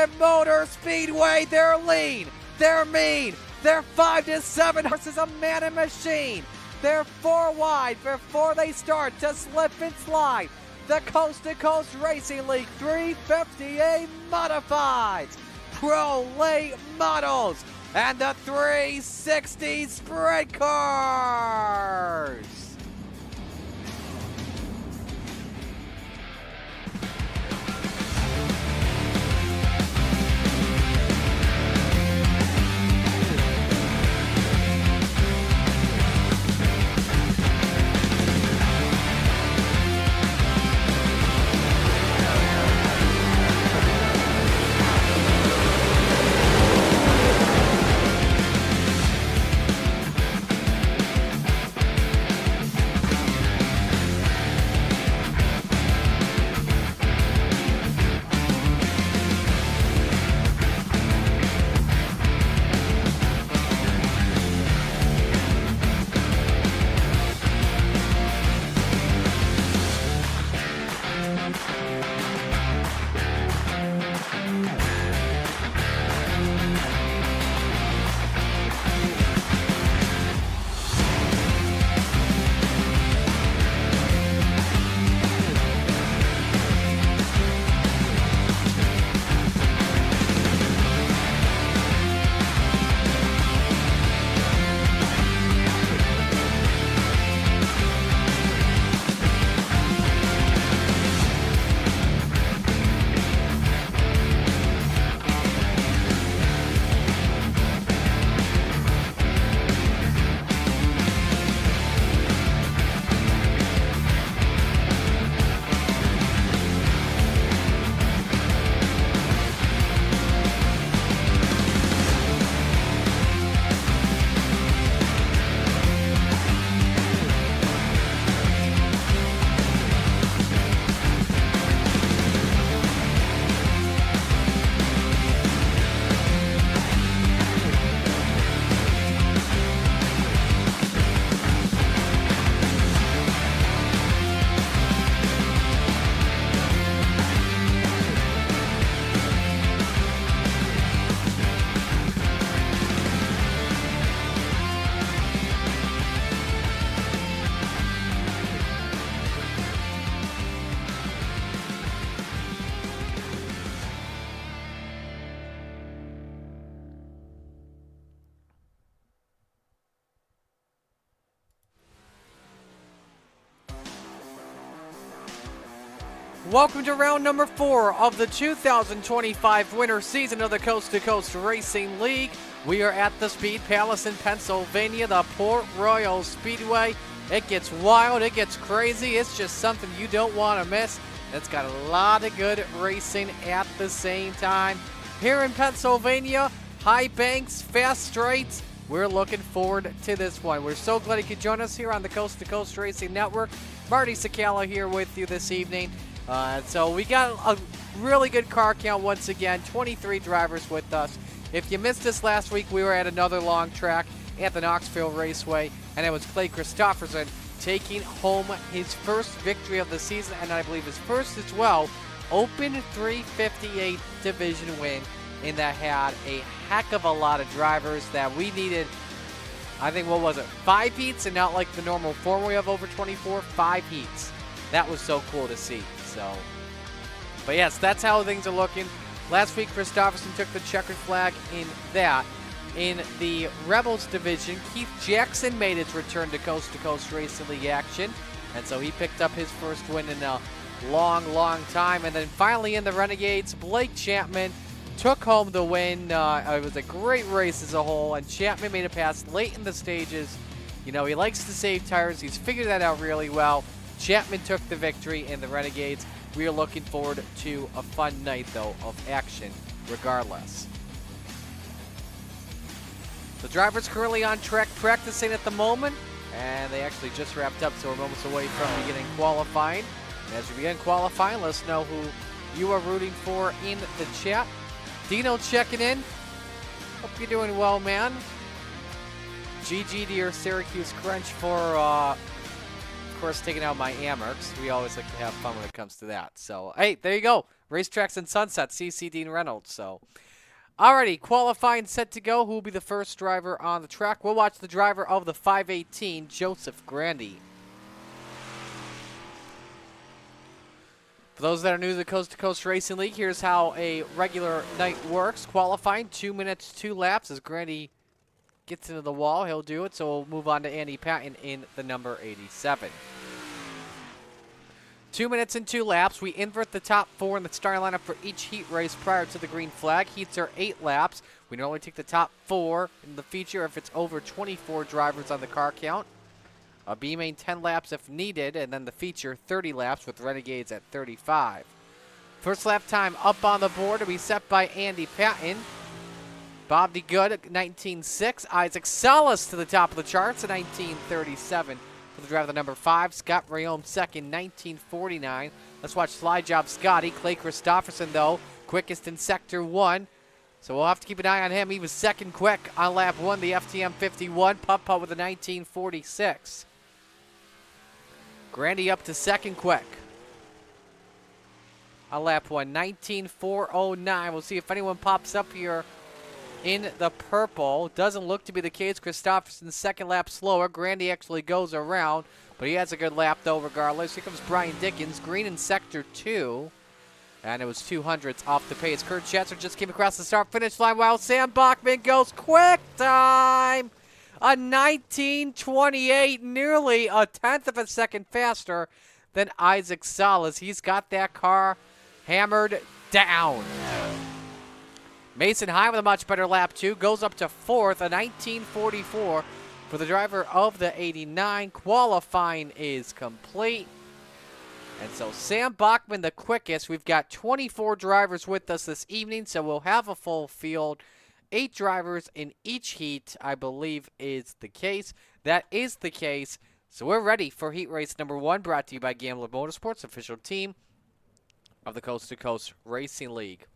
Charlotte Motor Speedway. They're lean, they're mean, they're 5 to 7 horses, a man and machine. They're 4 wide before they start to slip and slide. The Coast to Coast Racing League 350A Modifieds, Pro Late Models, and the 360 Sprint Cars. Welcome to round number 4 of the 2025 winter season of the Coast to Coast Racing League. We are at the Speed Palace in Pennsylvania, the Port Royal Speedway. It gets wild, it gets crazy. It's just something you don't want to miss. It's got a lot of good racing at the same time. Here in Pennsylvania, high banks, fast straights. We're looking forward to this one. We're so glad you could join us here on the Coast to Coast Racing Network. Marty Sakala here with you this evening. So we got a really good car count once again, 23 drivers with us. If you missed us last week, we were at another long track at the Knoxville Raceway, and it was Clay Christopherson taking home his first victory of the season, and I believe his first as well, Open 358 division win, and that had a heck of a lot of drivers that we needed. I think, what was it, 5 heats and not like the normal 4 we have over 24, 5 heats. That was so cool to see. But yes, that's how things are looking. Last week, Christopherson took the checkered flag in that. In the Rebels division, Keith Jackson made his return to Coast Racing League action. And so he picked up his first win in a long, long time. And then finally in the Renegades, Blake Chapman took home the win. It was a great race as a whole, and Chapman made a pass late in the stages. You know, he likes to save tires. He's figured that out really well. Chapman took the victory in the Renegades. We are looking forward to a fun night, though, of action regardless. The driver's currently on track practicing at the moment, and they actually just wrapped up, so we're moments away from beginning qualifying. And as we begin qualifying, let us know who you are rooting for in the chat. Dino checking in. Hope you're doing well, man. GG to your Syracuse Crunch for of course, taking out my Amerks. We always like to have fun when it comes to that. So, hey, there you go. Racetracks and Sunset, CC Dean Reynolds. So, alrighty, qualifying set to go. Who will be the first driver on the track? We'll watch the driver of the 518, Joseph Grandy. For those that are new to the Coast to Coast Racing League, here's how a regular night works. Qualifying, 2 minutes, 2 laps. As Grandy gets into the wall, he'll do it. So we'll move on to Andy Patton in the number 87. 2 minutes and 2 laps. We invert the top 4 in the starting lineup for each heat race prior to the green flag. Heats are 8 laps. We normally take the top 4 in the feature if it's over 24 drivers on the car count. A B-main 10 laps if needed, and then the feature 30 laps with Renegades at 35. First lap time up on the board to be set by Andy Patton. Bob DeGood at 19.6. Isaac Salas to the top of the charts at 19.37 for the driver, the number 5. Scott Rayome second, 19.49. Let's watch Slide Job Scotty. Clay Christopherson, though, quickest in Sector 1. So we'll have to keep an eye on him. He was second quick on lap 1, the FTM 51. Putt-putt with a 19.46. Grandy up to second quick on lap 1, 19.409. We'll see if anyone pops up here in the purple. Doesn't look to be the case. Christopherson's second lap slower. Grandy actually goes around, but he has a good lap, though, regardless. Here comes Brian Dickens, green in Sector 2. And it was 200ths off the pace. Kurt Schatzer just came across the start-finish line while Sam Bachman goes quick time. A 19.28, nearly a tenth of a second faster than Isaac Salas. He's got that car hammered down. Mason High with a much better lap, too. Goes up to 4th, a 19.44 for the driver of the 89. Qualifying is complete. And so Sam Bachman the quickest. We've got 24 drivers with us this evening, so we'll have a full field. 8 drivers in each heat, I believe, is the case. That is the case. So we're ready for heat race number 1, brought to you by Gambler Motorsports, official team of the Coast to Coast Racing League.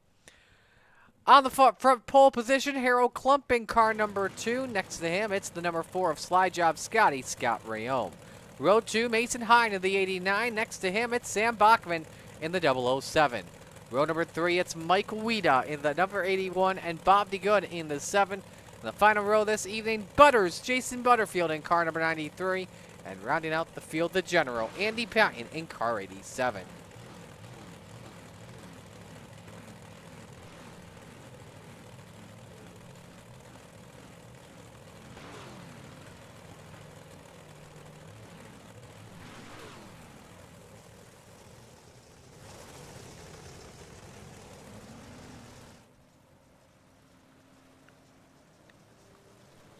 On the front pole position, Harold Klump in car number 2. Next to him, it's the number 4 of Slide Job Scotty, Scott Rayome. Row 2, Mason Hine in the 89. Next to him, it's Sam Bachman in the 007. Row number 3, it's Mike Weeda in the number 81 and Bob DeGood in the 7. In the final row this evening, Butters, Jason Butterfield in car number 93. And rounding out the field, the General, Andy Patton in car 87.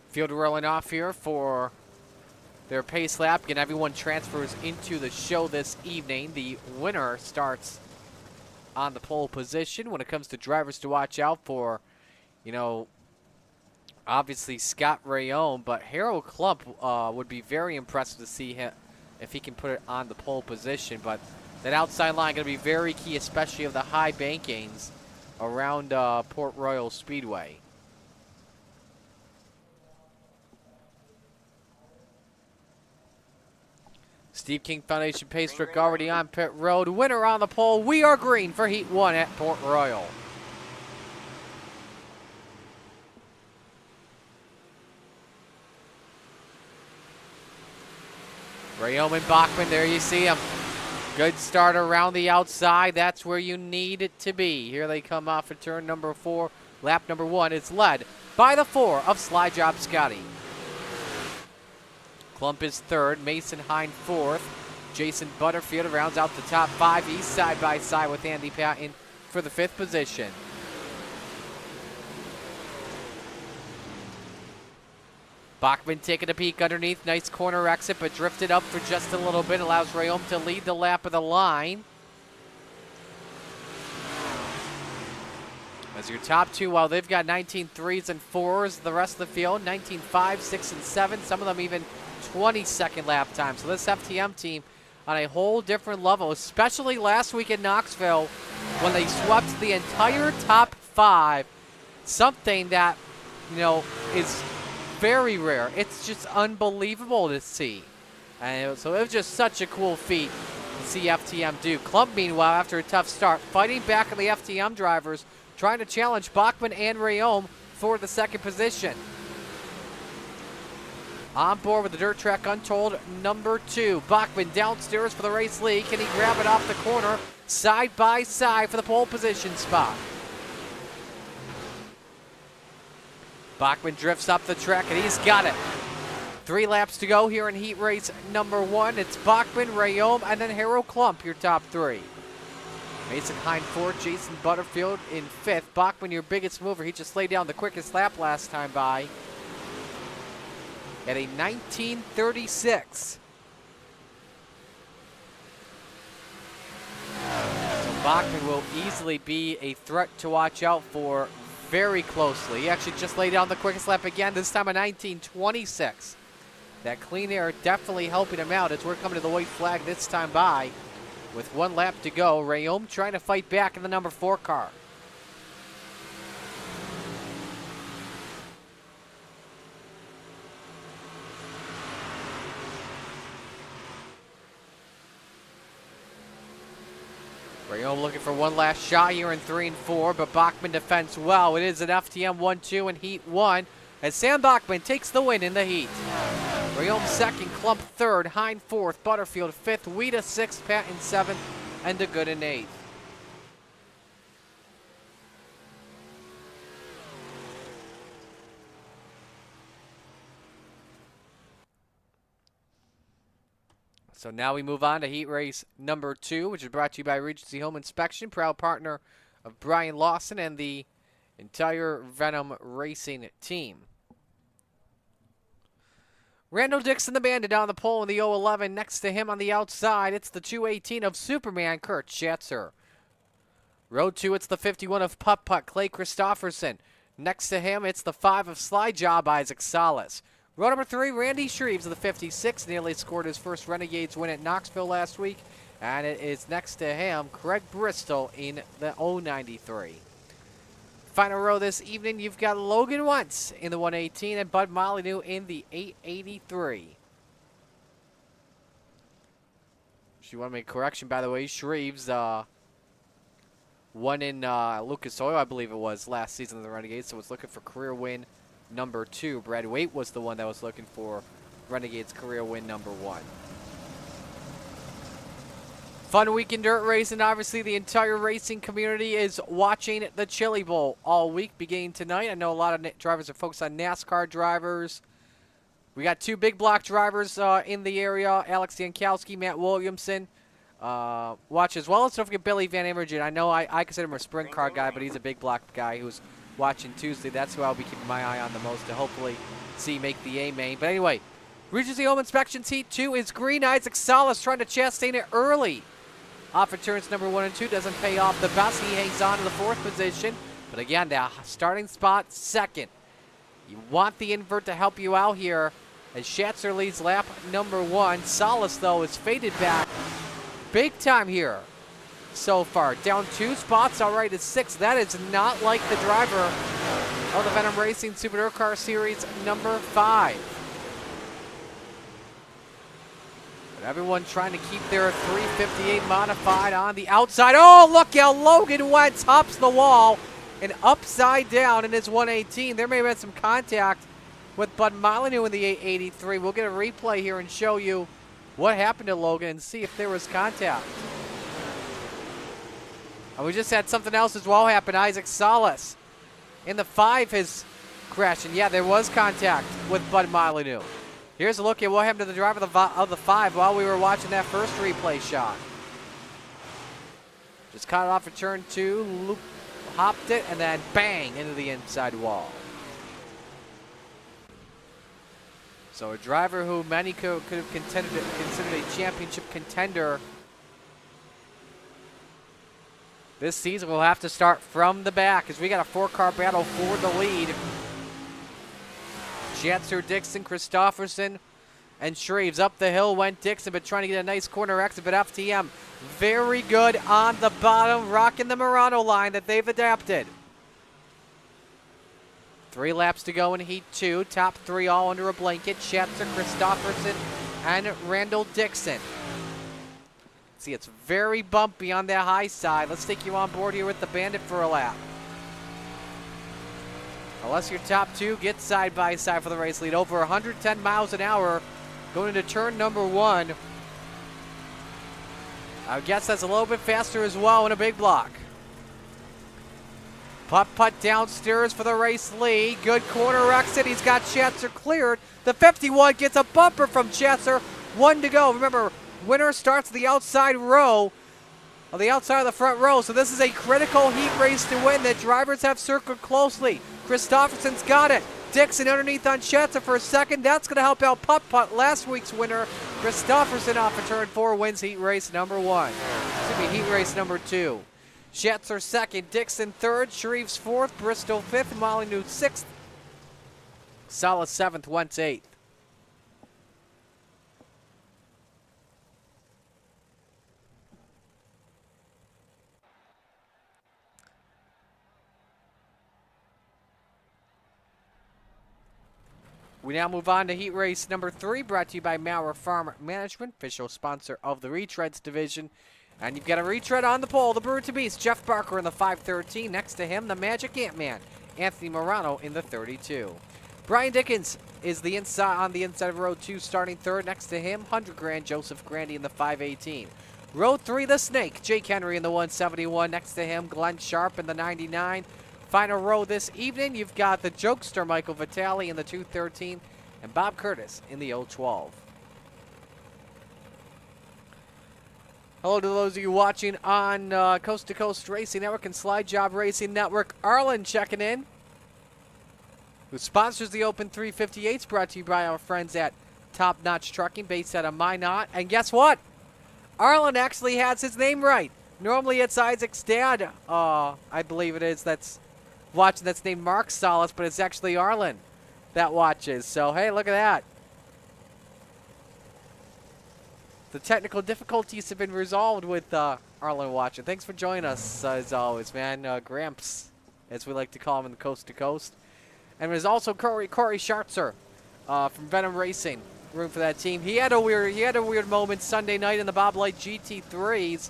Field rolling off here for their pace lap. Again, everyone transfers into the show this evening. The winner starts on the pole position. When it comes to drivers to watch out for, you know, obviously Scott Rayome, but Harold Klump would be very impressive to see him if he can put it on the pole position. But that outside line going to be very key, especially of the high bankings around Port Royal Speedway. Steve King Foundation pace truck already on pit road. Winner on the pole. We are green for Heat 1 at Port Royal. Rayome and Bachman, there you see them. Good start around the outside. That's where you need it to be. Here they come off of turn number 4. Lap number 1 is led by the 4 of Slide Job Scotty. Klump is 3rd, Mason Hine 4th. Jason Butterfield rounds out the top 5. He's side by side with Andy Patton for the 5th position. Bachman taking a peek underneath. Nice corner exit, but drifted up for just a little bit. Allows Rayome to lead the lap of the line. As your top 2, while they've got 19.3s and 4s, the rest of the field, 19.5, 6, and 7. Some of them even 22nd lap time. So this FTM team on a whole different level, especially last week in Knoxville when they swept the entire top 5. Something that, you know, is very rare. It's just unbelievable to see. And so it was just such a cool feat to see FTM do. Klump, meanwhile, after a tough start, fighting back on the FTM drivers, trying to challenge Bachman and Rayom for the second position. On board with the Dirt Track Untold number 2. Bachman downstairs for the race lead. Can he grab it off the corner? Side by side for the pole position spot. Bachman drifts up the track and he's got it. 3 laps to go here in heat race number 1. It's Bachman, Rayom, and then Harold Klump, your top 3. Mason Hine 4th, Jason Butterfield in 5th. Bachman, your biggest mover. He just laid down the quickest lap last time by at a 19:36. So Bachman will easily be a threat to watch out for very closely. He actually just laid down the quickest lap again, this time a 19:26. That clean air definitely helping him out as we're coming to the white flag this time by. With 1 lap to go, Rayom trying to fight back in the number 4 car. Rayom looking for one last shot here in 3 and 4, but Bachman defends well. It is an FTM 1-2 in Heat 1 as Sam Bachman takes the win in the heat. Rayom 2nd, Klump 3rd, Hine 4th, Butterfield 5th, Weeda 6th, Patton 7th, and DeGood in 8th. So now we move on to heat race number 2, which is brought to you by Regency Home Inspection, proud partner of Brian Lawson and the entire Venom Racing team. Randall Dixon, the bandit, on the pole in the 011. Next to him on the outside, it's the 218 of Superman, Kurt Schatzer. Road 2, it's the 51 of Putt Putt, Clay Christofferson. Next to him, it's the 5 of Slide Job, Isaac Salas. Row number 3, Randy Shreves of the 56, nearly scored his first Renegades win at Knoxville last week. And it is next to him, Craig Bristol in the 093. Final row this evening, you've got Logan Wentz in the 118 and Bud Molyneux in the 883. If you want to make a correction, by the way, Shreves won in Lucas Oil, I believe it was, last season of the Renegades, so it's looking for career win number 2. Brad Waite was the one that was looking for Renegades career win number 1. Fun week in dirt racing. Obviously, the entire racing community is watching the Chili Bowl all week, beginning tonight. I know a lot of drivers are focused on NASCAR drivers. We got 2 big block drivers in the area, Alex Jankowski, Matt Williamson. Watch as well. Let's don't forget Billy Van Amergen. I know I consider him a sprint car guy, but he's a big block guy who's watching Tuesday. That's who I'll be keeping my eye on the most to hopefully see make the A main. But anyway, Regency Home Inspections Heat 2 is green. Isaac Salas trying to chastain it early. Off of turns number 1 and 2, doesn't pay off the best. He hangs on to the 4th position. But again, the starting spot 2nd. You want the invert to help you out here as Schatzer leads lap number 1. Salas, though, is faded back big time here so far. Down 2 spots, all right, it's 6. That is not like the driver of the Venom Racing Super Dirt Car Series number 5. But everyone trying to keep their 358 modified on the outside. Oh, look how Logan Wentz hops the wall and upside down in his 118. There may have been some contact with Bud Molyneux in the 883. We'll get a replay here and show you what happened to Logan and see if there was contact. And we just had something else as well happen. Isaac Salas in the 5 is crashing. Yeah, there was contact with Bud Molyneux. Here's a look at what happened to the driver of the 5 while we were watching that first replay shot. Just caught it off of turn 2, loop, hopped it, and then bang into the inside wall. So a driver who many could have considered a championship contender this season will have to start from the back as we got a 4-car battle for the lead. Schatzer, Dixon, Christofferson, and Shreves. Up the hill went Dixon, but trying to get a nice corner exit, but FTM very good on the bottom, rocking the Murano line that they've adapted. 3 laps to go in Heat 2. Top 3 all under a blanket. Schatzer, Christofferson, and Randall Dixon. See, it's very bumpy on that high side. Let's take you on board here with the Bandit for a lap. Unless your top two get side by side for the race lead. Over 110 miles an hour going into turn number 1. I guess that's a little bit faster as well in a big block. Putt downstairs for the race lead. Good corner exit. He's got Chatzer cleared. The 51 gets a bumper from Chatzer. 1 to go. Remember, winner starts the outside row, on the outside of the front row. So this is a critical heat race to win that drivers have circled closely. Christopherson's got it. Dixon underneath on Chatzer for a second. That's going to help out Putt, last week's winner. Christopherson off of turn 4 wins heat race number 1. This will be heat race number 2. Chatzer second, Dixon third, Shreves fourth, Bristol fifth, Molyneux sixth, Salas seventh, Wentz eighth. We now move on to heat race number 3, brought to you by Maurer Farm Management, official sponsor of the Retreads division. And you've got a retread on the pole, the Brewer to Beast, Jeff Barker in the 513. Next to him, the Magic Ant-Man, Anthony Morano in the 32. Brian Dickens is the on the inside of row 2, starting third. Next to him, 100 grand, Joseph Grandy in the 518. Row 3, the Snake, Jake Henry in the 171. Next to him, Glenn Sharp in the 99. Final row this evening, you've got the Jokester, Michael Vitale in the 213, and Bob Curtis in the 012. Hello to those of you watching on Coast to Coast Racing Network and Slide Job Racing Network. Arlen checking in, who sponsors the Open 358s, brought to you by our friends at Top Notch Trucking, based out of Minot. And guess what? Arlen actually has his name right. Normally it's Isaac's dad, I believe it is, that's watching, that's named Mark Salas, but it's actually Arlen that watches. So, hey, look at that. The technical difficulties have been resolved with Arlen watching. Thanks for joining us, as always, man. Gramps, as we like to call him in the Coast to Coast. And there's also Corey Schartzer from Venom Racing, room for that team. He had a weird moment Sunday night in the Bob Light GT3s,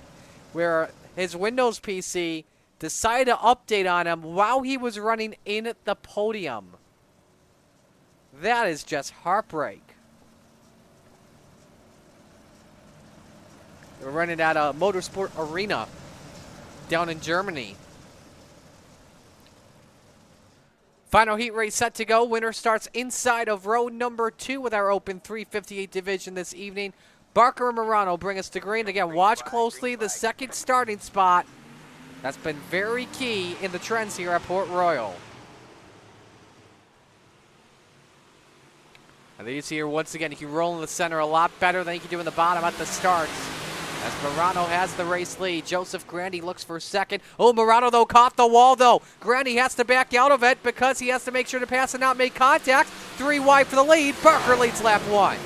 where his Windows PC decided to update on him while he was running in the podium. That is just heartbreak. We're running at a motorsport arena down in Germany. Final heat race set to go. Winner starts inside of row number 2 with our Open 358 division this evening. Barker and Morano bring us to green. Again, watch closely the second starting spot. That's been very key in the trends here at Port Royal. And you see here once again, he can roll in the center a lot better than he can do in the bottom at the starts. As Morano has the race lead. Joseph Grandy looks for second. Oh, Morano, though, caught the wall, though. Grandy has to back out of it because he has to make sure to pass and not make contact. 3 wide for the lead. Barker leads lap 1.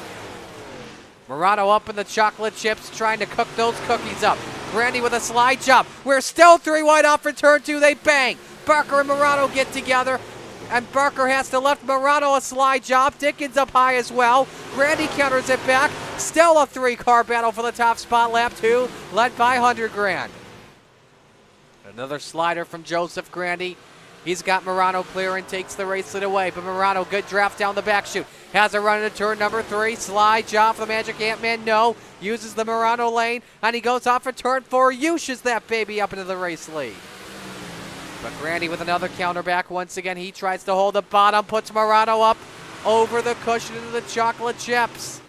Morano up in the chocolate chips, trying to cook those cookies up. Grandy with a slide job. We're still 3 wide off for turn 2. They bang. Barker and Morano get together. And Barker has to left Morano a slide job. Dickens up high as well. Grandy counters it back. Still a 3-car battle for the top spot. Lap 2, led by 100 grand. Another slider from Joseph Grandy. He's got Morano clear and takes the race lead away. But Morano, good draft down the back chute. Has a run into turn number 3. Slide job for the Magic Ant-Man. No. Uses the Morano lane. And he goes off for turn 4. Uses that baby up into the race lead. But Grandy with another counter back. Once again, he tries to hold the bottom. Puts Morano up over the cushion into the chocolate chips.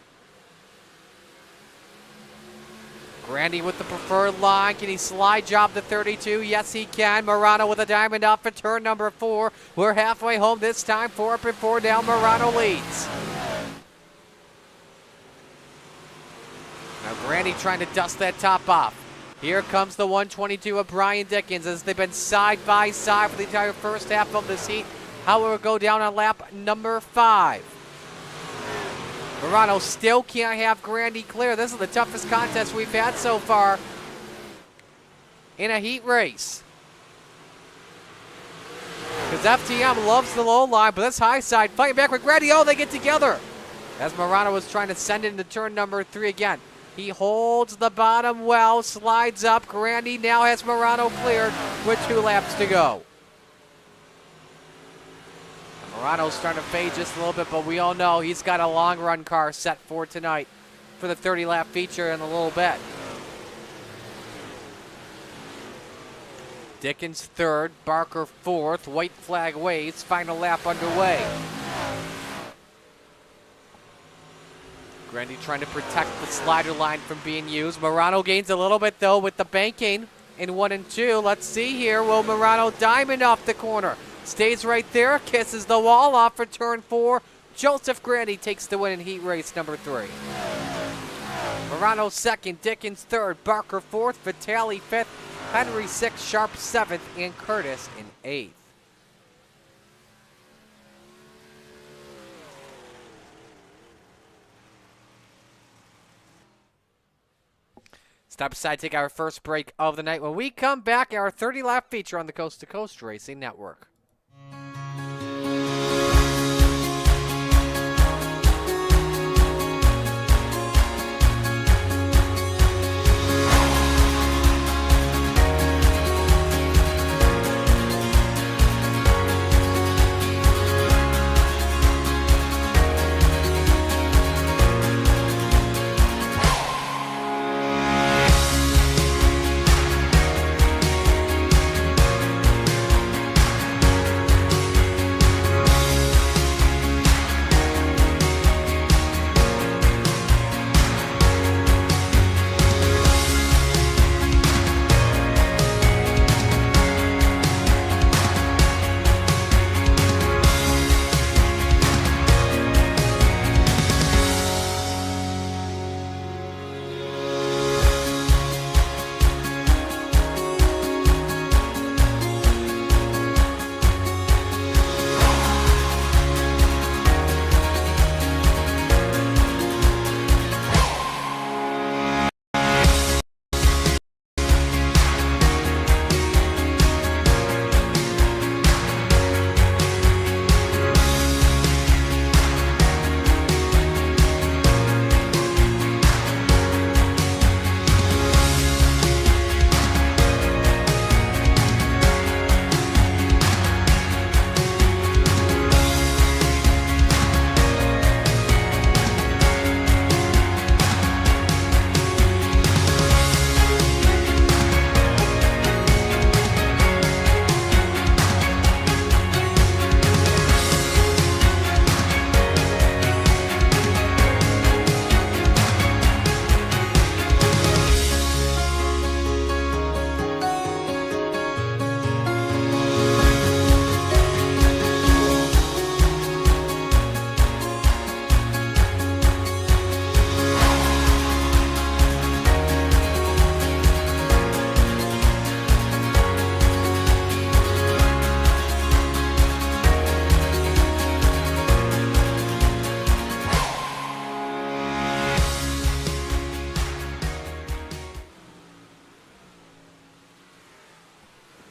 Grandy with the preferred line. Can he slide job the 32? Yes, he can. Morano with a diamond off for turn number 4. We're halfway home this time. 4 up and 4 down. Morano leads. Now Grandy trying to dust that top off. Here comes the 122 of Brian Dickens as they've been side by side for the entire first half of this heat. How will it go down on lap number 5? Morano still can't have Grandy clear. This is the toughest contest we've had so far in a heat race. Because FTM loves the low line, but this high side fighting back with Grandy. Oh, they get together. as Morano was trying to send it into turn number 3 again. He holds the bottom well, slides up. Grandy now has Morano cleared with 2 laps to go. Morano's starting to fade just a little bit, but we all know he's got a long run car set for tonight for the 30-lap feature in a little bit. Dickens third, Barker fourth, white flag waves, final lap underway. Grandy trying to protect the slider line from being used. Morano gains a little bit though with the banking in 1 and 2. Let's see here, will Morano diamond off the corner? Stays right there, kisses the wall off for turn 4. Joseph Grandy takes the win in heat race number 3. Morano second, Dickens third, Barker fourth, Vitale fifth, Henry sixth, Sharp seventh, and Curtis in 8th. Step aside, take our first break of the night. When we come back, our 30-lap feature on the Coast to Coast Racing Network.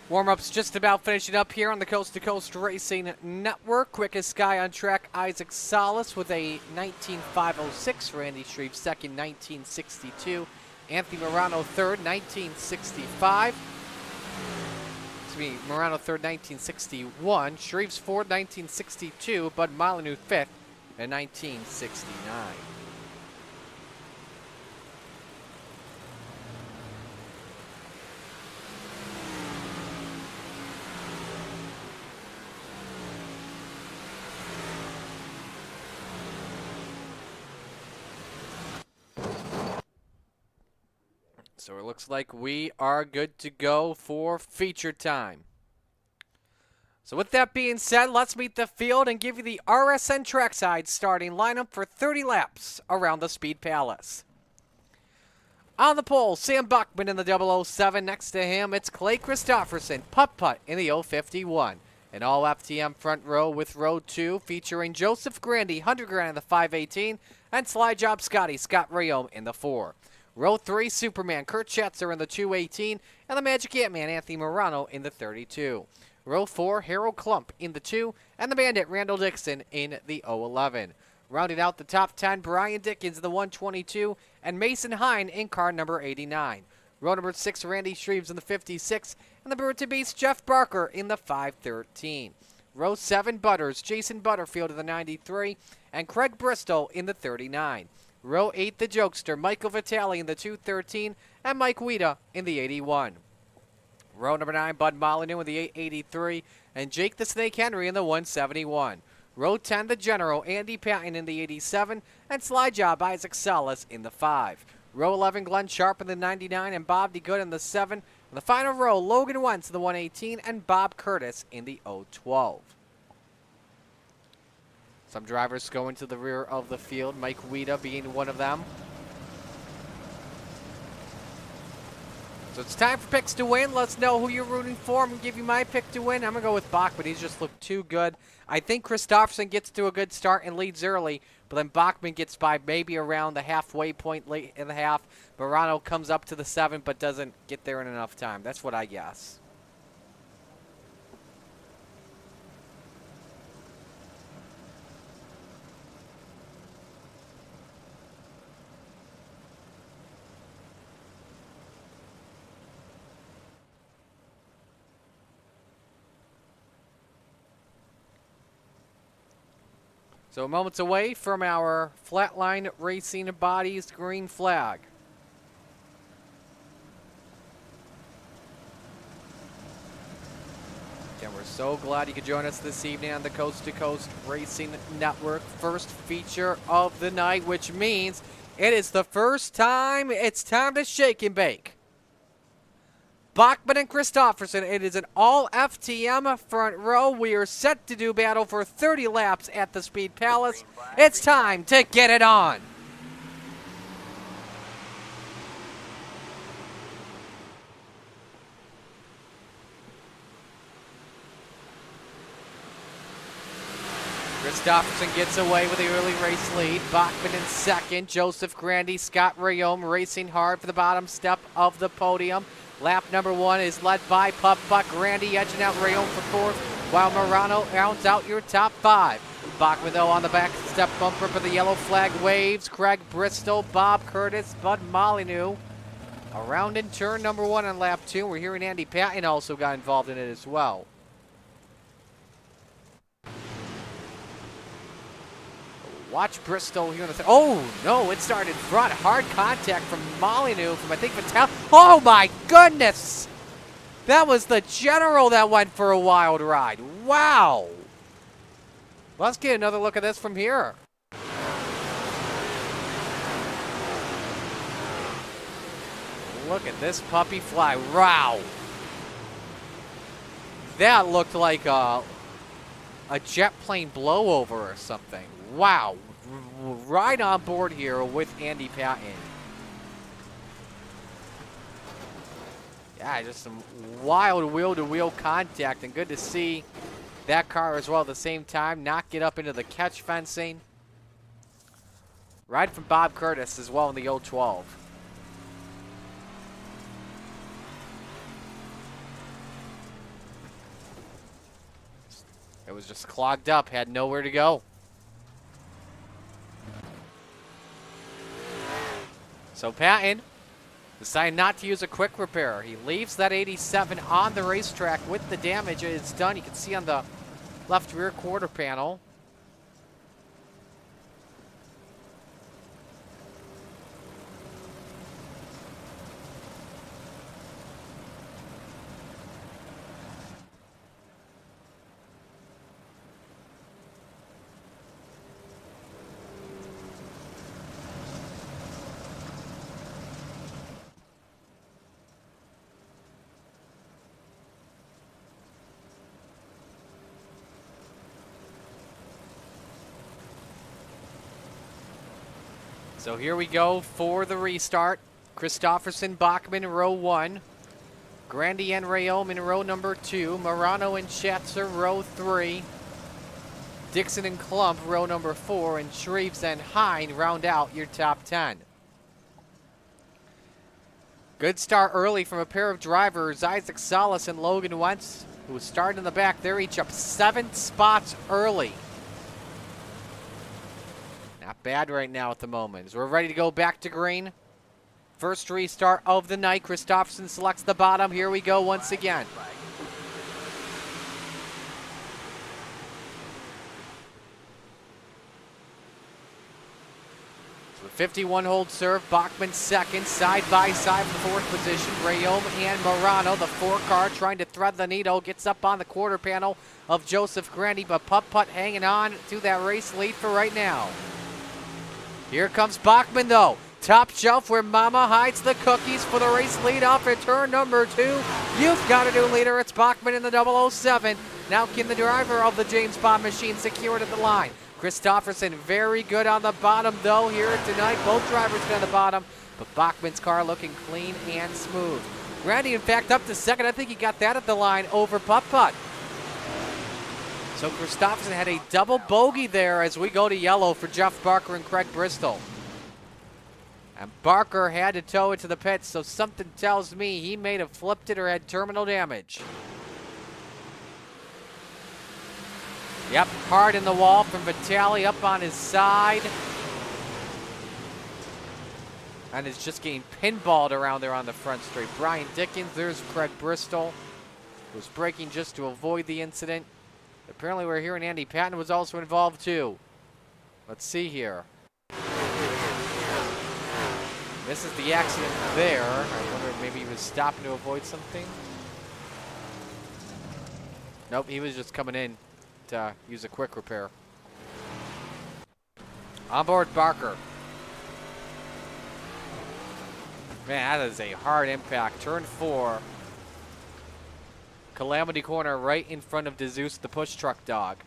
Warm-ups just about finishing up here on the Coast to Coast Racing Network. Quickest guy on track, Isaac Salas with a 19.506. Randy Shreve second, 19.62. Anthony Morano third, 19.65. Excuse me, Morano third, 19.61. Shreve's fourth, 19.62. Bud Molyneux fifth at 19.69. So it looks like we are good to go for feature time. So with that being said, let's meet the field and give you the RSN Trackside starting lineup for 30 laps around the Speed Palace. On the pole, Sam Buckman in the 007. Next to him, it's Clay Christopherson, putt-putt in the 051. An all-FTM front row with row 2 featuring Joseph Grandy, 100 grand in the 518, and Slide Job Scotty, Scott Rayom in the 4. Row 3, Superman, Kurt Schatzer in the 218, and the Magic Ant-Man, Anthony Morano in the 32. Row 4, Harold Klump in the 2, and the Bandit, Randall Dixon in the 011. Rounding out the top 10, Brian Dickens in the 122, and Mason Hine in car number 89. Row number 6, Randy Shreves in the 56, and the Bird to Beast, Jeff Barker in the 513. Row 7, Butters, Jason Butterfield in the 93, and Craig Bristol in the 39. Row 8, the Jokester, Michael Vitale in the 213, and Mike Weeda in the 81. Row number 9, Bud Molyneux in the 883, and Jake the Snake Henry in the 171. Row 10, the General, Andy Patton in the 87, and Slide Job Isaac Salas in the 5. Row 11, Glenn Sharp in the 99, and Bob DeGood in the 7. And the final row, Logan Wentz in the 118, and Bob Curtis in the 012. Some drivers going to the rear of the field, Mike Weeda being one of them. So it's time for picks to win. Let's know who you're rooting for. I'm going to give you my pick to win. I'm going to go with Bachman. He's just looked too good. I think Christopherson gets to a good start and leads early, but then Bachman gets by maybe around the halfway point late in the half. Morano comes up to the 7 but doesn't get there in enough time. That's what I guess. So moments away from our Flatline Racing Bodies green flag. Again, we're so glad you could join us this evening on the Coast to Coast Racing Network. First feature of the night, which means it is the first time it's time to shake and bake. Bachman and Christopherson, it is an all FTM front row. We are set to do battle for 30 laps at the Speed Palace. It's time to get it on. Christopherson gets away with the early race lead. Bachman in second. Joseph Grandy, Scott Rayome racing hard for the bottom step of the podium. Lap number 1 is led by Pup Buck Grandy, edging out Rayome for fourth, while Morano rounds out your top 5. Bachman, though, on the back step bumper for the yellow flag waves. Craig Bristol, Bob Curtis, Bud Molyneux. Around in turn number 1 on lap 2. We're hearing Andy Patton also got involved in it as well. Watch Bristol here in the oh, no, it started front. Hard contact from Molyneux from, I think, Vitale. Oh, my goodness. That was the General that went for a wild ride. Wow. Let's get another look at this from here. Look at this puppy fly. Wow. That looked like a jet plane blowover or something. Wow, right on board here with Andy Patton. Yeah, just some wild wheel-to-wheel contact, and good to see that car as well at the same time not get up into the catch fencing. Ride from Bob Curtis as well in the 012. It was just clogged up, had nowhere to go. So Patton decided not to use a quick repair. He leaves that 87 on the racetrack with the damage it's done. You can see on the left rear quarter panel. So here we go for the restart. Christopherson, Bachman, row 1. Grandy and Rayome in row number 2. Morano and Schatzer, row 3. Dixon and Klump, row number 4. And Shreves and Hine round out your top 10. Good start early from a pair of drivers, Isaac Salas and Logan Wentz, who started in the back. They're each up 7 spots early. bad right now at the moment. As we're ready to go back to green. First restart of the night. Christopherson selects the bottom. Here we go once again. So the 51-hold serve. Bachman second. Side by side for the fourth position. Rayom and Morano, the 4-car, trying to thread the needle. Gets up on the quarter panel of Joseph Grandy, but putt hanging on to that race lead for right now. Here comes Bachman, though. Top shelf where Mama hides the cookies for the race lead off at turn number 2. You've got a new leader. It's Bachman in the 007. Now can the driver of the James Bond machine secure it at the line. Christopherson very good on the bottom, though, here tonight. Both drivers on the bottom, but Bachman's car looking clean and smooth. Grandy, in fact, up to second. I think he got that at the line over putt-putt. So Christopherson had a double bogey there as we go to yellow for Jeff Barker and Craig Bristol. And Barker had to tow it to the pits, so something tells me he may have flipped it or had terminal damage. Yep, hard in the wall from Vitale up on his side. And is just getting pinballed around there on the front straight. Brian Dickens, there's Craig Bristol, who's braking just to avoid the incident. Apparently we're hearing Andy Patton was also involved too. Let's see here. This is the accident there. I wonder if maybe he was stopping to avoid something. Nope, he was just coming in to use a quick repair. On board Barker. Man, that is a hard impact. Turn 4. Calamity corner right in front of DeZeus, the push truck dog.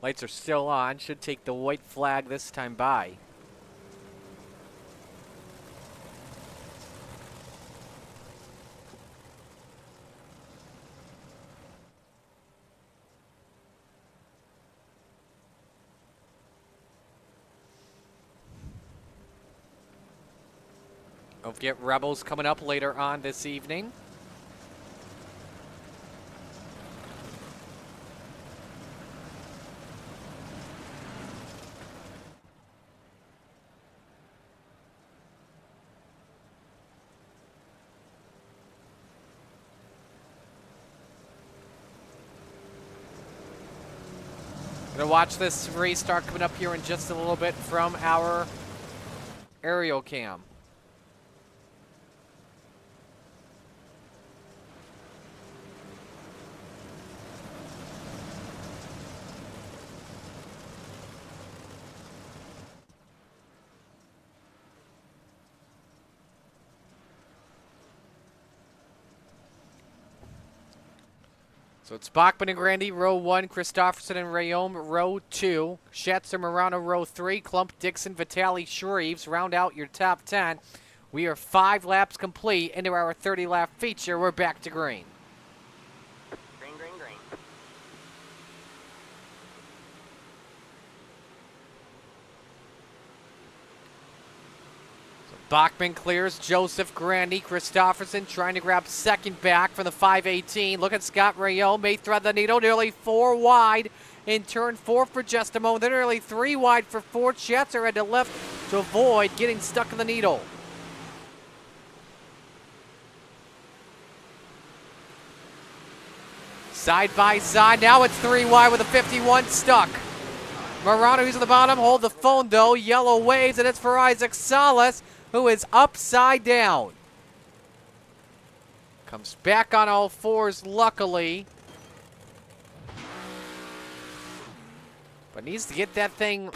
Lights are still on. Should take the white flag this time by. Don't forget Rebels coming up later on this evening. Gonna watch this restart coming up here in just a little bit from our aerial cam. So it's Bachman and Grandy, row 1, Christopherson and Rayom, row 2, Schatzer, Morano, row 3, Klump, Dixon, Vitale, Shreves, round out your top 10. We are 5 laps complete into our 30-lap feature. We're back to green. Green, green, green. Bachman clears Joseph Grandy. Christopherson trying to grab second back from the 518. Look at Scott Rayom. May thread the needle. Nearly 4 wide in turn 4 for just a moment. Then nearly 3 wide for Ford. Schatzer had to lift to avoid getting stuck in the needle. Side by side. Now it's 3 wide with a 51 stuck. Morano, who's at the bottom. Hold the phone, though. Yellow waves, and it's for Isaac Salas, who is upside down. Comes back on all fours, luckily. But needs to get that thing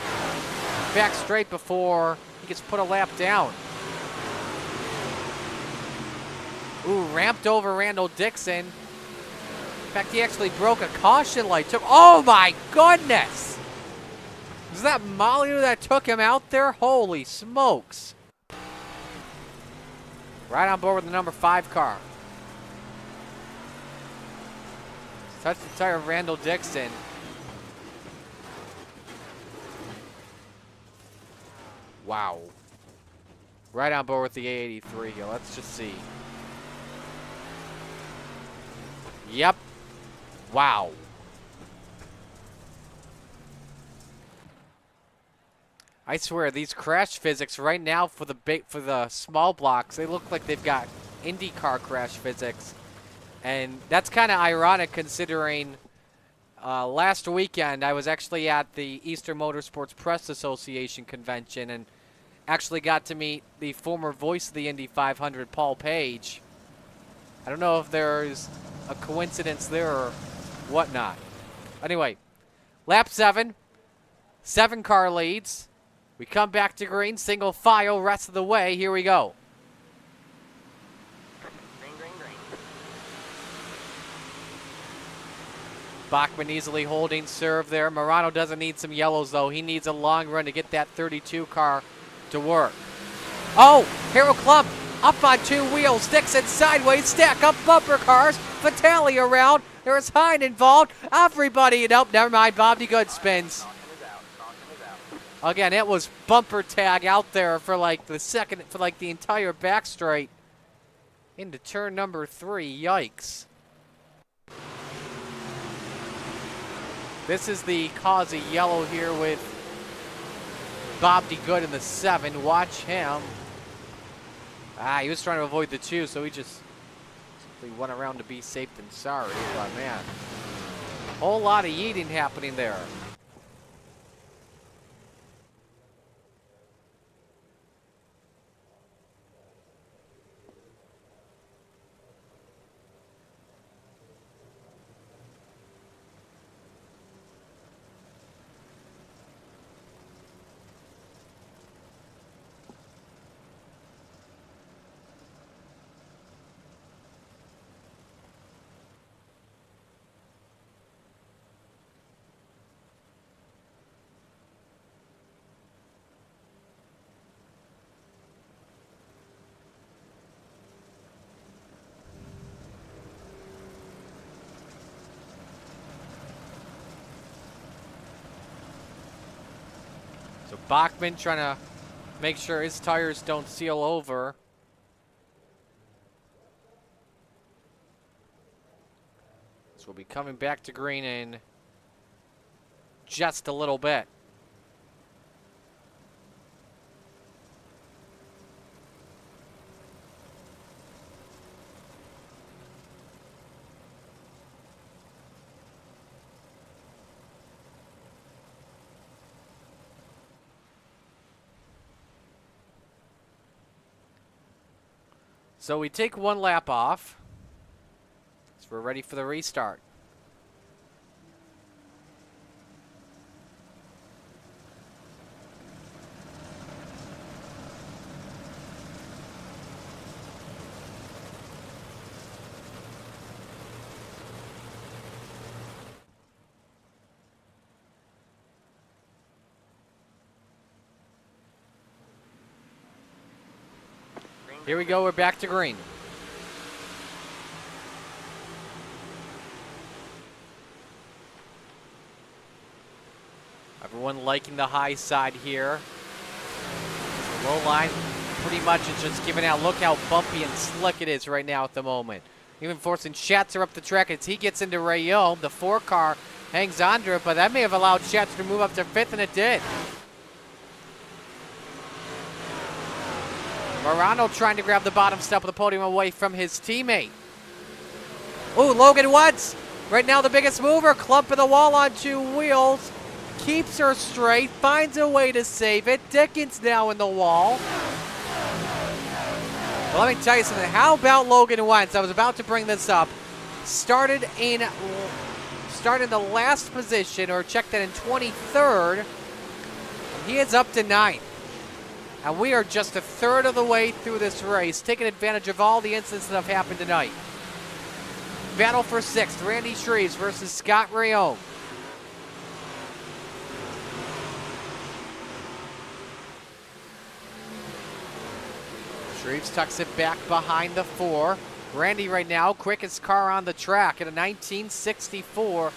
back straight before he gets put a lap down. Ooh, ramped over Randall Dixon. In fact, he actually broke a caution light. Oh my goodness! Was that Molly that took him out there? Holy smokes. Right on board with the number 5 car. Touch the tire of Randall Dixon. Wow. Right on board with the A83 here. Let's just see. Yep. Wow. I swear, these crash physics right now for the small blocks, they look like they've got IndyCar crash physics. And that's kind of ironic considering last weekend I was actually at the Eastern Motorsports Press Association convention and actually got to meet the former voice of the Indy 500, Paul Page. I don't know if there's a coincidence there or whatnot. Anyway, lap 7, 7 car leads. We come back to green, single file, rest of the way. Here we go. Green, green, green. Bachman easily holding serve there. Morano doesn't need some yellows, though. He needs a long run to get that 32 car to work. Oh, Harold Klump up on 2 wheels. Dixon sideways, stack up bumper cars. Vitale around. There's Hine involved. Everybody, nope, never mind. Bobby Good spins. Caution is out. Caution is out. Again, it was bumper tag out there for like the entire back straight into turn number 3. Yikes. This is the cause of yellow here with Bob D. Good in the 7. Watch him. He was trying to avoid the 2, so he just simply went around to be safe than sorry. But man, whole lot of yeeting happening there. So Bachman trying to make sure his tires don't seal over. So we'll be coming back to green in just a little bit. So we take 1 lap off. So we're ready for the restart. Here we go, we're back to green. Everyone liking the high side here. The low line pretty much is just giving out. Look how bumpy and slick it is right now at the moment. Even forcing Schatzer up the track as he gets into Rayome. The 4 car hangs on to it, but that may have allowed Schatzer to move up to 5th, and it did. Morano trying to grab the bottom step of the podium away from his teammate. Ooh, Logan Woods. Right now the biggest mover. Clumping the wall on 2 wheels. Keeps her straight. Finds a way to save it. Dickens now in the wall. Well, let me tell you something. How about Logan Wentz? I was about to bring this up. Started in the last position, or checked that in 23rd. He is up to 9th. And we are just a third of the way through this race, taking advantage of all the incidents that have happened tonight. Battle for 6th, Randy Shreves versus Scott Rayome. Shreves tucks it back behind the 4. Randy right now, quickest car on the track at a 1964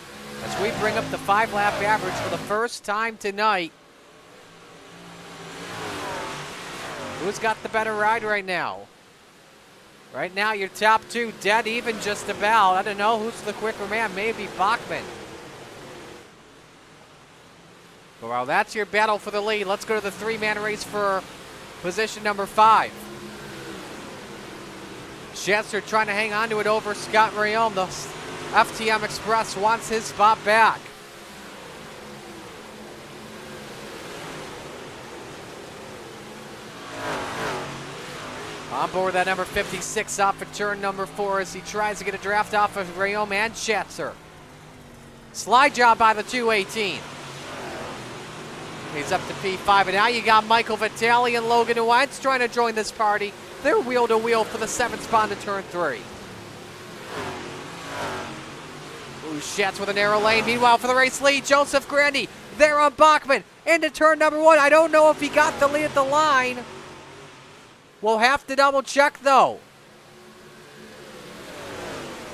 as we bring up the 5-lap average for the first time tonight. Who's got the better ride right now? Right now, your top two dead even just about. I don't know who's the quicker man. Maybe Bachman. Well, that's your battle for the lead. Let's go to the three-man race for position number 5. Schetzer trying to hang on to it over Scott Rayom. The FTM Express wants his spot back. On board that number 56 off of turn number 4 as he tries to get a draft off of Rayom and Schetzer. Slide job by the 218. He's up to P5, and now you got Michael Vitale and Logan Wentz trying to join this party. They're wheel to wheel for the 7th spot into turn 3. Ooh, Schetz with a narrow lane. Meanwhile, for the race lead, Joseph Grandy there on Bachman into turn number 1. I don't know if he got the lead at the line. We'll have to double check though.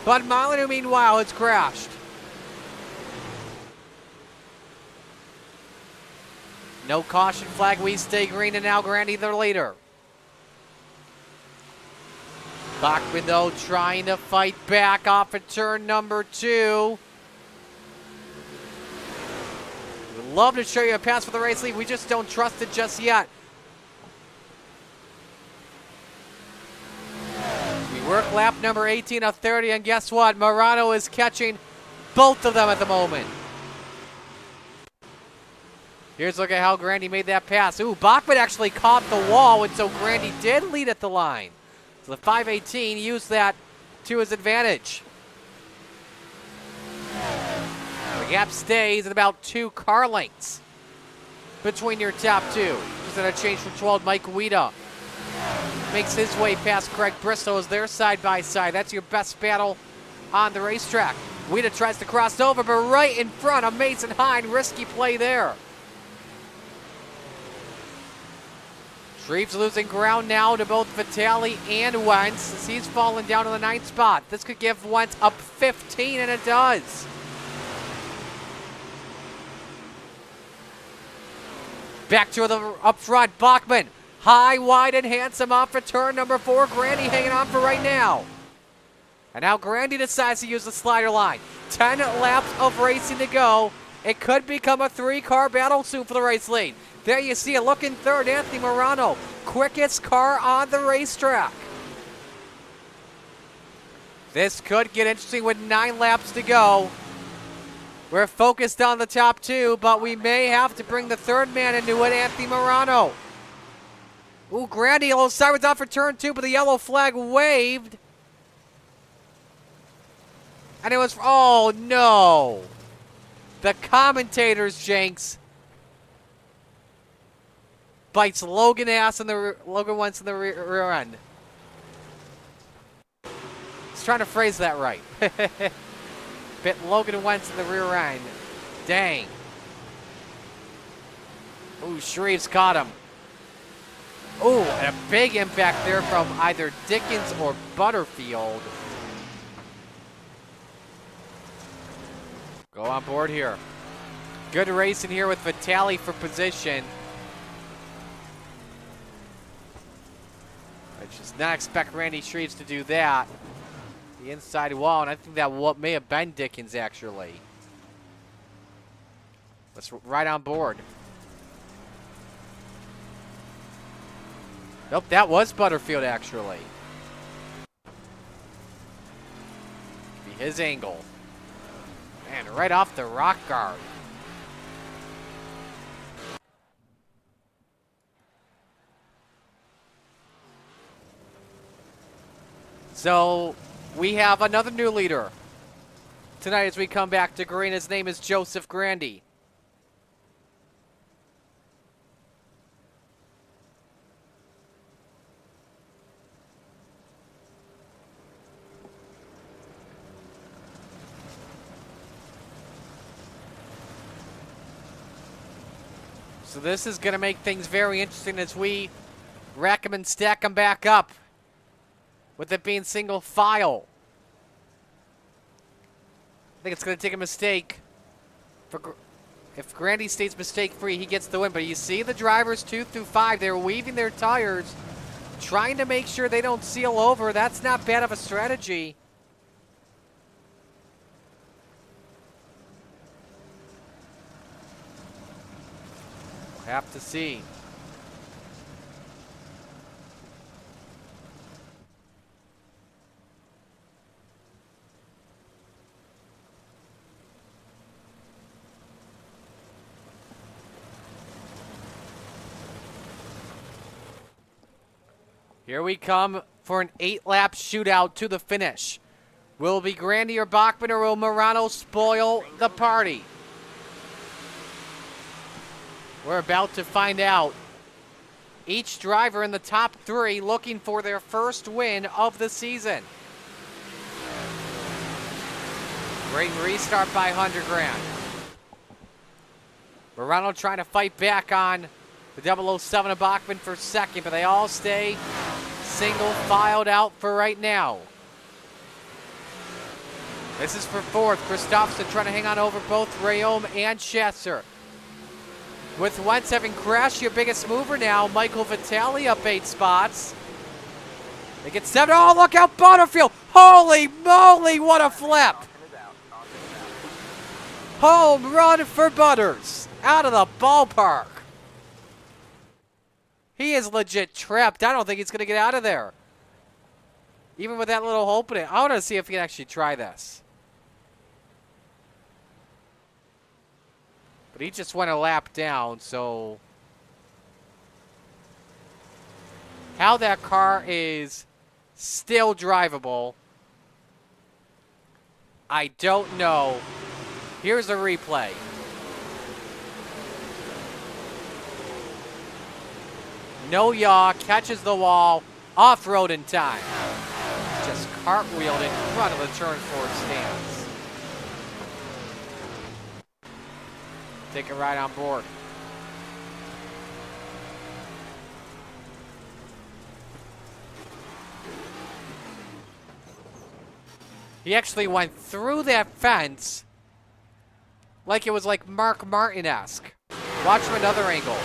But Molyneux, meanwhile, has crashed. No caution flag, we stay green, and now Grandy the leader. Bachman, though, trying to fight back off of turn number 2. We'd love to show you a pass for the race lead. We just don't trust it just yet. We work lap number 18 of 30, and guess what? Morano is catching both of them at the moment. Here's a look at how Grandy made that pass. Ooh, Bachman actually caught the wall, and so Grandy did lead at the line. So the 518 used that to his advantage. The gap stays at about 2 car lengths between your top two. Just going to change from 12. Mike Weida makes his way past Craig Bristow as they're side by side. That's your best battle on the racetrack. Weida tries to cross over, but right in front of Mason Hine. Risky play there. Shreves losing ground now to both Vitale and Wentz as he's fallen down to the 9th spot. This could give Wentz up 15, and it does. Back to the up front, Bachman. High, wide, and handsome off for turn number 4. Grandy hanging on for right now. And now Grandy decides to use the slider line. 10 laps of racing to go. It could become a 3-car battle soon for the race lead. There you see it, looking third, Anthony Morano. Quickest car on the racetrack. This could get interesting with 9 laps to go. We're focused on the top 2, but we may have to bring the third man into it, Anthony Morano. Ooh, Grandy, a little sideways out for turn 2, but the yellow flag waved. And it was, oh no. The commentators, Jenks, bites Logan Wentz in the rear end. He's trying to phrase that right. Bit Logan Wentz in the rear end. Dang. Ooh, Shreves caught him. Ooh, and a big impact there from either Dickens or Butterfield. Go on board here. Good racing here with Vitale for position. I just not expect Randy Shreves to do that. The inside wall, and I think that what may have been Dickens actually. Let's right on board. Nope, that was Butterfield actually. Could be his angle. Man, right off the rock guard. So we have another new leader tonight as we come back to green. His name is Joseph Grandy. So this is going to make things very interesting as we rack them and stack them back up, with it being single file. I think it's going to take a mistake. If Grandy stays mistake-free, he gets the win. But you see the drivers 2 through 5, they're weaving their tires trying to make sure they don't seal over. That's not bad of a strategy. We'll have to see. Here we come for an 8-lap shootout to the finish. Will it be Grandy or Bachman, or will Morano spoil the party? We're about to find out. Each driver in the top 3 looking for their first win of the season. Great restart by 100 grand. Morano trying to fight back on the 007 of Bachman for second, but they all stay single filed out for right now. This is for fourth. Christopherson trying to hang on over both Rayom and Chesser. With Wentz having crashed, your biggest mover now, Michael Vitale up 8 spots. They get 7. Oh, look out, Butterfield. Holy moly, what a flip. Home run for Butters. Out of the ballpark. He is legit trapped. I don't think he's going to get out of there. Even with that little hole in it. I want to see if he can actually try this. But he just went a lap down, so how that car is still drivable, I don't know. Here's a replay. No yaw, catches the wall, off-road in time. Just cartwheeled in front of the turn 4 stands. Take it right on board. He actually went through that fence like it was like Mark Martin-esque. Watch from another angle.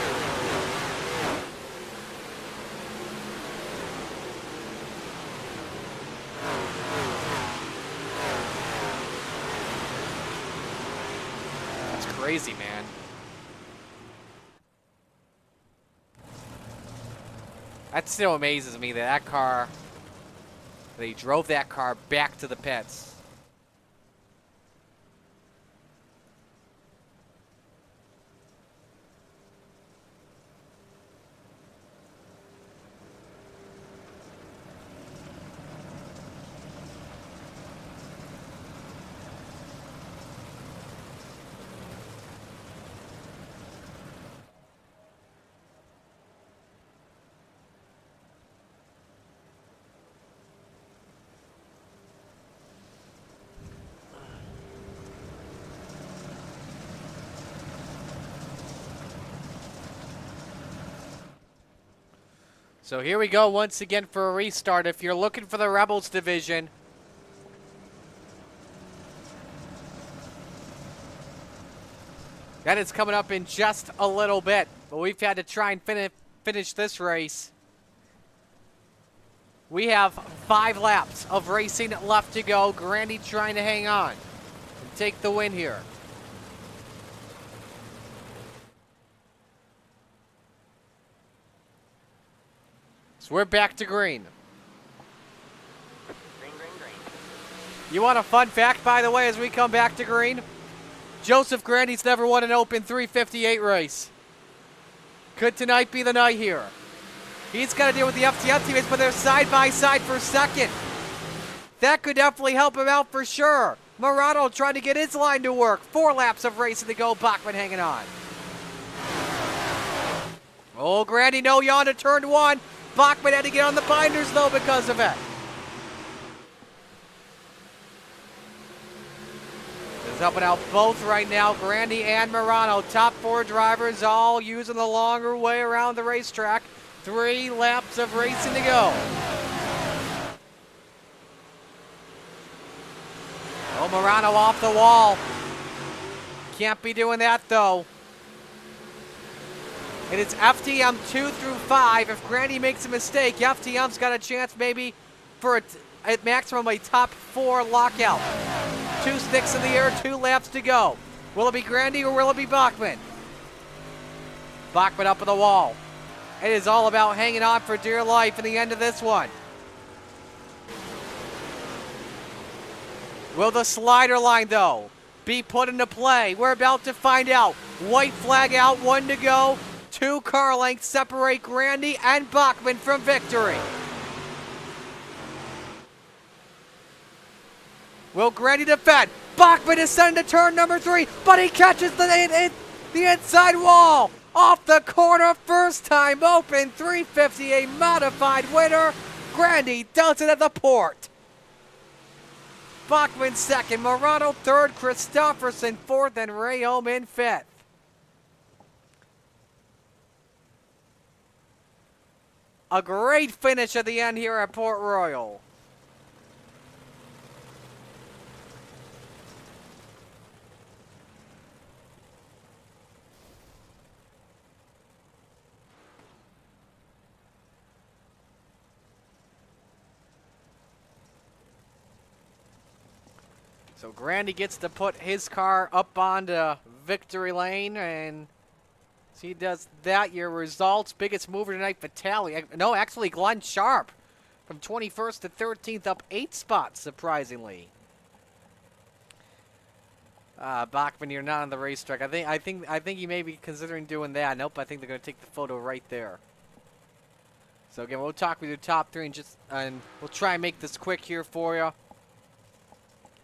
That's crazy, man. That still amazes me that he drove that car back to the pits. So here we go once again for a restart. If you're looking for the Rebels division, that is coming up in just a little bit. But we've had to try and finish this race. We have 5 laps of racing left to go. Grandy trying to hang on and take the win here. So we're back to green. Green, green, green. You want a fun fact, by the way, as we come back to green? Joseph Grandy's never won an open 358 race. Could tonight be the night here? He's got to deal with the FTF teammates, but they're side by side for second. That could definitely help him out for sure. Morano trying to get his line to work. 4 laps of racing to go. Bachman hanging on. Oh, Grandy, no yawn to turn 1. Bachman had to get on the binders, though, because of it. Is helping out both right now, Grandy and Morano. Top 4 drivers all using the longer way around the racetrack. 3 laps of racing to go. Oh, Morano off the wall. Can't be doing that, though. And it's FTM 2 through 5. If Grandy makes a mistake, FTM's got a chance maybe for at maximum a top 4 lockout. 2 sticks in the air, 2 laps to go. Will it be Grandy or will it be Bachman? Bachman up on the wall. It is all about hanging on for dear life in the end of this one. Will the slider line, though, be put into play? We're about to find out. White flag out, 1 to go. 2 car lengths separate Grandy and Bachman from victory. Will Grandy defend? Bachman is sent into turn number 3, but he catches the inside wall. Off the corner, first time open, 350, a modified winner. Grandy does it at the port. Bachman second, Morano third, Christofferson fourth, and Rayom in fifth. A great finish at the end here at Port Royal. So Grandy gets to put his car up onto victory lane, and as he does that, your results, biggest mover tonight, Vitale. No, actually Glenn Sharp from 21st to 13th, up 8 spots, surprisingly. Bachman, you're not on the racetrack. I think you may be considering doing that. Nope, I think they're going to take the photo right there. So again, we'll talk with your top 3 and we'll try and make this quick here for you,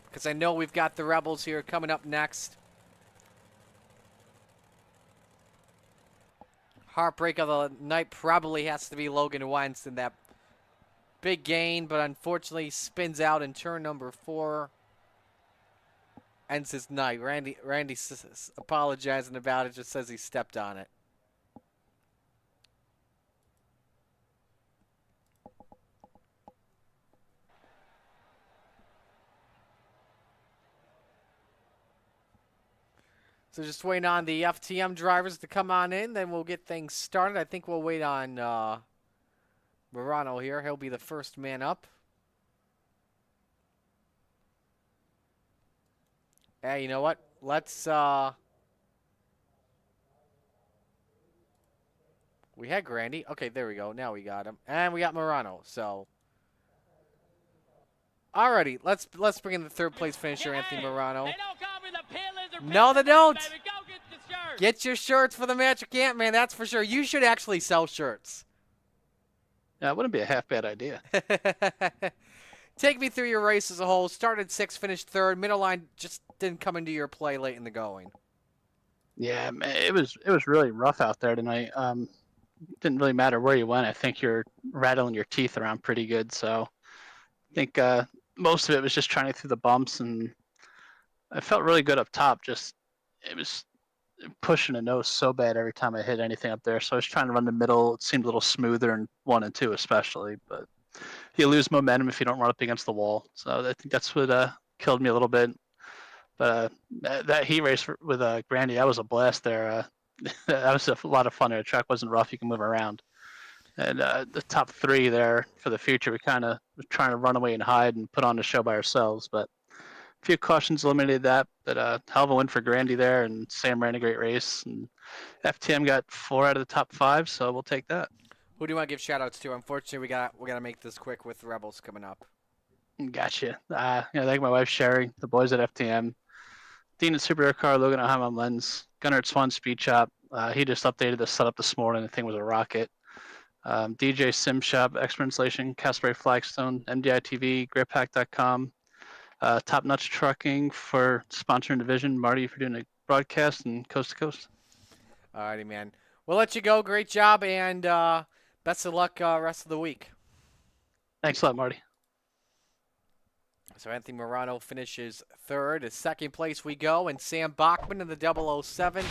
because I know we've got the Rebels here coming up next. Heartbreak of the night probably has to be Logan Wentz in that big gain, but unfortunately spins out in turn number 4. Ends his night. Randy apologizing about it, just says he stepped on it. So just waiting on the FTM drivers to come on in, then we'll get things started. I think we'll wait on Morano here. He'll be the first man up. Hey, you know what? Let's we had Grandy. Okay, there we go. Now we got him. And we got Morano. So alrighty, let's bring in the third place finisher, Anthony Morano. No, they don't. Get your shirts for the Magic Ant-Man, that's for sure. You should actually sell shirts. Yeah, it wouldn't be a half bad idea. Take me through your race as a whole. Started 6th, finished 3rd. Middle line just didn't come into your play late in the going. Yeah, it was really rough out there tonight. Didn't really matter where you went. I think you're rattling your teeth around pretty good. So I think most of it was just trying through the bumps, and I felt really good up top. Just it was pushing a nose so bad every time I hit anything up there. So I was trying to run the middle. It seemed a little smoother in 1 and 2 especially, but you lose momentum if you don't run up against the wall. So I think that's what killed me a little bit. But that heat race with Grandy, that was a blast there. That was a lot of fun. The track wasn't rough. You can move around. And the top 3 there for the future, we kind of were trying to run away and hide and put on the show by ourselves. But a few cautions eliminated that. But hell of a win for Grandy there, and Sam ran a great race. And FTM got 4 out of the top 5, so we'll take that. Who do you want to give shout-outs to? Unfortunately, we got to make this quick with the Rebels coming up. Gotcha. Thank my wife Sherry, the boys at FTM, Dean at Superhero Car, Logan at Hyman Lens, Gunnar at Swan Speed Shop. He just updated the setup this morning. The thing was a rocket. DJ Sim Shop, Expert Installation, Casper Flagstone, MDI TV, GripHack.com, Top Notch Trucking for sponsoring division. Marty for doing a broadcast and coast to coast. Alrighty, man. We'll let you go. Great job, and best of luck rest of the week. Thanks a lot, Marty. So Anthony Morano finishes 3rd. His 2nd place we go, and Sam Bachman in the 007.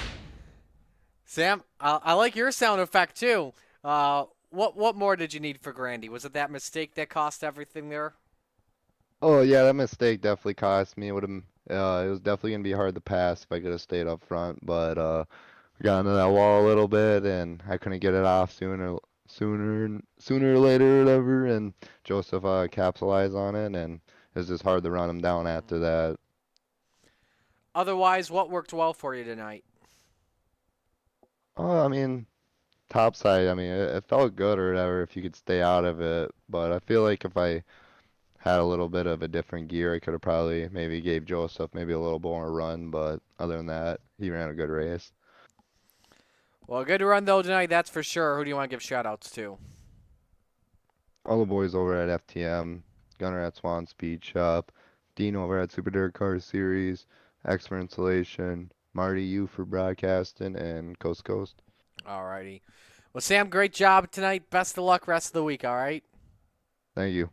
Sam, I like your sound effect too. What more did you need for Grandy? Was it that mistake that cost everything there? Oh yeah, that mistake definitely cost me. It was definitely gonna be hard to pass if I could have stayed up front, but got into that wall a little bit, and I couldn't get it off sooner or later or whatever. And Joseph capitalized on it, and it was just hard to run him down after that. Otherwise, what worked well for you tonight? Oh, I mean, topside. I mean, it felt good or whatever if you could stay out of it. But I feel like if I had a little bit of a different gear, I could have probably maybe gave Joseph maybe a little more run. But other than that, he ran a good race. Well, good run though tonight, that's for sure. Who do you want to give shout-outs to? All the boys over at FTM, Gunner at Swan Speed Shop, Dean over at Super Dirt Car Series, X for Installation, Marty, you for broadcasting, and Coast to Coast. Alrighty. Well, Sam, great job tonight. Best of luck rest of the week, all right? Thank you.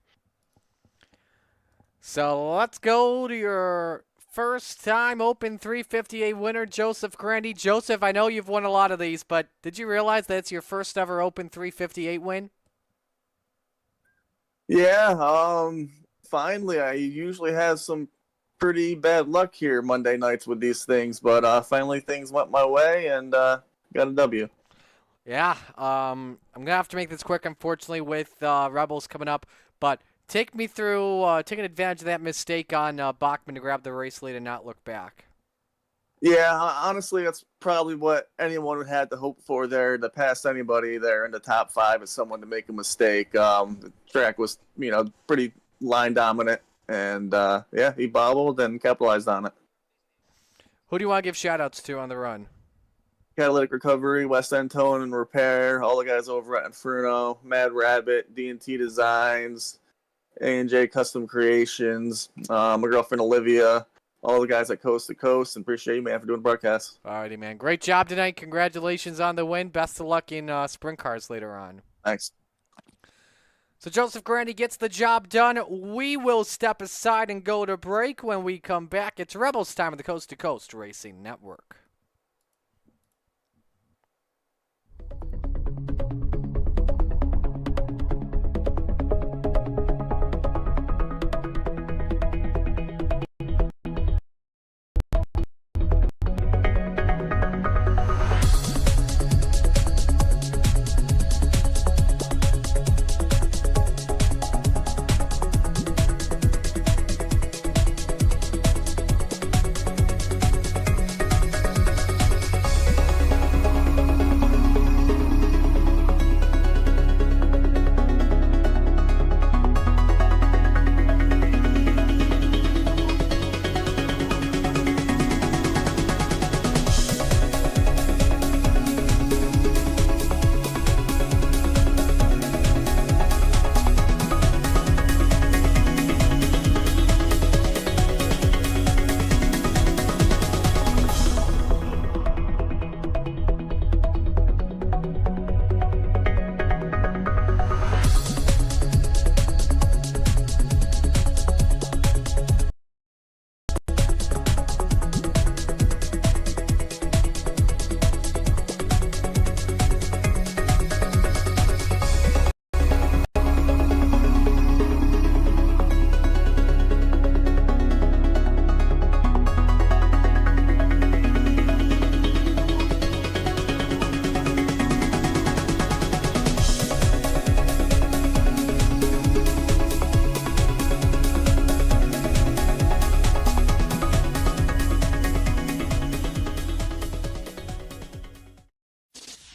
So let's go to your first time Open 358 winner, Joseph Grandy. Joseph, I know you've won a lot of these, but did you realize that it's your first ever Open 358 win? Yeah, finally, I usually have some pretty bad luck here Monday nights with these things, but finally things went my way and got a W. Yeah, I'm going to have to make this quick, unfortunately, with Rebels coming up, but take me through taking advantage of that mistake on Bachman to grab the race lead and not look back. Yeah, honestly, that's probably what anyone would have to hope for there to pass anybody there in the top five is someone to make a mistake. The track was, pretty line dominant, and yeah, he bobbled and capitalized on it. Who do you want to give shout-outs to on the run? Catalytic Recovery, West End Tone and Repair, all the guys over at Inferno, Mad Rabbit, D&T Designs, A&J Custom Creations, my girlfriend Olivia, all the guys at Coast to Coast, and appreciate you, man, for doing the broadcast. Alrighty, man. Great job tonight. Congratulations on the win. Best of luck in sprint cars later on. Thanks. So Joseph Grandy gets the job done. We will step aside and go to break. When we come back, it's Rebels time on the Coast to Coast Racing Network.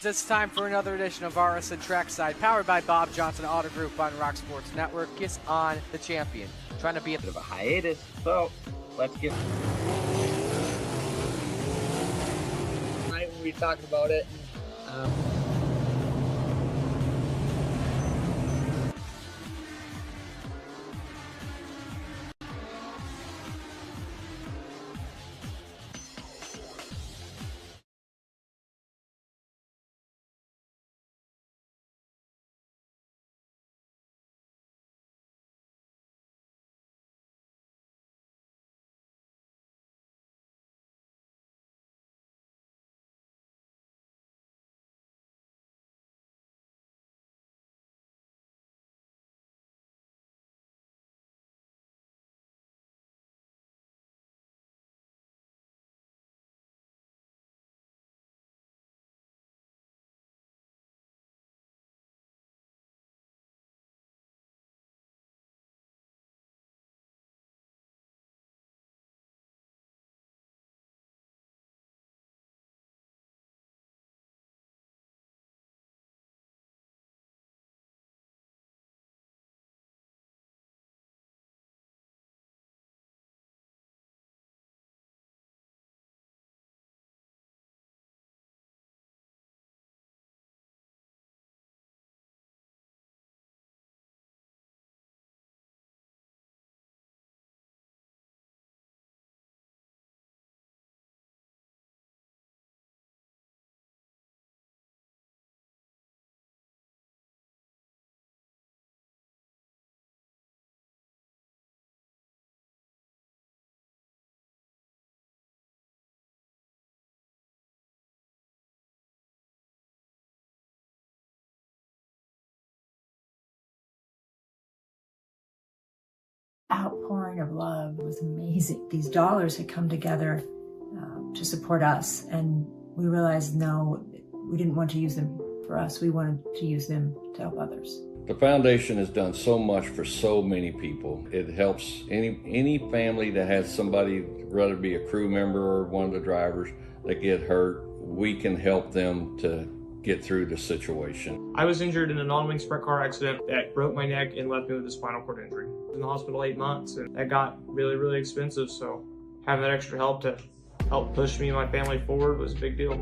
It's time for another edition of RSN Trackside, powered by Bob Johnson Auto Group on Rock Sports Network. Kiss on the champion. Trying to be a Bit of a hiatus, so let's get. Tonight when we talked about it, outpouring of love was amazing. These dollars had come together to support us, and we realized, no, we didn't want to use them for us. We wanted to use them to help others. The foundation has done so much for so many people. It helps any family that has somebody, whether it be a crew member or one of the drivers, that get hurt. We can help them to get through the situation. I was injured in a non-wing sprint car accident that broke my neck and left me with a spinal cord injury. I was in the hospital 8 months, and that got really, really expensive. So having that extra help to help push me and my family forward was a big deal.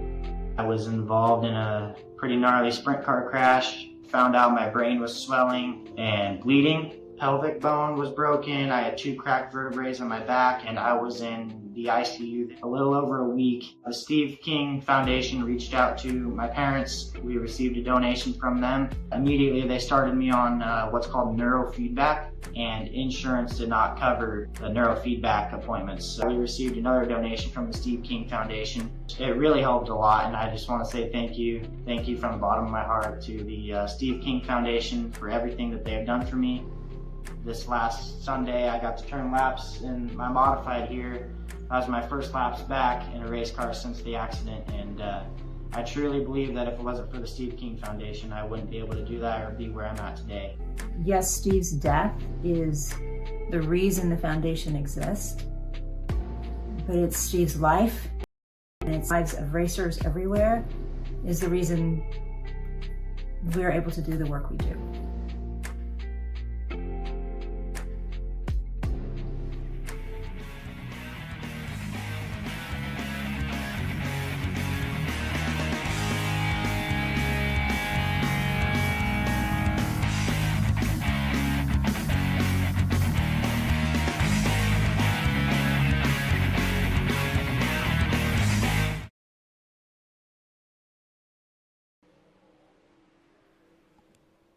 I was involved in a pretty gnarly sprint car crash. Found out my brain was swelling and bleeding. Pelvic bone was broken. I had 2 cracked vertebrae on my back, and I was in the ICU a little over a week. The Steve King Foundation reached out to my parents. We received a donation from them. Immediately, they started me on what's called neurofeedback, and insurance did not cover the neurofeedback appointments. So we received another donation from the Steve King Foundation. It really helped a lot, and I just want to say thank you. Thank you from the bottom of my heart to the Steve King Foundation for everything that they have done for me. This last Sunday, I got to turn laps in my modified here. That was my first laps back in a race car since the accident, and I truly believe that if it wasn't for the Steve King Foundation, I wouldn't be able to do that or be where I'm at today. Yes, Steve's death is the reason the foundation exists, but it's Steve's life, and it's lives of racers everywhere is the reason we're able to do the work we do.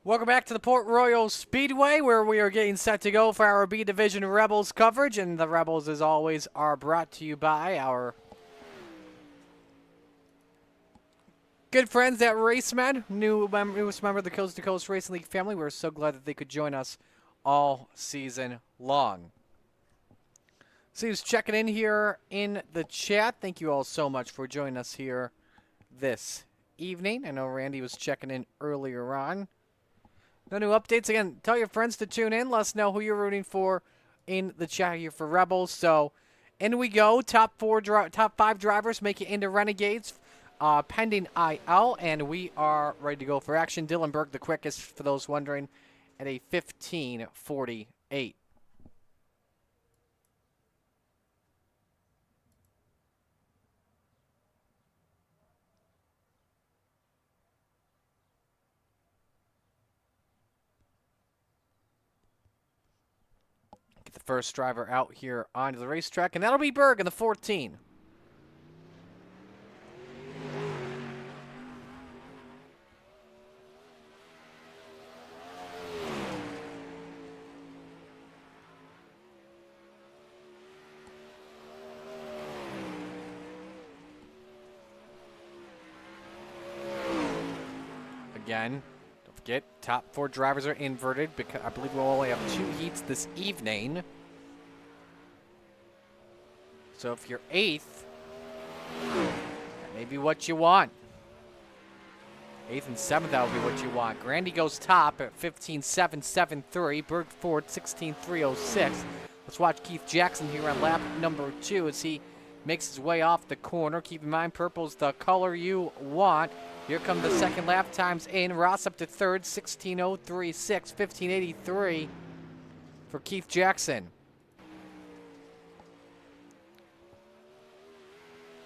Welcome back to the Port Royal Speedway, where we are getting set to go for our B Division Rebels coverage. And the Rebels, as always, are brought to you by our good friends at Racemen, newest member of the Coast to Coast Racing League family. We're so glad that they could join us all season long. So he's checking in here in the chat. Thank you all so much for joining us here this evening. I know Randy was checking in earlier on. No new updates. Again, tell your friends to tune in. Let us know who you're rooting for in the chat here for Rebels. So, in we go. Top 5 drivers make it into Renegades, pending IL, and we are ready to go for action. Dylan Berg, the quickest, for those wondering, at a 15:48. The first driver out here onto the racetrack, and that'll be Berg in the 14. Again, don't forget, top 4 drivers are inverted because I believe we'll only have 2 heats this evening. So if you're 8th, that may be what you want. 8th and 7th, that would be what you want. Grandy goes top at 15.773. Berg Ford 16.306. Let's watch Keith Jackson here on lap number 2 as he makes his way off the corner. Keep in mind, purple's the color you want. Here come the second lap times in. Ross up to third, 16.036, 15.83 for Keith Jackson.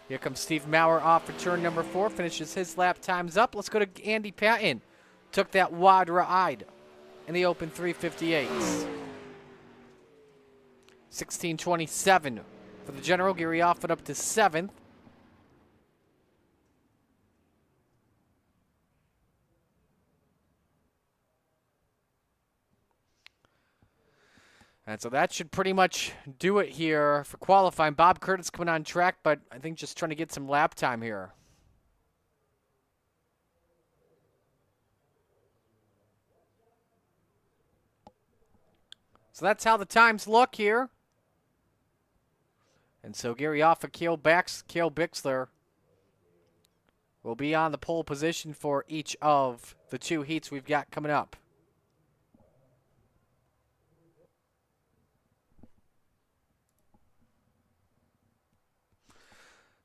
Here comes Steve Maurer off for turn number 4, finishes his lap times up. Let's go to Andy Patton. Took that wide ride in the open 358s. 16.27 for the General. Gary Offit up to 7th. And so that should pretty much do it here for qualifying. Bob Curtis coming on track, but I think just trying to get some lap time here. So that's how the times look here. And so Gary Offa, Cale Bixler will be on the pole position for each of the 2 heats we've got coming up.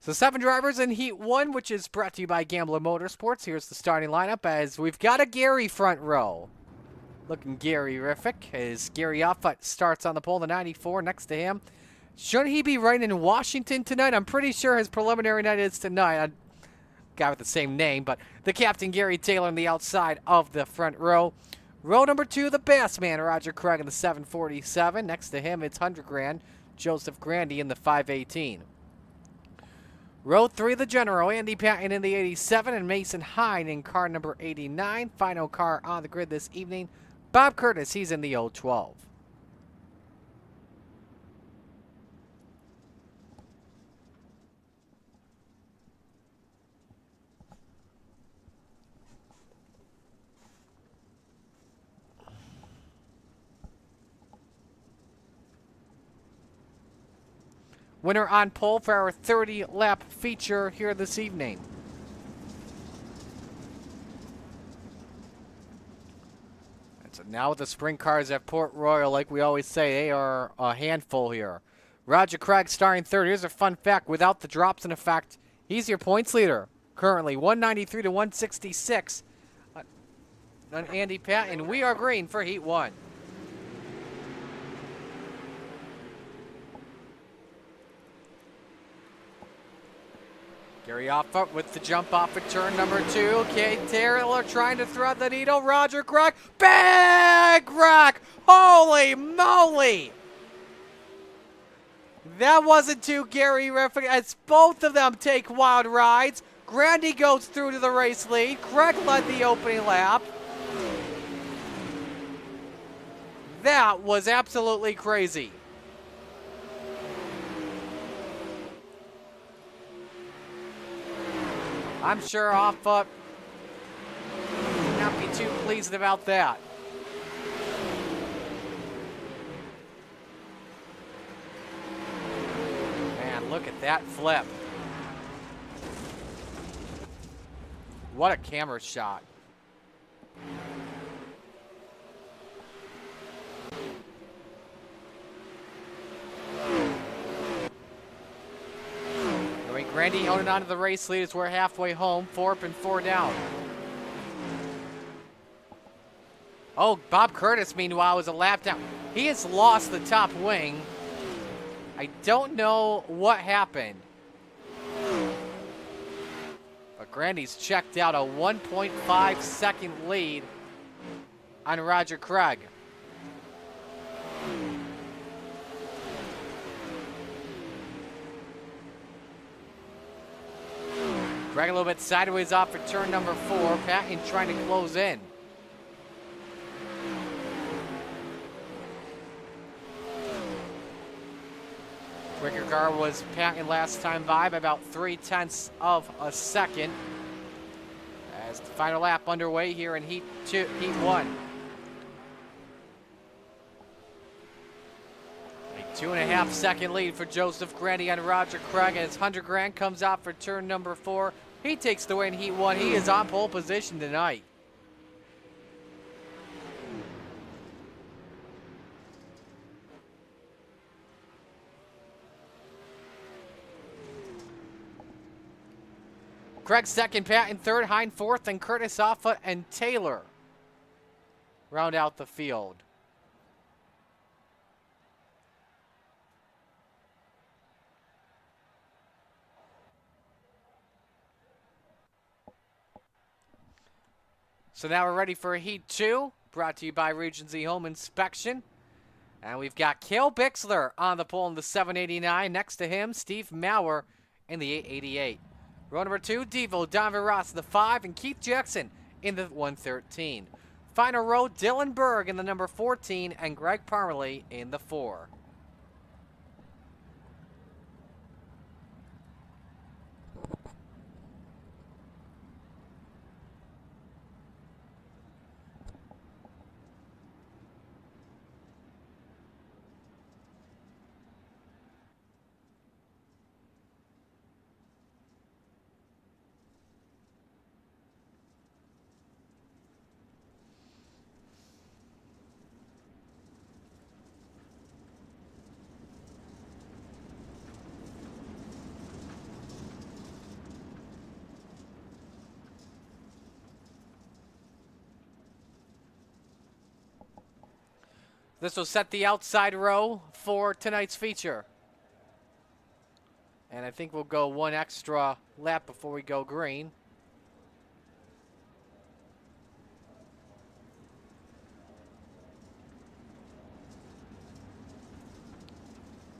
So 7 drivers in Heat 1, which is brought to you by Gambler Motorsports. Here's the starting lineup as we've got a Gary front row. Looking Gary-rific as Gary Offutt starts on the pole, the 94 next to him. Shouldn't he be riding in Washington tonight? I'm pretty sure his preliminary night is tonight. Guy with the same name, but the captain, Gary Taylor, on the outside of the front row. Row number 2, the bass man, Roger Craig in the 747. Next to him, it's 100 grand, Joseph Grandy in the 518. Row 3, the general, Andy Patton in the 87 and Mason Hine in car number 89. Final car on the grid this evening, Bob Curtis, he's in the 012. Winner on pole for our 30-lap feature here this evening. And so now with the sprint cars at Port Royal, like we always say, they are a handful here. Roger Craig starting third. Here's a fun fact. Without the drops in effect, he's your points leader currently, 193 to 166 on Andy Patton. We are green for Heat 1. Gary Offa with the jump off at turn number 2. Kate Taylor trying to thread the needle. Roger Craig. Big wreck! Holy moly! That wasn't too Gary-rific as both of them take wild rides. Grandy goes through to the race lead. Craig led the opening lap. That was absolutely crazy. I'm sure Offa would not be too pleased about that. Man, look at that flip. What a camera shot. Grandy holding on to the race lead as we're halfway home. 4 up and 4 down. Oh, Bob Curtis, meanwhile, is a lap down. He has lost the top wing. I don't know what happened. But Grandy's checked out a 1.5 second lead on Roger Craig. Drag a little bit sideways off for turn number 4. Patton trying to close in. Quicker car was Patton last time by about 0.3 of a second. As the final lap underway here in Heat 1. A 2.5 second lead for Joseph Grandy on Roger Craig as 100 grand comes out for turn number 4. He takes the win Heat 1. He is on pole position tonight. Craig second, Patton third, Hine fourth, and Curtis Offa and Taylor round out the field. So now we're ready for Heat 2, brought to you by Regency Home Inspection. And we've got Cale Bixler on the pole in the 789. Next to him, Steve Maurer in the 888. Row number 2, Devo, Donovan Ross in the 5, and Keith Jackson in the 113. Final row, Dylan Berg in the number 14, and Greg Parmalee in the 4. This will set the outside row for tonight's feature. And I think we'll go one extra lap before we go green.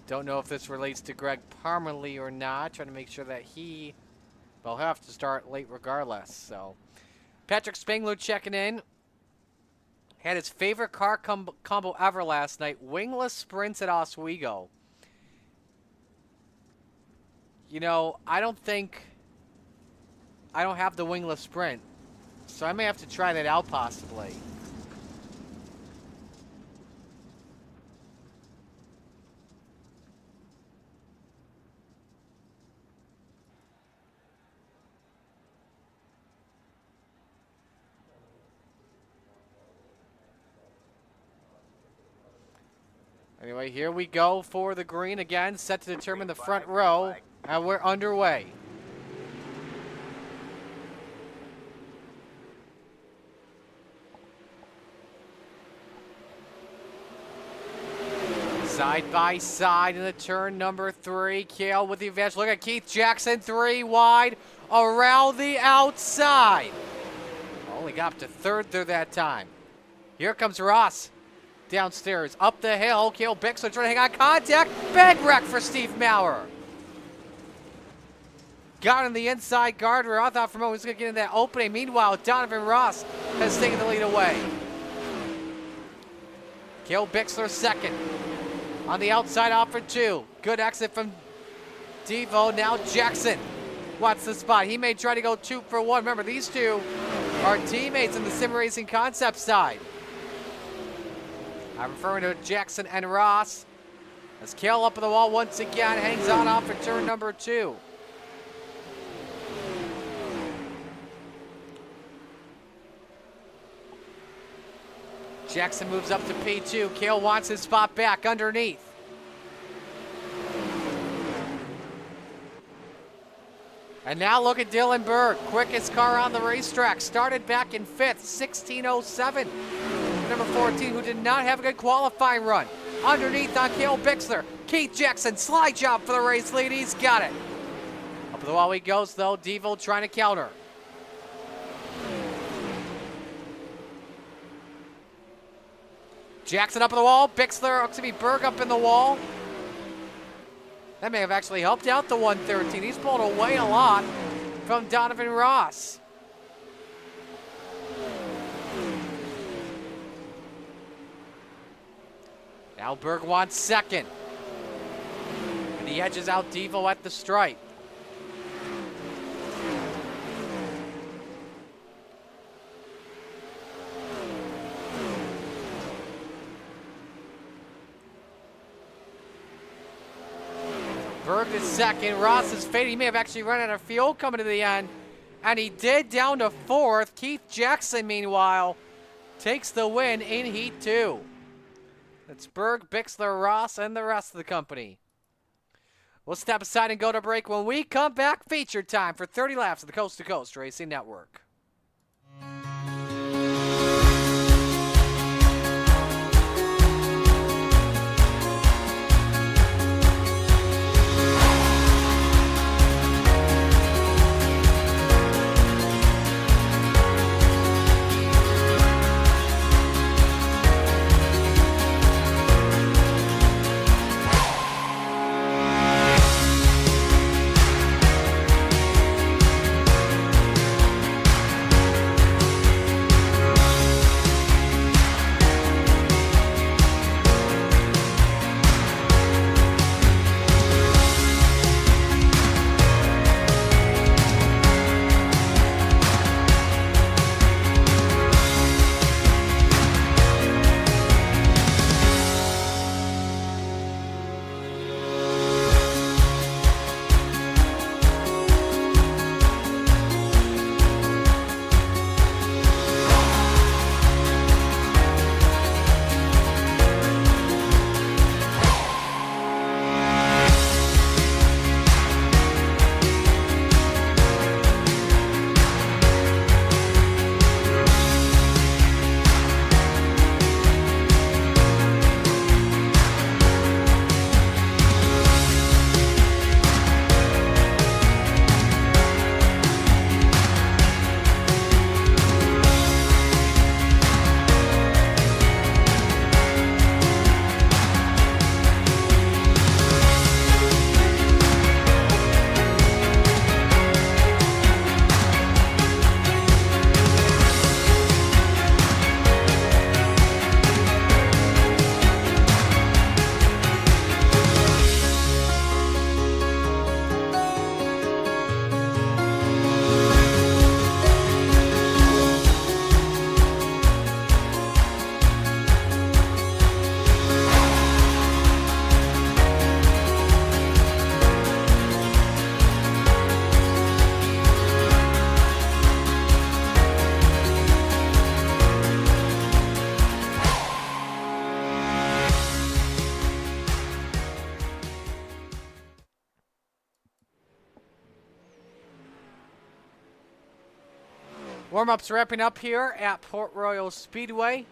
Don't know if this relates to Greg Parmalee or not. Trying to make sure that will have to start late regardless. So, Patrick Spangler checking in. Had his favorite car combo ever last night. Wingless sprints at Oswego. You know, I don't have the wingless sprint. So I may have to try that out possibly. Anyway, here we go for the green again, set to determine the front row, and we're underway. Side by side in the turn number 3. Kale with the advantage. Look at Keith Jackson, 3 wide, around the outside. Only got up to 3rd there that time. Here comes Ross. Downstairs, up the hill, Kale Bixler trying to hang on contact. Big wreck for Steve Maurer. Got in the inside guardrail. I thought for a moment he was going to get in that opening. Meanwhile, Donovan Ross has taken the lead away. Kale Bixler second. On the outside off for 2. Good exit from Devo. Now Jackson wants the spot. He may try to go 2 for 1. Remember, these two are teammates in the sim racing concept side. I'm referring to Jackson and Ross. As Kale up on the wall once again, hangs on off for turn number 2. Jackson moves up to P2. Kale wants his spot back underneath. And now look at Dylan Berg, quickest car on the racetrack. Started back in 5th, 16:07. Number 14, who did not have a good qualifying run. Underneath on Kale Bixler. Keith Jackson, slide job for the race lead. He's got it. Up the wall he goes, though. Devo trying to counter. Jackson up on the wall. Bixler, excuse me, Berg up in the wall. That may have actually helped out the 113. He's pulled away a lot from Donovan Ross. Now Berg wants second. And he edges out Devo at the stripe. Berg is second. Ross is fading. He may have actually run out of fuel coming to the end. And he did, down to 4th. Keith Jackson, meanwhile, takes the win in Heat 2. It's Berg, Bixler, Ross, and the rest of the company. We'll step aside and go to break. When we come back, feature time for 30 laps of the Coast to Coast Racing Network. Warm-ups wrapping up here at Port Royal Speedway.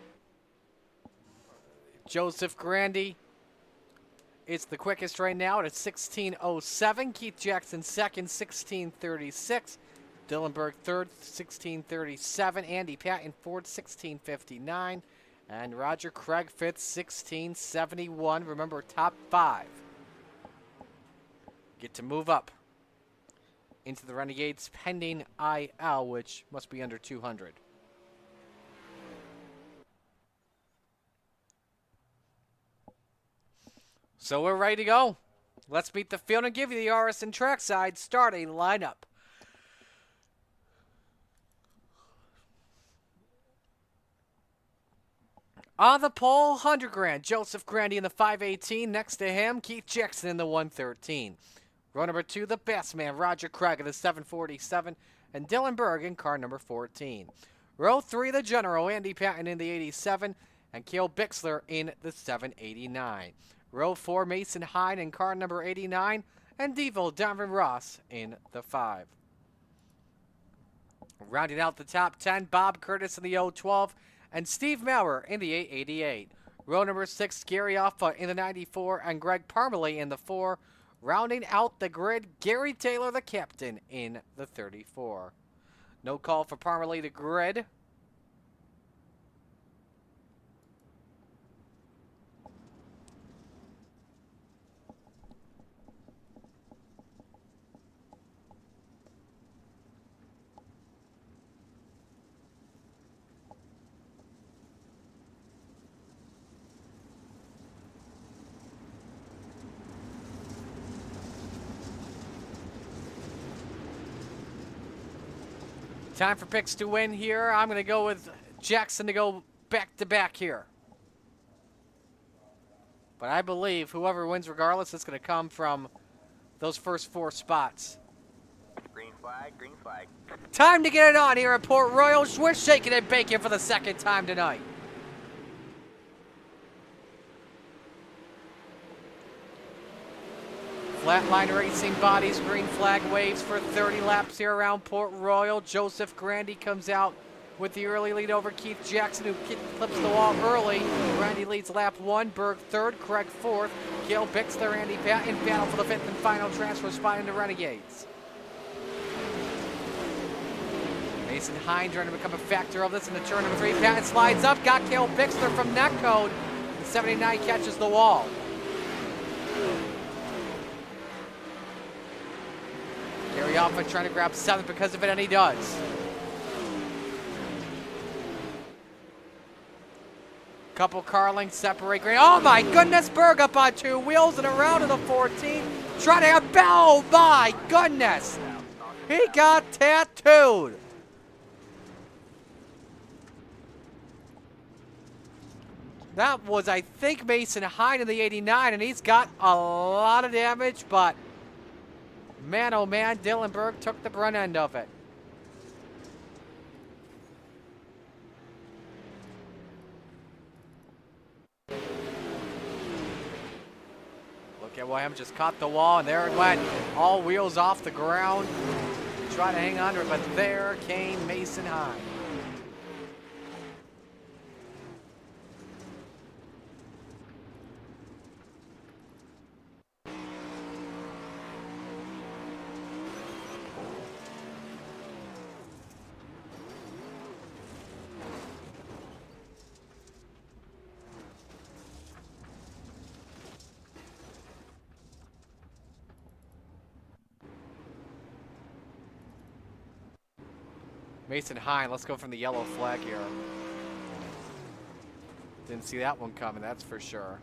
Joseph Grandy is the quickest right now at 16:07. Keith Jackson second, 16:36. Dylan Berg third, 16:37. Andy Patton fourth, 16:59. And Roger Craig fifth, 16:71. Remember, top 5 get to move up into the Renegades pending IL, which must be under 200. So we're ready to go. Let's meet the field and give you the RSN trackside starting lineup. On the pole, 100 grand. Joseph Grandy in the 518. Next to him, Keith Jackson in the 113. Row number 2, the best man, Roger Craig in the 747. And Dylan Berg in car number 14. Row 3, the general, Andy Patton in the 87. And Cale Bixler in the 789. Row 4, Mason Hyde in car number 89. And Devil Donovan Ross in the 5. Rounding out the top 10, Bob Curtis in the 012. And Steve Maurer in the 888. Row number 6, Gary Offa in the 94. And Greg Parmalee in the 4. Rounding out the grid, Gary Taylor, the captain, in the 34. No call for Parmalee to grid. Time for picks to win here. I'm going to go with Jackson to go back-to-back here. But I believe whoever wins regardless, it's going to come from those first 4 spots. Green flag, green flag. Time to get it on here at Port Royal. We're shaking and baking for the second time tonight. Flatline Racing Bodies, green flag waves for 30 laps here around Port Royal. Joseph Grandy comes out with the early lead over Keith Jackson, who clips the wall early. Grandy leads lap 1, Berg 3rd, Craig 4th. Cale Bixler, Andy Patton battle for the 5th and final transfer spot into Renegades. Mason Hine trying to become a factor of this in the turn number 3. Patton slides up, got Cale Bixler from netcode. The 79 catches the wall. Gary Offa trying to grab 7th because of it, and he does. Couple car lengths separate. Great. Oh my goodness, Berg up on 2 wheels and around to the 14. Trying to have, oh my goodness. He got tattooed. That was, I think, Mason Hyde in the 89, and he's got a lot of damage, but man, oh man, Dylan Berg took the brunt end of it. Look at William, just caught the wall, and there it went. All wheels off the ground. Try to hang on to it, but there came Mason Hyde. Mason Hine, let's go from the yellow flag here. Didn't see that one coming, that's for sure.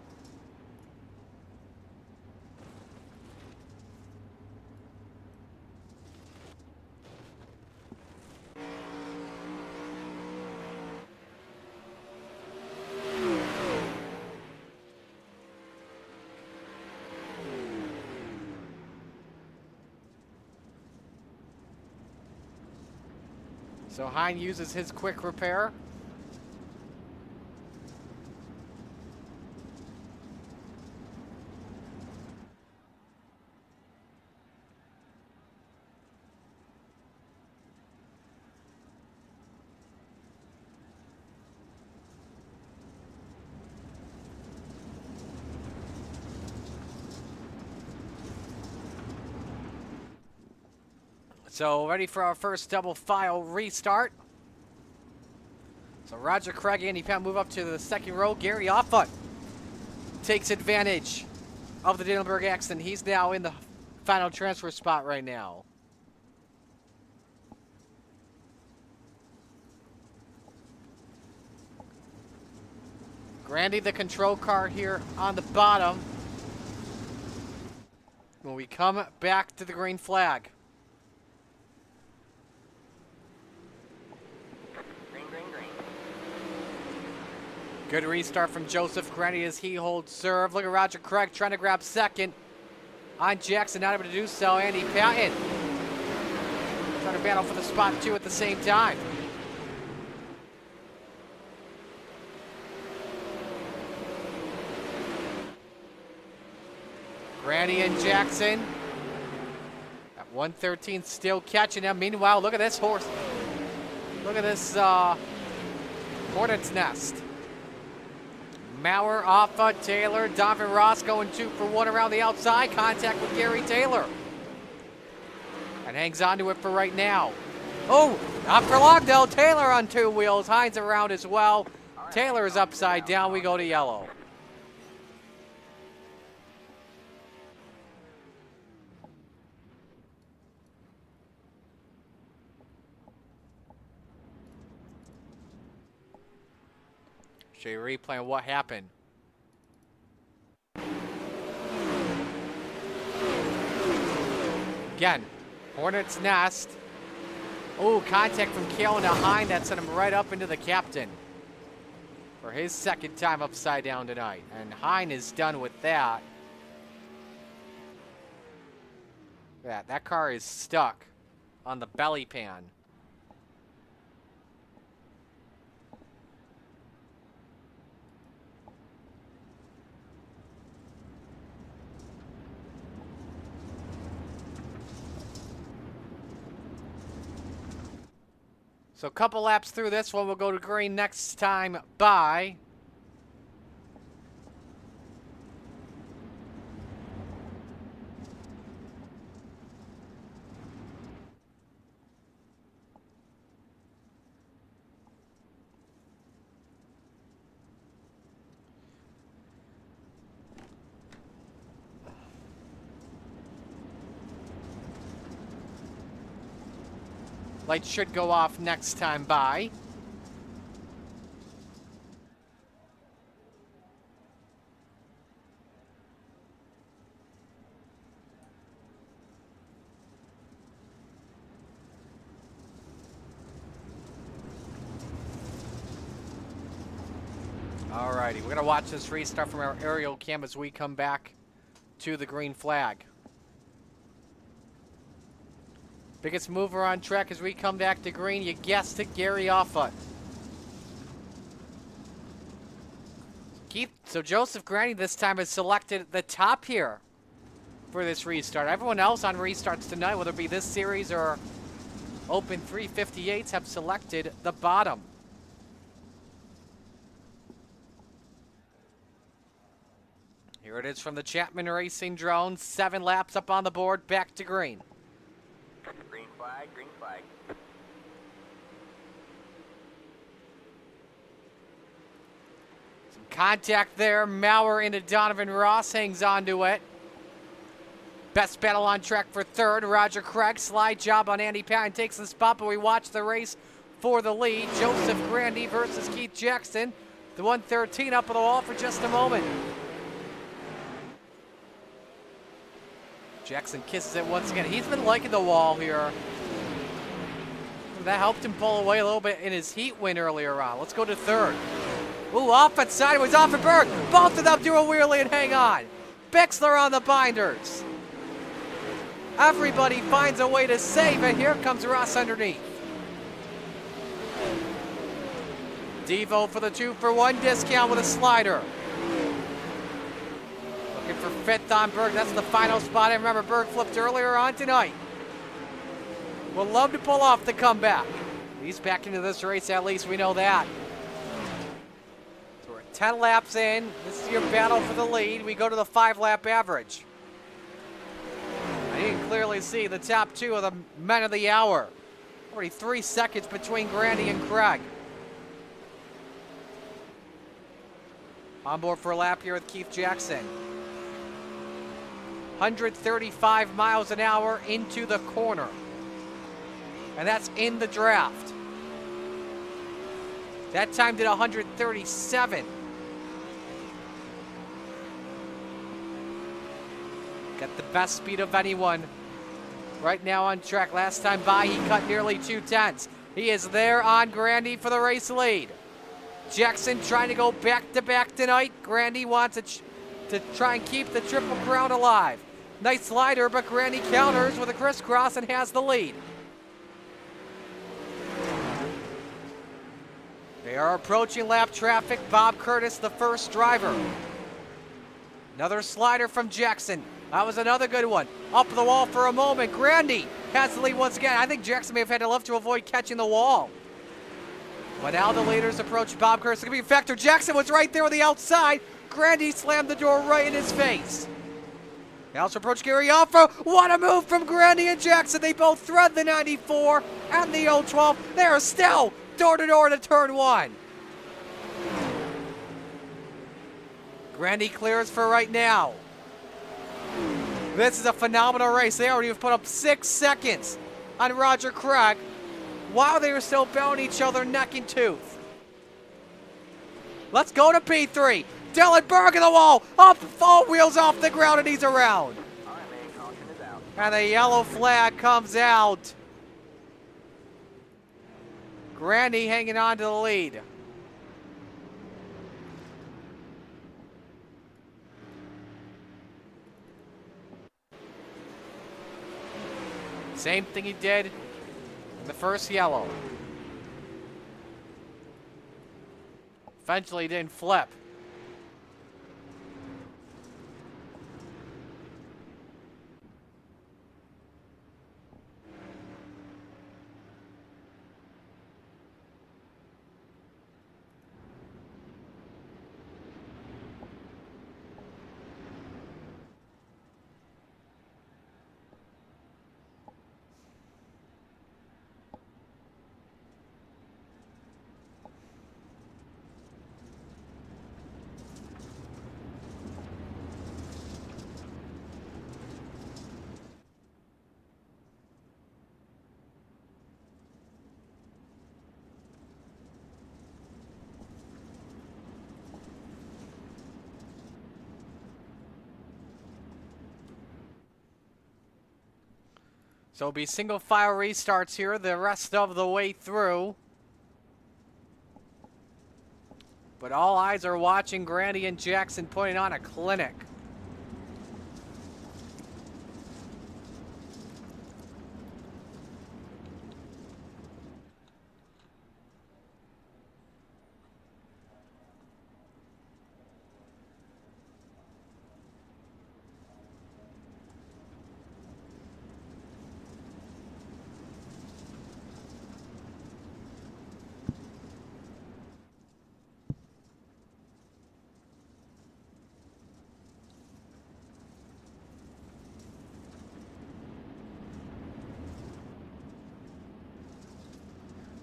So Hine uses his quick repair. So ready for our first double file restart. So Roger Craig, Andy Pat move up to the second row. Gary Offutt takes advantage of the Dannenberg accident. He's now in the final transfer spot right now. Grandy, the control car here on the bottom. When we come back to the green flag. Green, green, green. Good restart from Joseph Grandy as he holds serve. Look at Roger Craig trying to grab second. On Jackson, not able to do so. Andy Patton trying to battle for the spot 2 at the same time. Grandy and Jackson at 113, still catching him. Meanwhile, look at this horse. Look at this hornet's nest. Maurer, Offa, Taylor, Donovan Ross going 2 for 1 around the outside. Contact with Gary Taylor. And hangs on to it for right now. Oh, not for long though. Taylor on 2 wheels. Hines around as well. Taylor is upside down. We go to yellow. Show you a replay on what happened. Again, Hornet's Nest. Oh, contact from Kalen to Hine. That sent him right up into the captain for his second time upside down tonight. And Hine is done with that. That car is stuck on the belly pan. So a couple laps through this one. We'll go to green next time by. Lights should go off next time by. Alrighty, we're gonna watch this restart from our aerial cam as we come back to the green flag. Biggest mover on track as we come back to green. You guessed it, Gary Offutt. So Joseph Grandy this time has selected the top here for this restart. Everyone else on restarts tonight, whether it be this series or Open 358s, have selected the bottom. Here it is from the Chapman Racing drone. 7 laps up on the board, back to green. Green flag, green flag. Some contact there. Maurer into Donovan Ross, hangs onto it. Best battle on track for third. Roger Craig, slide job on Andy Patton, takes the spot, but we watch the race for the lead. Joseph Grandy versus Keith Jackson. The 113 up on the wall for just a moment. Jackson kisses it once again. He's been liking the wall here. That helped him pull away a little bit in his heat win earlier on. Let's go to third. Ooh, off it sideways, off at Berg. Both of them do a wheelie and hang on. Bixler on the binders. Everybody finds a way to save it. Here comes Ross underneath. Devo for the 2-for-1 discount with a slider. Looking for 5th on Berg. That's the final spot. I remember Berg flipped earlier on tonight. Would love to pull off the comeback. He's back into this race, at least we know that. So we're 10 laps in. This is your battle for the lead. We go to the 5-lap average. And you can clearly see the top two of the men of the hour. Already 3 seconds between Grandy and Craig. On board for a lap here with Keith Jackson. 135 miles an hour into the corner. And that's in the draft. That time did 137. Got the best speed of anyone right now on track. Last time by, he cut nearly 2/10. He is there on Grandy for the race lead. Jackson trying to go back-to-back tonight. Grandy wants to try and keep the Triple Crown alive. Nice slider, but Grandy counters with a crisscross and has the lead. They are approaching lap traffic. Bob Curtis, the first driver. Another slider from Jackson. That was another good one. Up the wall for a moment. Grandy has the lead once again. I think Jackson may have had to left to avoid catching the wall. But now the leaders approach Bob Curtis. It's going to be a factor. Jackson was right there on the outside. Grandy slammed the door right in his face. They also approach Gary Alpha. What a move from Grandy and Jackson. They both thread the 94 and the 012. They are still door-to-door to turn one. Grandy clears for right now. This is a phenomenal race. They already have put up 6 seconds on Roger Craig while they were still battling each other neck and tooth. Let's go to P3. Dylan Berg in the wall. Up, all wheels off the ground, and he's around. All right, man, caution is out. And the yellow flag comes out. Grandy hanging on to the lead. Same thing he did in the first yellow. Eventually he didn't flip. So it'll be single file restarts here the rest of the way through. But all eyes are watching Grandy and Jackson putting on a clinic.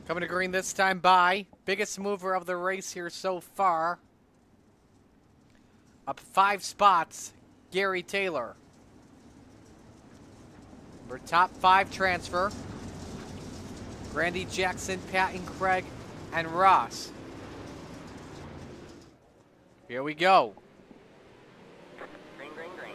Coming to green this time by. Biggest mover of the race here so far. Up 5 spots, Gary Taylor. For top 5 transfer. Grandy, Jackson, Patton, Craig, and Ross. Here we go. Green, green, green.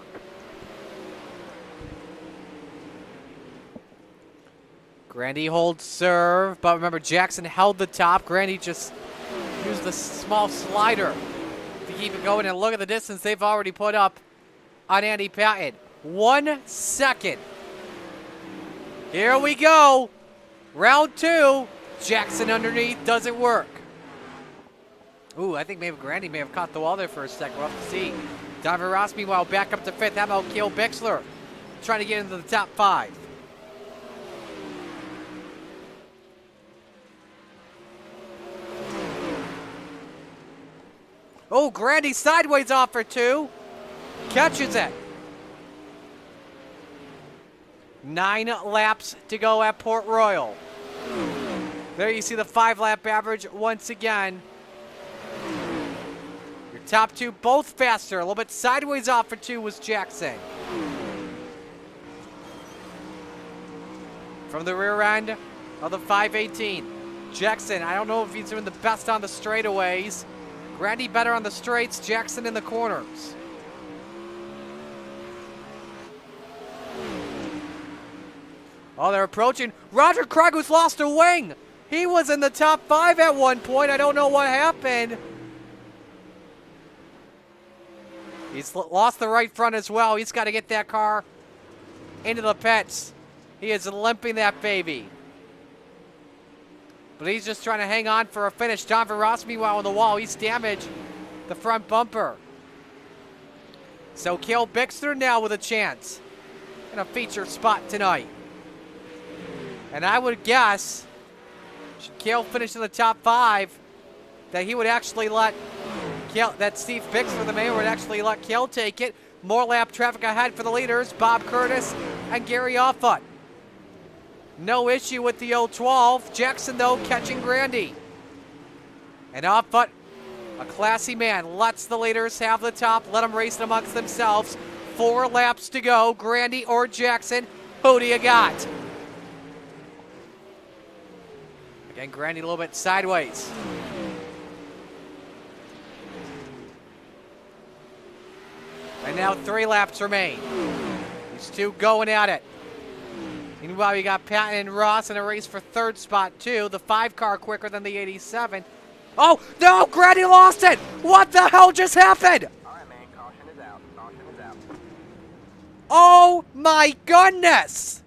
Grandy holds serve, but remember Jackson held the top. Grandy just used the small slider to keep it going, and look at the distance they've already put up on Andy Patton. 1 second. Here we go. Round 2. Jackson underneath, doesn't work. Ooh, I think maybe Grandy may have caught the wall there for a second. We'll have to see. Donovan Ross, meanwhile, back up to 5th. MLK Bixler trying to get into the top 5. Oh, Grandy sideways off for 2. Catches it. 9 laps to go at Port Royal. There you see the 5-lap average once again. Your top 2 both faster. A little bit sideways off for 2 was Jackson. From the rear end of the 518. Jackson, I don't know if he's doing the best on the straightaways. Grandy better on the straights, Jackson in the corners. Oh, they're approaching. Roger Craig, who's lost a wing. He was in the top 5 at one point. I don't know what happened. He's lost the right front as well. He's got to get that car into the pits. He is limping that baby. But he's just trying to hang on for a finish. Donovan Ross, meanwhile, on the wall. He's damaged the front bumper. So Cale Bixter now with a chance in a feature spot tonight. And I would guess, should Cale finish in the top 5, that he would actually let Cale, that Steve Bixter, the mayor, would actually let Cale take it. More lap traffic ahead for the leaders, Bob Curtis and Gary Offutt. No issue with the 012. Jackson, though, catching Grandy. And Offutt, a classy man, lets the leaders have the top. Let them race it amongst themselves. 4 laps to go. Grandy or Jackson, who do you got? Again, Grandy a little bit sideways. And now 3 laps remain. These 2 going at it. Meanwhile, you got Patton and Ross in a race for 3rd spot, too. The 5 car quicker than the 87. Oh, no! Grandy lost it! What the hell just happened? All right, man. Caution is out. Caution is out. Oh, my goodness!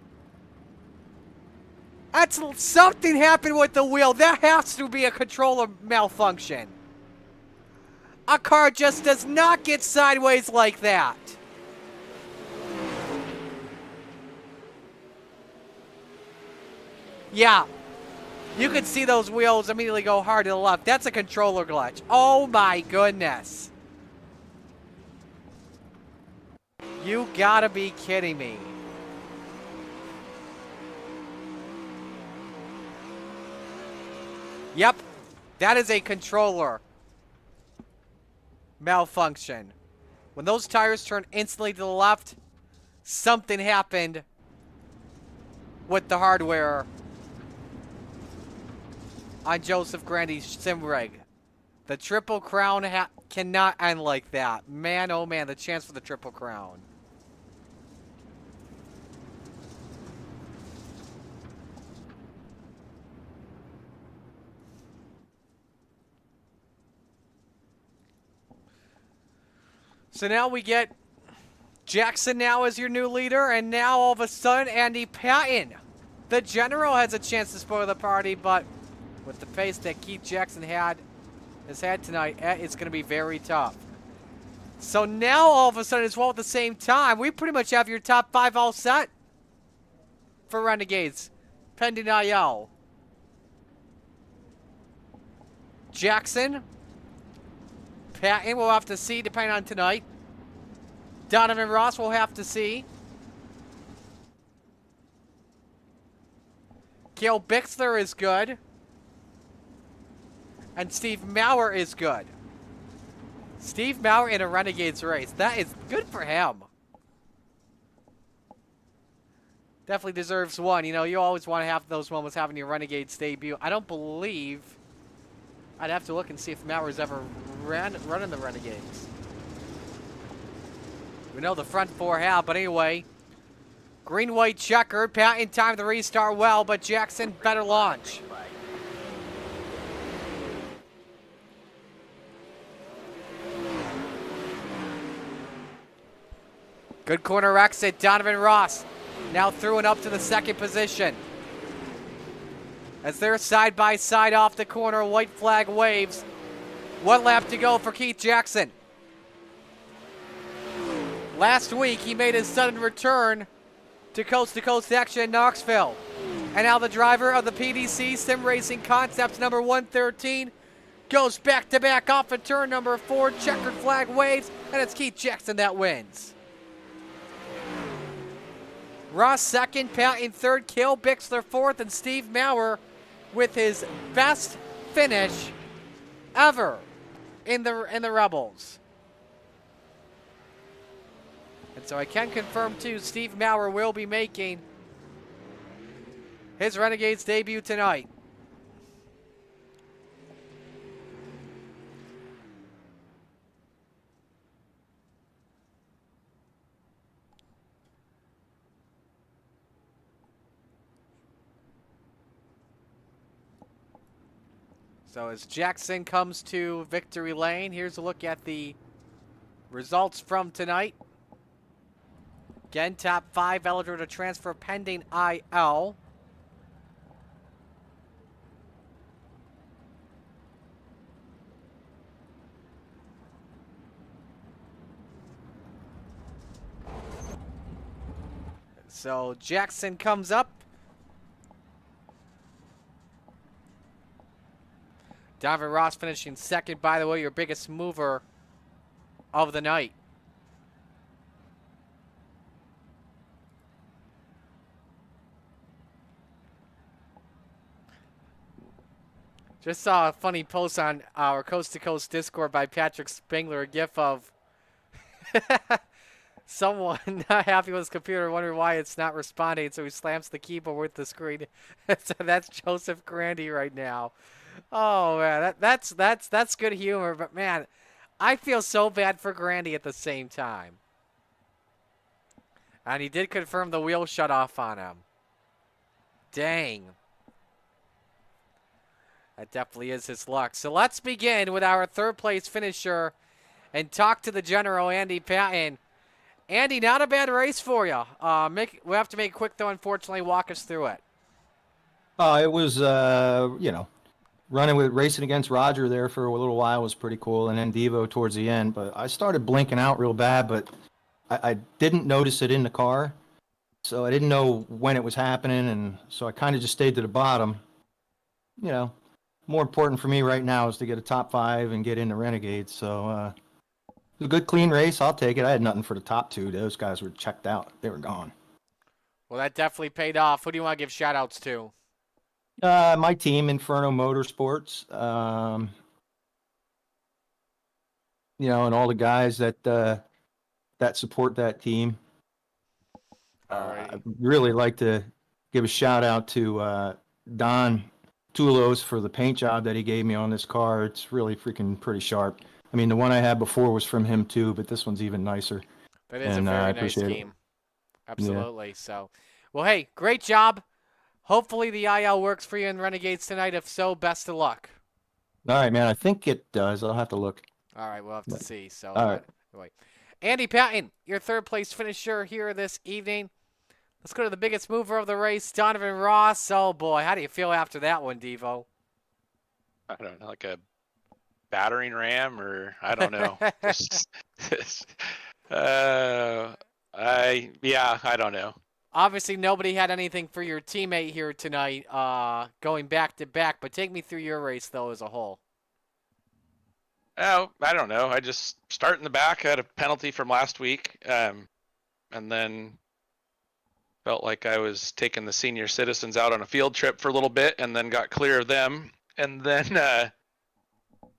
That's something happened with the wheel. That has to be a controller malfunction. A car just does not get sideways like that. Yeah, you can see those wheels immediately go hard to the left. That's a controller glitch. Oh my goodness. You gotta be kidding me. Yep, that is a controller malfunction. When those tires turn instantly to the left, something happened with the hardware on Joseph Grandy's sim rig. The Triple Crown cannot end like that. Man, oh man, the chance for the Triple Crown. So now we get Jackson now as your new leader, and now all of a sudden Andy Patton, the general, has a chance to spoil the party, but with the pace that Keith Jackson has had tonight, it's going to be very tough. So now all of a sudden as well at the same time, we pretty much have your top 5 all set for Renegades, pending IL. Jackson, Patton, we'll have to see depending on tonight. Donovan Ross, we'll have to see. Cale Bixler is good. And Steve Maurer is good. Steve Maurer in a Renegades race. That is good for him. Definitely deserves one. You know, you always want to have those moments having your Renegades debut. I don't believe... I'd have to look and see if Maurer's ever running the Renegades. We know the front 4 have, but anyway. Green-white checkered. Patton timed the restart well, but Jackson better launch. Good corner exit. Donovan Ross now through and up to the 2nd position. As they're side by side off the corner, white flag waves. 1 lap to go for Keith Jackson. Last week, he made his sudden return to coast action in Knoxville. And now the driver of the PDC Sim Racing Concepts number 113 goes back-to-back off of turn number 4. Checkered flag waves, and it's Keith Jackson that wins. Ross second, Patton third, Cale Bixler fourth, and Steve Maurer with his best finish ever in the Rebels. And so I can confirm too, Steve Maurer will be making his Renegades debut tonight. So as Jackson comes to victory lane, here's a look at the results from tonight. Again, top 5 eligible to transfer pending IL. So Jackson comes up. Donovan Ross finishing second, by the way, your biggest mover of the night. Just saw a funny post on our Coast to Coast Discord by Patrick Spengler, a gif of someone not happy with his computer, wondering why it's not responding, so he slams the keyboard with the screen. So that's Joseph Grandy right now. Oh man, that's good humor, but man, I feel so bad for Grandy at the same time. And he did confirm the wheel shut off on him. Dang. That definitely is his luck. So let's begin with our third place finisher and talk to the general, Andy Patton. Andy, not a bad race for you. We have to make it quick though, unfortunately. Walk us through it. It was, racing against Roger there for a little while was pretty cool, and then Devo towards the end. But I started blinking out real bad, but I didn't notice it in the car, so I didn't know when it was happening, and so I kind of just stayed to the bottom. You know, more important for me right now is to get a top 5 and get into Renegades. So it was a good, clean race. I'll take it. I had nothing for the top 2. Those guys were checked out. They were gone. Well, that definitely paid off. Who do you want to give shout-outs to? My team, Inferno Motorsports, and all the guys that support that team. I'd really like to give a shout out to Don Tulos for the paint job that he gave me on this car. It's really freaking pretty sharp. I mean, the one I had before was from him too, but this one's even nicer. That is a very nice it. game. Absolutely. Yeah. So, well, hey, great job. Hopefully the IL works for you in Renegades tonight. If so, best of luck. All right, man. I think it does. I'll have to look. All right, we'll have to see. So, all right. Anyway. Andy Patton, your third place finisher here this evening. Let's go to the biggest mover of the race, Donovan Ross. Oh, boy. How do you feel after that one, Devo? I don't know, like a battering ram, or I don't know. I don't know. Obviously, nobody had anything for your teammate here tonight, going back to back. But take me through your race, though, as a whole. Oh, I don't know. I just start in the back. I had a penalty from last week, and then felt like I was taking the senior citizens out on a field trip for a little bit, and then got clear of them. And then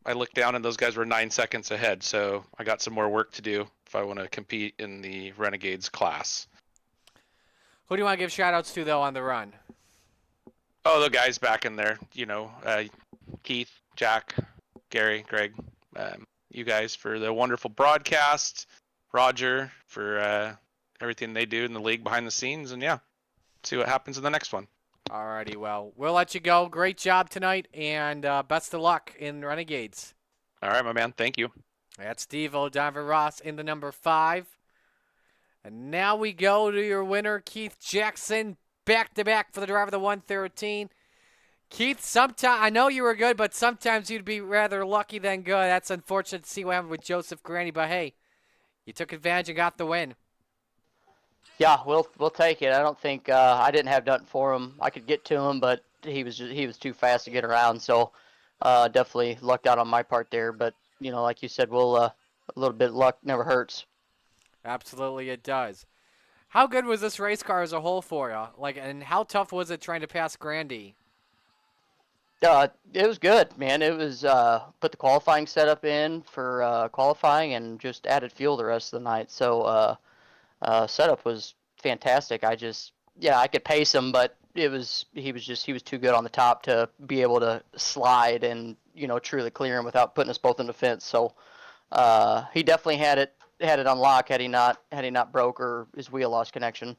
I looked down, and those guys were 9 seconds ahead. So I got some more work to do if I want to compete in the Renegades class. Who do you want to give shout-outs to, though, on the run? Oh, the guys back in there. Keith, Jack, Gary, Greg, you guys for the wonderful broadcast. Roger for everything they do in the league behind the scenes. And, yeah, see what happens in the next one. All righty, well, we'll let you go. Great job tonight, and best of luck in Renegades. All right, my man. Thank you. That's Devo, Donovan Ross in the number 5. And now we go to your winner, Keith Jackson, back-to-back for the driver of the 113. Keith, I know you were good, but sometimes you'd be rather lucky than good. That's unfortunate to see what happened with Joseph Granny, but hey, you took advantage and got the win. Yeah, we'll take it. I don't think I didn't have nothing for him. I could get to him, but he was too fast to get around. So definitely lucked out on my part there. But like you said, a little bit of luck never hurts. Absolutely, it does. How good was this race car as a whole for you? Like, and how tough was it trying to pass Grandy? It was good, man. It was put the qualifying setup in for qualifying and just added fuel the rest of the night. So setup was fantastic. I could pace him, but he was too good on the top to be able to slide and truly clear him without putting us both in the fence. So he definitely had it on lock had he not broke or his wheel lost connection.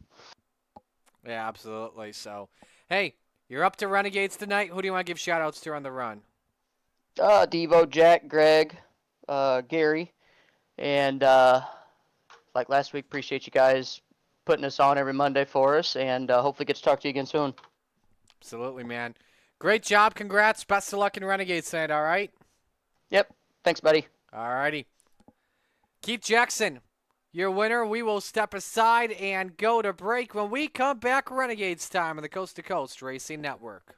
Yeah, absolutely. So, hey, you're up to Renegades tonight. Who do you want to give shout-outs to on the run? Devo, Jack, Greg, Gary, and like last week, appreciate you guys putting us on every Monday for us, and hopefully get to talk to you again soon. Absolutely, man. Great job. Congrats. Best of luck in Renegades tonight, all right? Yep. Thanks, buddy. All righty. Keith Jackson, your winner. We will step aside and go to break. When we come back, Renegades time on the Coast to Coast Racing Network.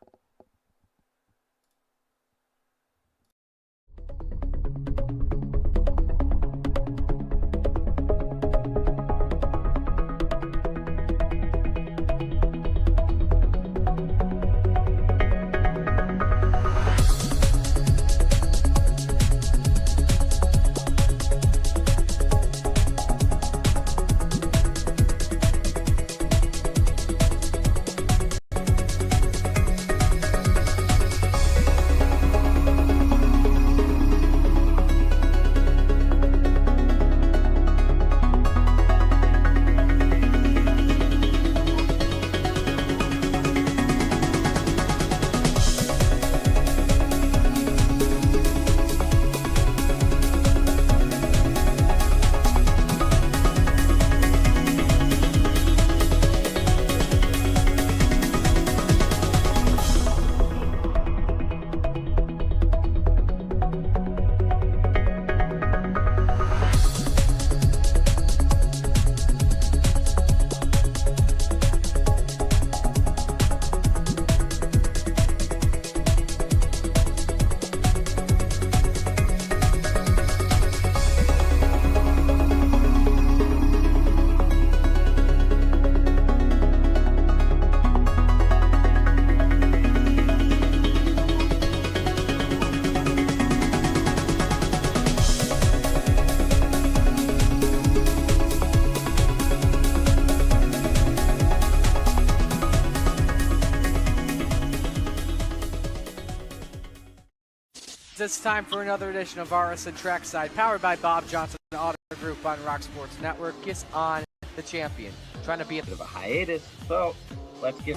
It's time for another edition of RSN Trackside, powered by Bob Johnson Auto Group on Rock Sports Network. Gets on the champion, trying to be a Bit of a hiatus, so let's get.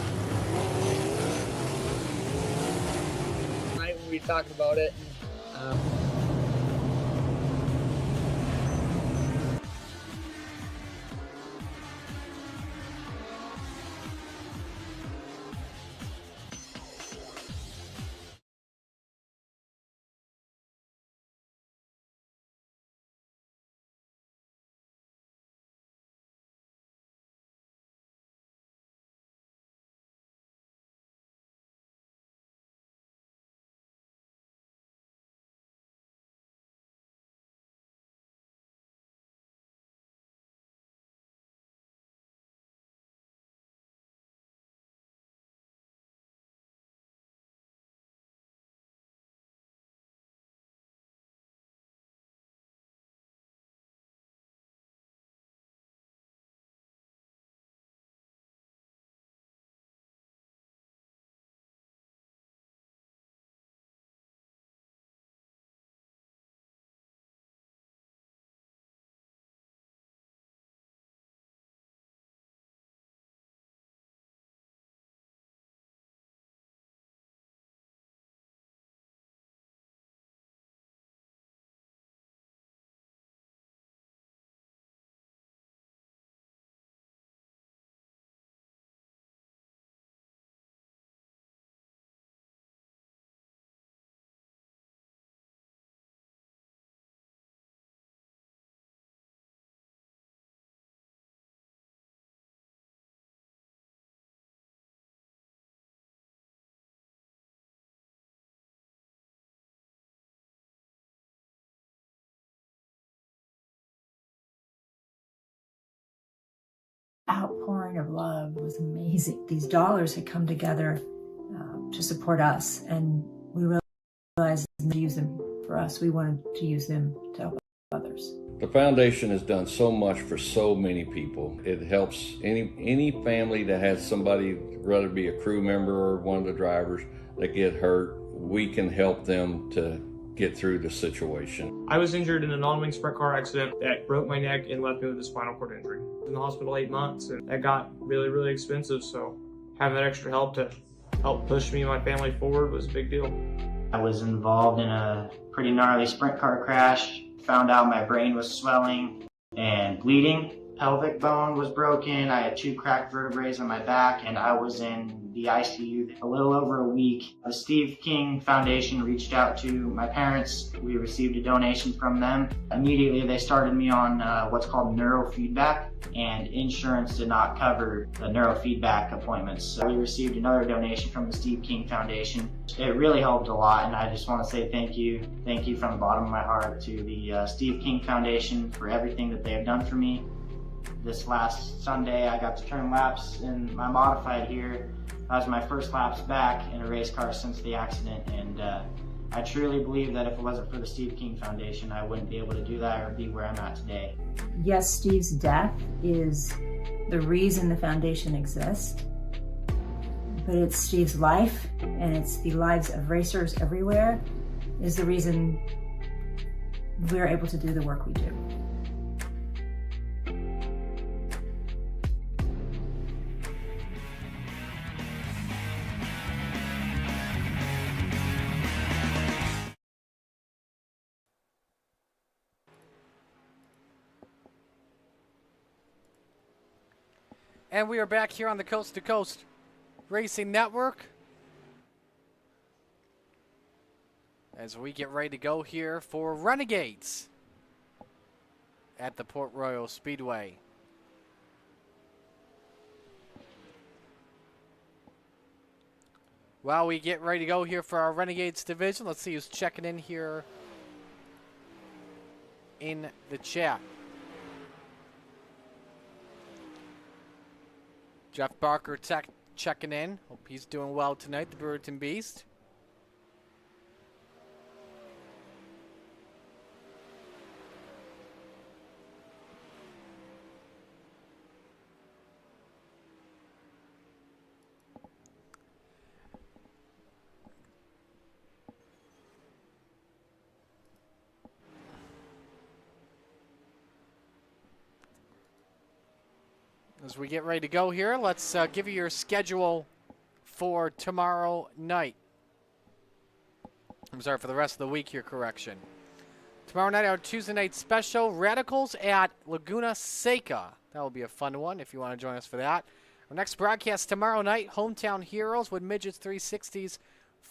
Tonight when we talked about it. outpouring of love was amazing. These dollars had come together to support us, and we realized to use them for us. We wanted to use them to help others. The foundation has done so much for so many people. It helps any family that has somebody, whether it be a crew member or one of the drivers, that get hurt. We can help them to get through the situation. I was injured in a non-wing sprint car accident that broke my neck and left me with a spinal cord injury. I was in the hospital 8 months, and that got really, really expensive. So having that extra help to help push me and my family forward was a big deal. I was involved in a pretty gnarly sprint car crash. Found out my brain was swelling and bleeding. Pelvic bone was broken. I had 2 cracked vertebrae on my back, and I was in the ICU a little over a week. The Steve King Foundation reached out to my parents. We received a donation from them. Immediately, they started me on what's called neurofeedback, and insurance did not cover the neurofeedback appointments. So we received another donation from the Steve King Foundation. It really helped a lot, and I just want to say thank you. Thank you from the bottom of my heart to the Steve King Foundation for everything that they have done for me. This last Sunday, I got to turn laps in my modified here. That was my first laps back in a race car since the accident, and I truly believe that if it wasn't for the Steve King Foundation, I wouldn't be able to do that or be where I'm at today. Yes, Steve's death is the reason the foundation exists, but it's Steve's life, and it's the lives of racers everywhere, is the reason we're able to do the work we do. And we are back here on the Coast to Coast Racing Network as we get ready to go here for Renegades at the Port Royal Speedway. While we get ready to go here for our Renegades division, let's see who's checking in here in the chat. Jeff Barker checking in. Hope he's doing well tonight, the Brewerton Beast. As we get ready to go here, let's give you your schedule for tomorrow night. I'm sorry, for the rest of the week here, correction. Tomorrow night, our Tuesday night special, Radicals at Laguna Seca. That will be a fun one if you want to join us for that. Our next broadcast tomorrow night, Hometown Heroes with Midgets 360s,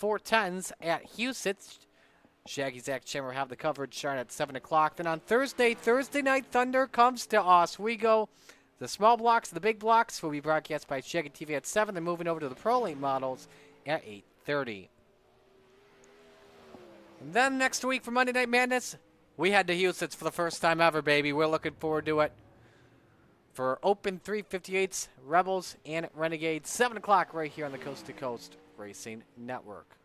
410s at Houston. Shaggy Zach Chandler will have the coverage starting at 7 o'clock. Then on Thursday Night Thunder comes to Oswego. The small blocks, the big blocks will be broadcast by Shaggy TV at 7. Then moving over to the Pro Late models at 8:30. And then next week for Monday Night Madness, we head to Houston for the first time ever, baby. We're looking forward to it. For Open 358s, Rebels, and Renegades, 7 o'clock right here on the Coast to Coast Racing Network.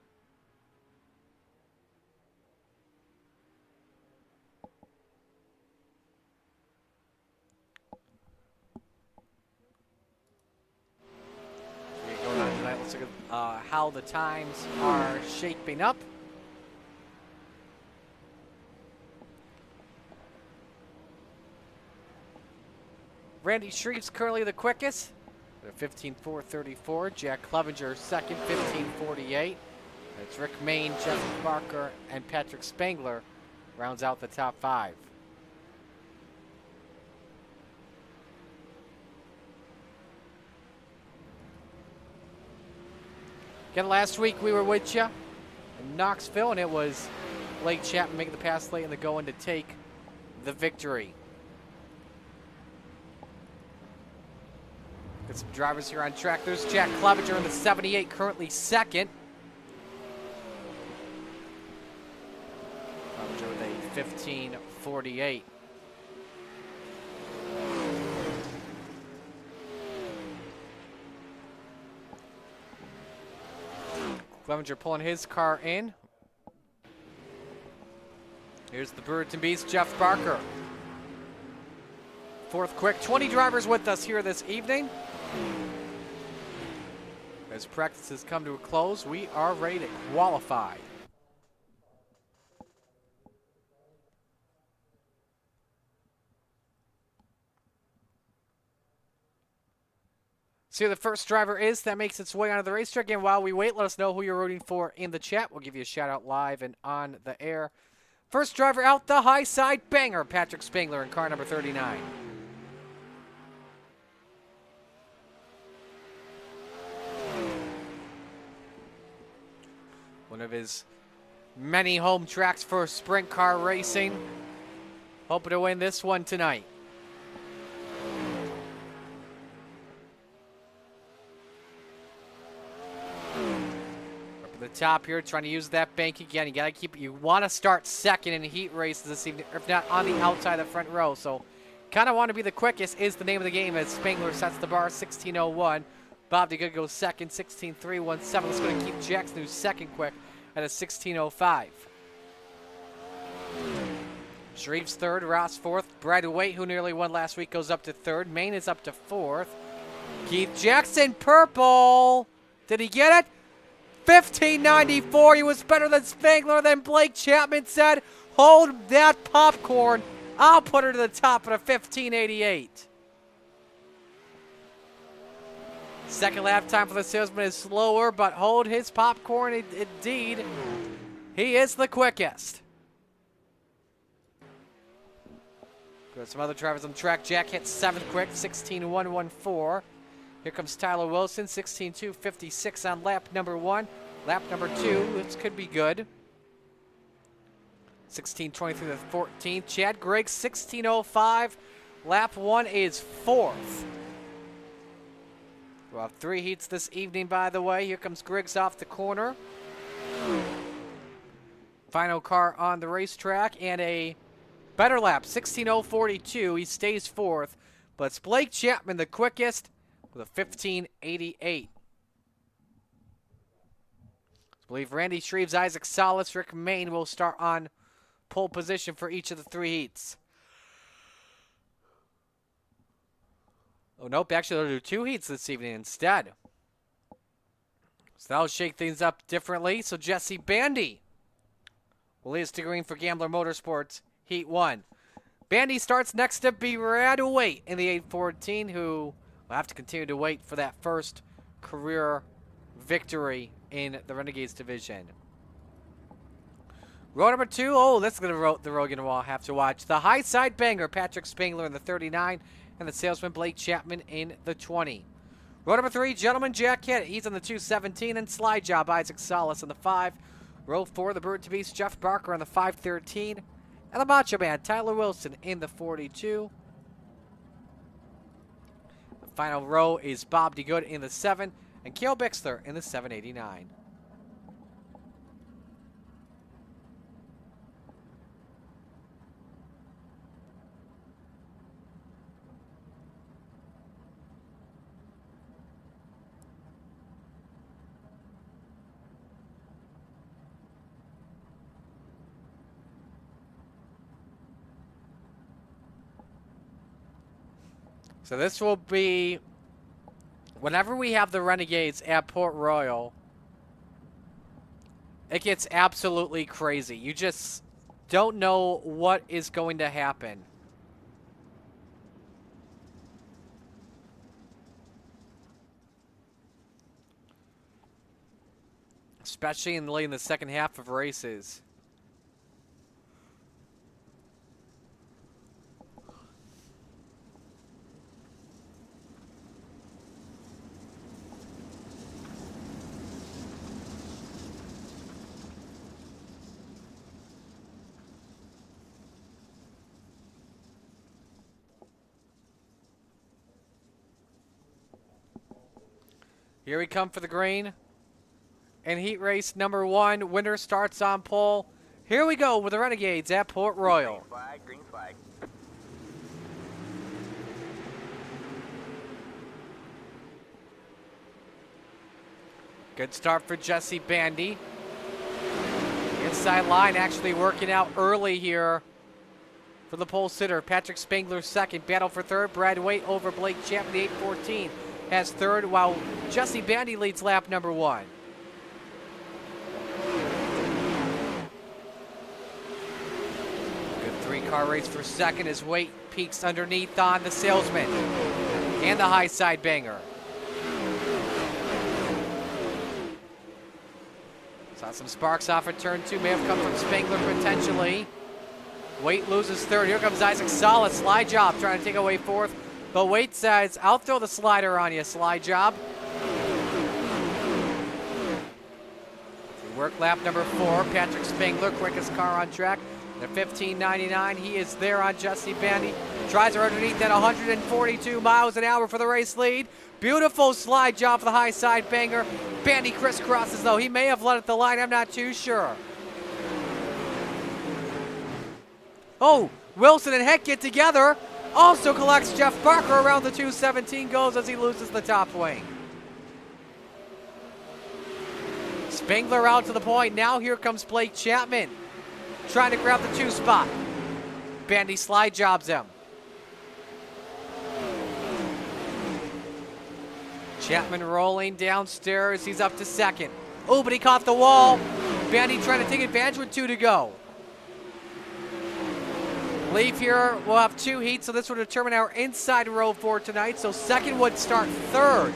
Let's look at how the times are shaping up. Randy Shreve's currently the quickest at a 15:4:34. Jack Clevenger second, 15:48. It's Rick Main, Jeff Barker, and Patrick Spangler rounds out the top 5. Again, last week we were with you in Knoxville, and it was Blake Chapman making the pass late in the going to take the victory. Got some drivers here on track. There's Jack Clevenger in the 78, currently second. Clevenger with a 15:48. Clevenger pulling his car in. Here's the Birds and Beast, Jeff Barker. Fourth quick. 20 drivers with us here this evening. As practices come to a close, we are ready to qualify. See who the first driver is that makes its way onto the racetrack. And while we wait, let us know who you're rooting for in the chat. We'll give you a shout out live and on the air. First driver out, the high side banger, Patrick Spangler in car number 39. One of his many home tracks for sprint car racing. Hoping to win this one tonight. The top here, trying to use that bank again. You gotta keep. You want to start second in heat races this evening, if not on the outside of the front row. So, kind of want to be the quickest is the name of the game as Spangler sets the bar 16:01. Bob DeGood goes second, 16:317. Let's go to Keith Jackson, who's second quick at a 16:05. Shreve's third, Ross fourth. Brad Waite, who nearly won last week, goes up to third. Maine is up to fourth. Keith Jackson, purple. Did he get it? 1594. He was better than Spangler. Then Blake Chapman said, hold that popcorn. I'll put her to the top at a 1588. Second lap time for the salesman is slower, but hold his popcorn indeed. He is the quickest. Got some other drivers on the track. Jack hits seventh quick, 16:114. Here comes Tyler Wilson, 16:256 on lap number one. Lap number two, this could be good. 16:23 to 14. Chad Griggs, 16:05. Lap one is fourth. We'll have three heats this evening, by the way. Here comes Griggs off the corner. Final car on the racetrack, and a better lap, 16:042. He stays fourth, but it's Blake Chapman the quickest with a 1588. I believe Randy Shreves, Isaac Salas, Rick Main will start on pole position for each of the three heats. Oh, nope. Actually, they'll do two heats this evening instead. So that'll shake things up differently. So Jesse Bandy will lead us to green for Gambler Motorsports Heat 1. Bandy starts next to Brad Waite in the 814, who will have to continue to wait for that first career victory in the Renegades division. Row number two. Oh, that's going to the row going to have to watch. The high side banger, Patrick Spangler in the 39, and the salesman Blake Chapman in the 20. Row number three, Gentleman Jack Hitt. He's on the 217, and Slide Job, Isaac Salas in the 5. Row 4, the Bird to Beast, Jeff Barker on the 513, and the Macho Man, Tyler Wilson in the 42. The final row is Bob DeGood in the 7, and Kale Bixler in the 789. So this will be, whenever we have the Renegades at Port Royal, it gets absolutely crazy. You just don't know what is going to happen. Especially in the second half of races. Here we come for the green. And heat race number one. Winner starts on pole. Here we go with the Renegades at Port Royal. Green flag, green flag. Good start for Jesse Bandy. Inside line actually working out early here for the pole sitter. Patrick Spangler second. Battle for third. Brad Waite over Blake Chapman. 8:14 has third, while Jesse Bandy leads lap number 1. Good 3-car race for second as Waite peeks underneath on the Salesman and the high side banger. Saw some sparks off at turn 2. May have come from Spangler potentially. Waite loses third. Here comes Isaac Solid. Slide job trying to take away fourth. But Waite says, I'll throw the slider on you, slide job. We work lap number 4. Patrick Spangler, quickest car on track. At 15.99, he is there on Jesse Bandy. Tries her underneath at 142 miles an hour for the race lead. Beautiful slide job for the high side banger. Bandy crisscrosses though. He may have led at the line, I'm not too sure. Oh, Wilson and Heck get together. Also collects Jeff Barker around the 217, goes as he loses the top wing. Spangler out to the point. Now here comes Blake Chapman, trying to grab the 2 spot. Bandy slide jobs him. Chapman rolling downstairs. He's up to second. Oh, but he caught the wall. Bandy trying to take advantage with 2 to go. Leave here, we'll have 2 heats, so this will determine our inside row for tonight. So second would start third.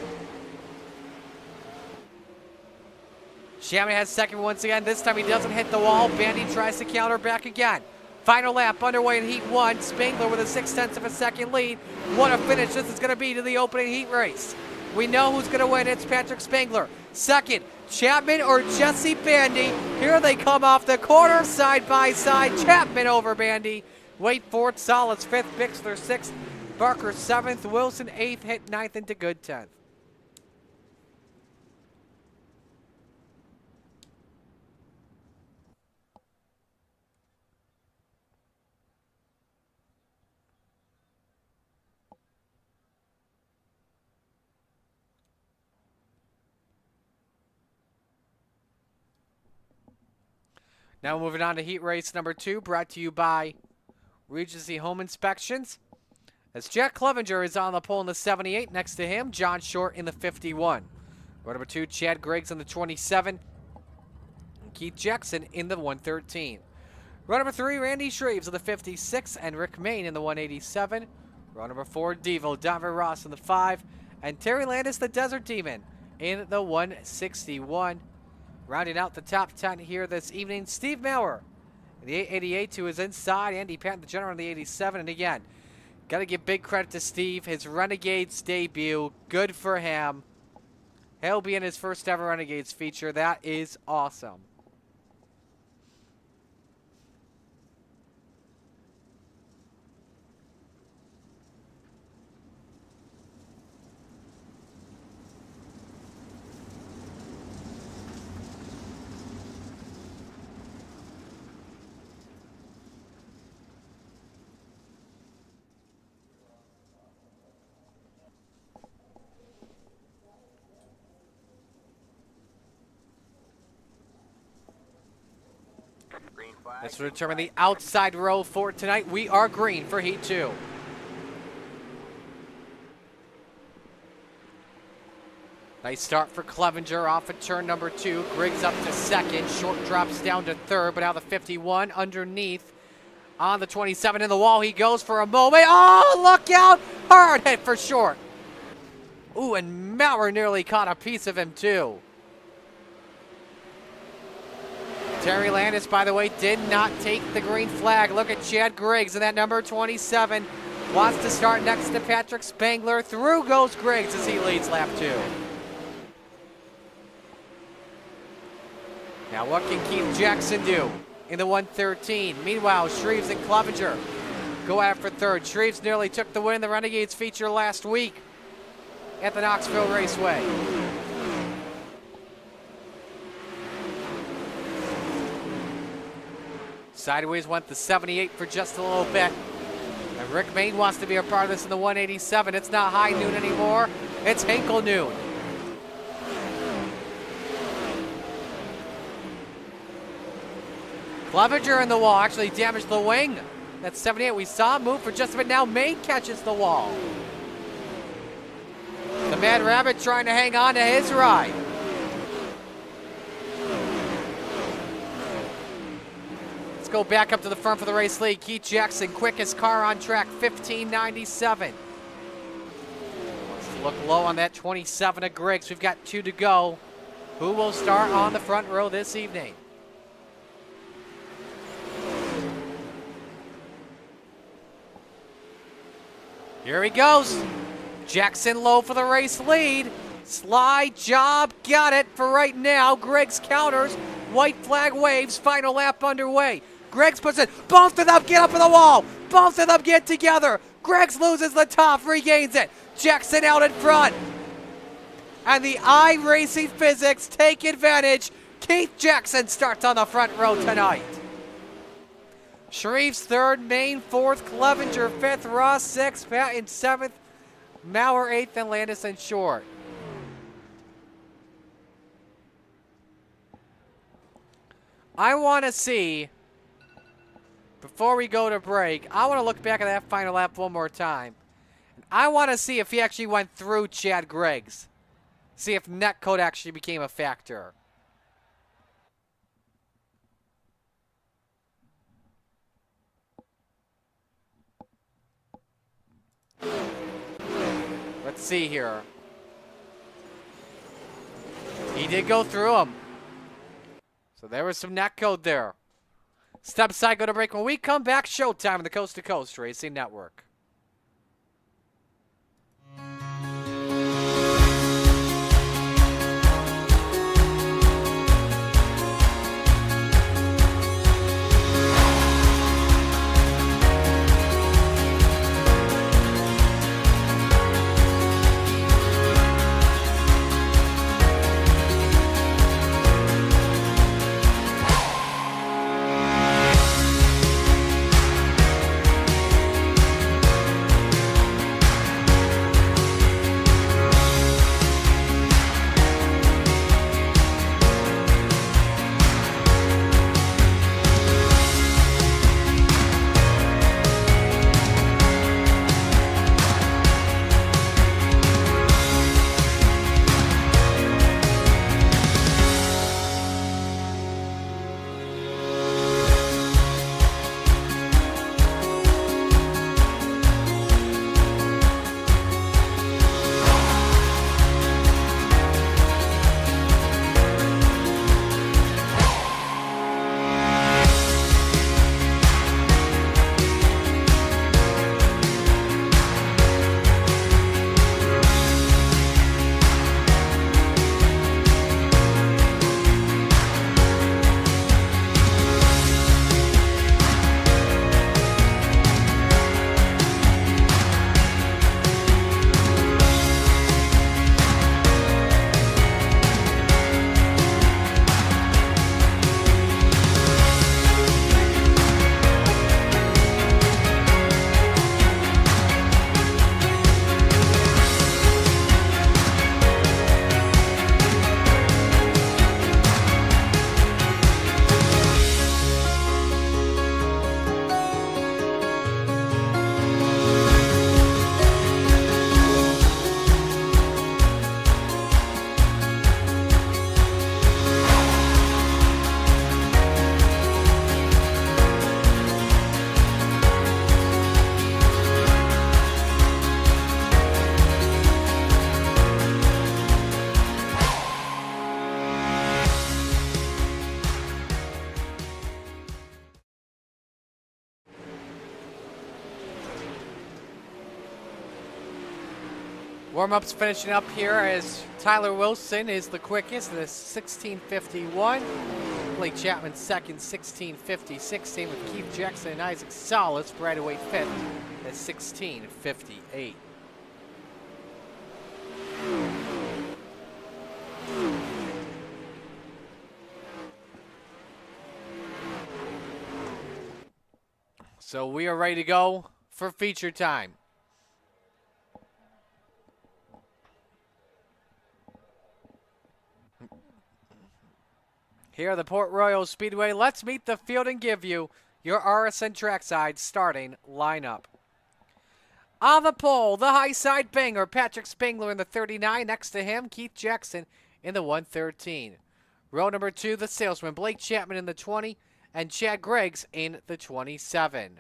Chapman has second once again. This time he doesn't hit the wall. Bandy tries to counter back again. Final lap underway in heat 1. Spangler with a 0.6 of a second lead. What a finish this is going to be to the opening heat race. We know who's going to win. It's Patrick Spangler. Second, Chapman or Jesse Bandy. Here they come off the corner, side by side. Chapman over Bandy. Waite fourth, Solids fifth, Bixler sixth, Barker seventh, Wilson eighth, hit ninth into good 10th. Now moving on to heat race number 2, brought to you by Regency Home Inspections. As Jack Clevenger is on the pole in the 78, next to him, John Short in the 51. Row number 2, Chad Griggs in the 27, and Keith Jackson in the 113. Row number 3, Randy Shreves in the 56, and Rick Main in the 187. Row number 4, Devo Donovan Ross in the 5, and Terry Landis, the Desert Demon, in the 161. Rounding out the top 10 here this evening, Steve Maurer in the 888, who is inside. Andy Patton, the general, in the 87. And again, got to give big credit to Steve. His Renegades debut, good for him. He'll be in his first ever Renegades feature. That is awesome. This will determine the outside row for tonight. We are green for heat 2. Nice start for Clevenger off at turn number 2. Griggs up to second. Short drops down to third, but now the 51 underneath on the 27 in the wall. He goes for a moment. Oh, look out! Hard hit for Short. Ooh, and Maurer nearly caught a piece of him too. Terry Landis, by the way, did not take the green flag. Look at Chad Griggs in that number 27. Wants to start next to Patrick Spangler. Through goes Griggs as he leads lap 2. Now what can Keith Jackson do in the 113? Meanwhile, Shreves and Clevenger go after third. Shreves nearly took the win in the Renegades feature last week at the Knoxville Raceway. Sideways went the 78 for just a little bit. And Rick Main wants to be a part of this in the 187. It's not high noon anymore. It's Hinkle noon. Clevenger in the wall, actually damaged the wing. That's 78. We saw him move for just a bit. Now Maine catches the wall. The Mad Rabbit trying to hang on to his ride. Let's go back up to the front for the race lead. Keith Jackson, quickest car on track, 15:97. Let's look low on that 27 of Griggs. We've got 2 to go. Who will start on the front row this evening? Here he goes. Jackson low for the race lead. Slide job, got it for right now. Griggs counters. White flag waves, final lap underway. Griggs puts it, both of them get up on the wall. Both of them get together. Griggs loses the top, regains it. Jackson out in front. And the iRacing physics take advantage. Keith Jackson starts on the front row tonight. Shreve's third, Maine fourth, Clevenger fifth, Ross sixth, Patton seventh, Maurer eighth, and Landison short. I want to see, before we go to break, I want to look back at that final lap one more time. I want to see if he actually went through Chad Griggs. See if netcode actually became a factor. Let's see here. He did go through him. So there was some netcode there. Step aside, go to break. When we come back, showtime on the Coast to Coast Racing Network. Warm-ups finishing up here as Tyler Wilson is the quickest in a 16:51. Blake Chapman second, 16:50-16 with Keith Jackson and Isaac Salas right away fifth at 16:58. So we are ready to go for feature time. Here at the Port Royal Speedway, let's meet the field and give you your RSN trackside starting lineup. On the pole, the high side banger, Patrick Spangler in the 39. Next to him, Keith Jackson in the 113. Row number 2, the salesman, Blake Chapman in the 20, and Chad Griggs in the 27.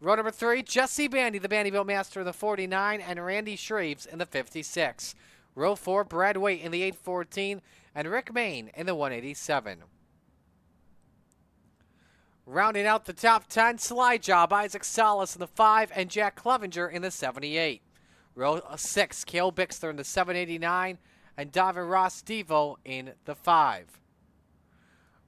Row number 3, Jesse Bandy, the Bandyville Master in the 49, and Randy Shreves in the 56. Row 4, Brad Waite in the 814, and Rick Main in the 187. Rounding out the top 10, Slide Job, Isaac Salas in the 5, and Jack Clevenger in the 78. Row 6, Cale Bixler in the 789, and Davin Ross Devo in the 5.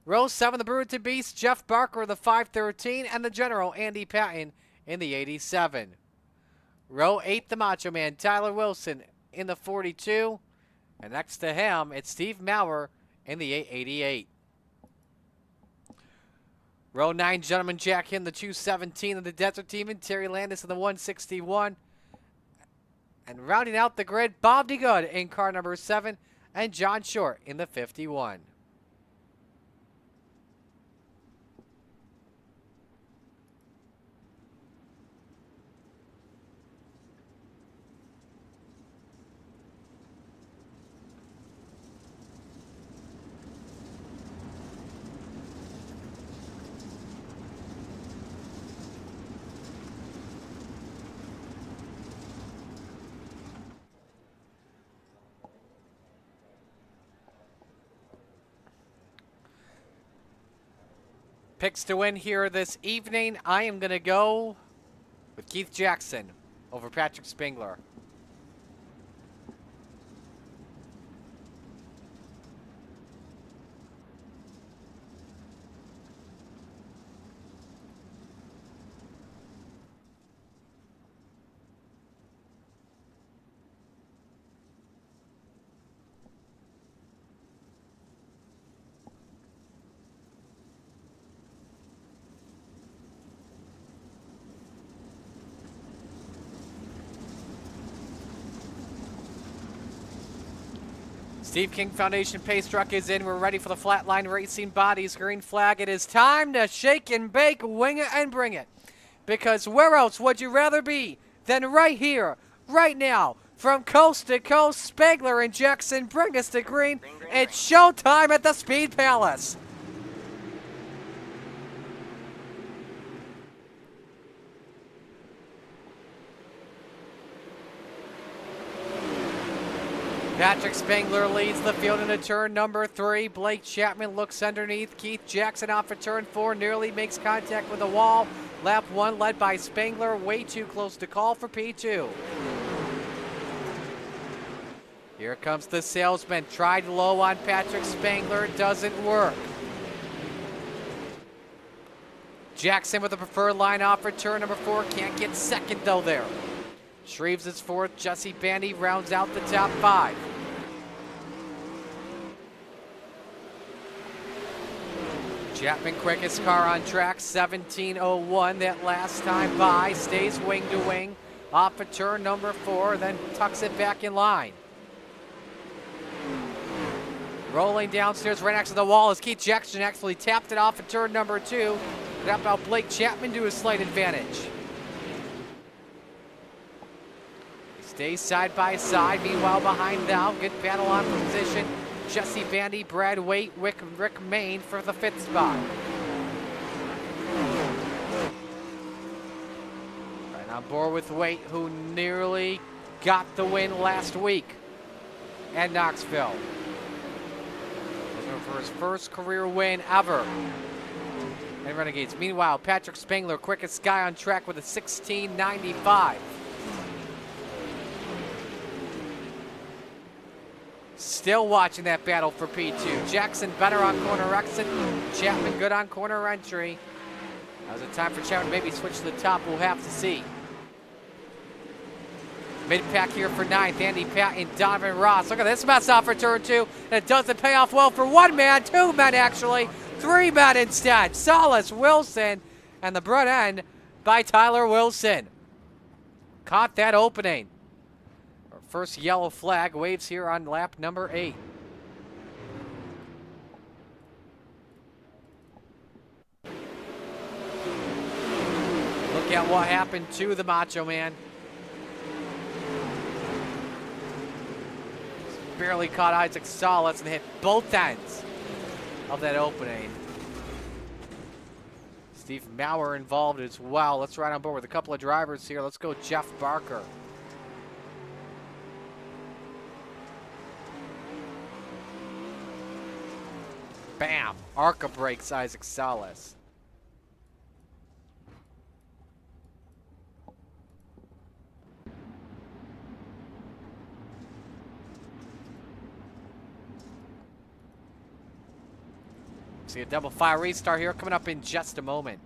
Row 7, the Brewington Beast, Jeff Barker in the 513, and the General, Andy Patton, in the 87. Row 8, the Macho Man, Tyler Wilson in the 42, and next to him, it's Steve Maurer in the 888. Row 9, Gentleman Jack in the 217 of the Desert Team, and Terry Landis in the 161. And rounding out the grid, Bob DeGood in car number 7, and John Short in the 51. Picks to win here this evening. I am going to go with Keith Jackson over Patrick Spangler. Steve King Foundation Pace Truck is in. We're ready for the Flatline Racing Bodies green flag. It is time to shake and bake, wing it and bring it. Because where else would you rather be than right here, right now, from coast to coast? Spangler and Jackson bring us to green. It's showtime at the Speed Palace. Patrick Spangler leads the field into turn number 3. Blake Chapman looks underneath. Keith Jackson off of turn 4, nearly makes contact with the wall. Lap 1 led by Spangler, way too close to call for P2. Here comes the salesman, tried low on Patrick Spangler, doesn't work. Jackson with the preferred line off for turn number 4, can't get second though there. Shreves is 4th, Jesse Bandy rounds out the top 5. Chapman quickest car on track, 17:01 that last time by, stays wing to wing, off of turn number 4, then tucks it back in line. Rolling downstairs right next to the wall as Keith Jackson actually tapped it off of turn number 2. Tapped out Blake Chapman to a slight advantage. Stays side by side. Meanwhile, behind them, good battle on position. Jesse Bandy, Brad Waite, Rick Main for the 5th spot. Right on board with Waite, who nearly got the win last week at Knoxville. Looking for his first career win ever in Renegades. Meanwhile, Patrick Spangler, quickest guy on track with a 16:95. Still watching that battle for P2. Jackson better on corner exit. Chapman good on corner entry. Now's the time for Chapman to maybe switch to the top. We'll have to see. Mid-pack here for 9th. Andy Patton, Donovan Ross. Look at this mess off for turn 2. And it doesn't pay off well for 1 man, 2 men actually. 3 men instead. Salas, Wilson, and the front end by Tyler Wilson. Caught that opening. First yellow flag waves here on lap number 8. Look at what happened to the Macho Man. Barely caught Isaac Salas and hit both ends of that opening. Steve Maurer involved as well. Let's ride on board with a couple of drivers here. Let's go Jeff Barker. Bam! Arca breaks Isaac Salas. See a double fire restart here coming up in just a moment.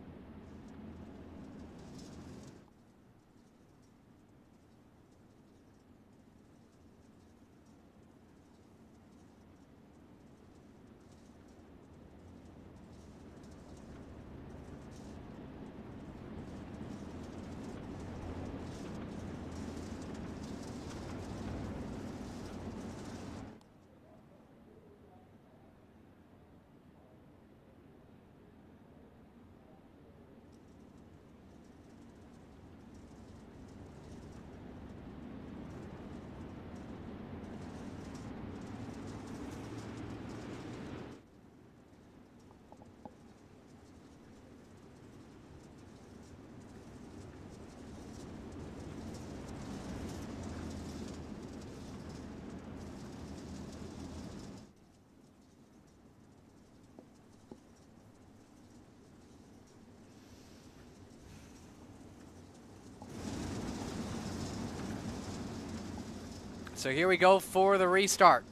So here we go for the restart.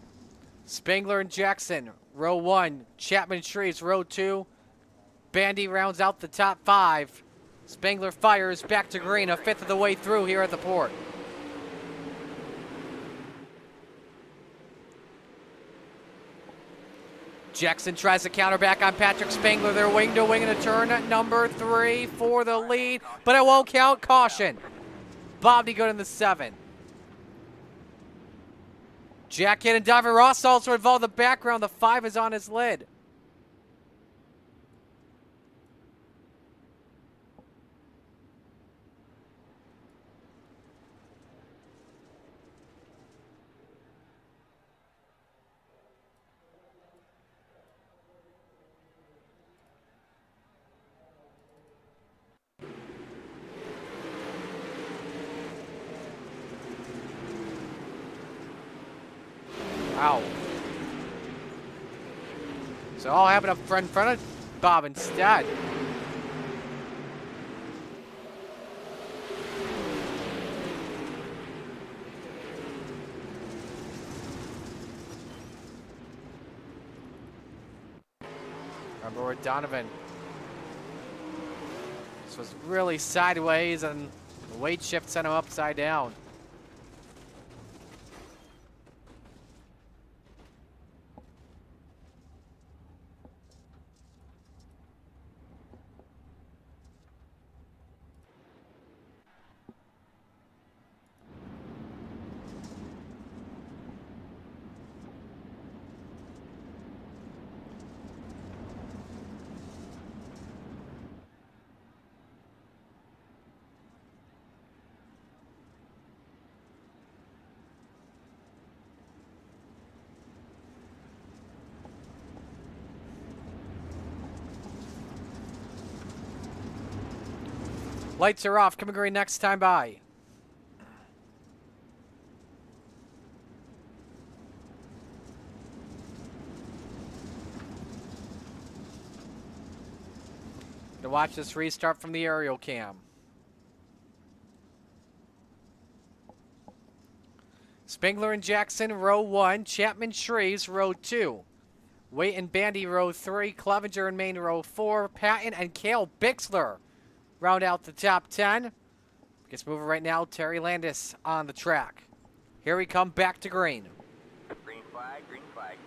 Spangler and Jackson, row 1. Chapman Shreves, row 2. Bandy rounds out the top 5. Spangler fires back to green, a fifth of the way through here at the port. Jackson tries to counter back on Patrick Spangler. They're wing to wing in a turn at number 3 for the lead, but it won't count. Caution. Bobby good in the 7. Jack hit and Diver Ross also involved in the background. The 5 is on his lid. Wow. So all happened up in front of Bob instead. Remember where Donovan. This was really sideways and the weight shift sent him upside down. Lights are off. Coming green next time by. To watch this restart from the aerial cam. Spangler and Jackson, row 1. Chapman Shreves, row 2. Waite and Bandy, row 3. Clevenger and Main, row 4. Patton and Cale Bixler round out the top 10. Gets moving right now. Terry Landis on the track. Here we come back to green. Green flag, green flag.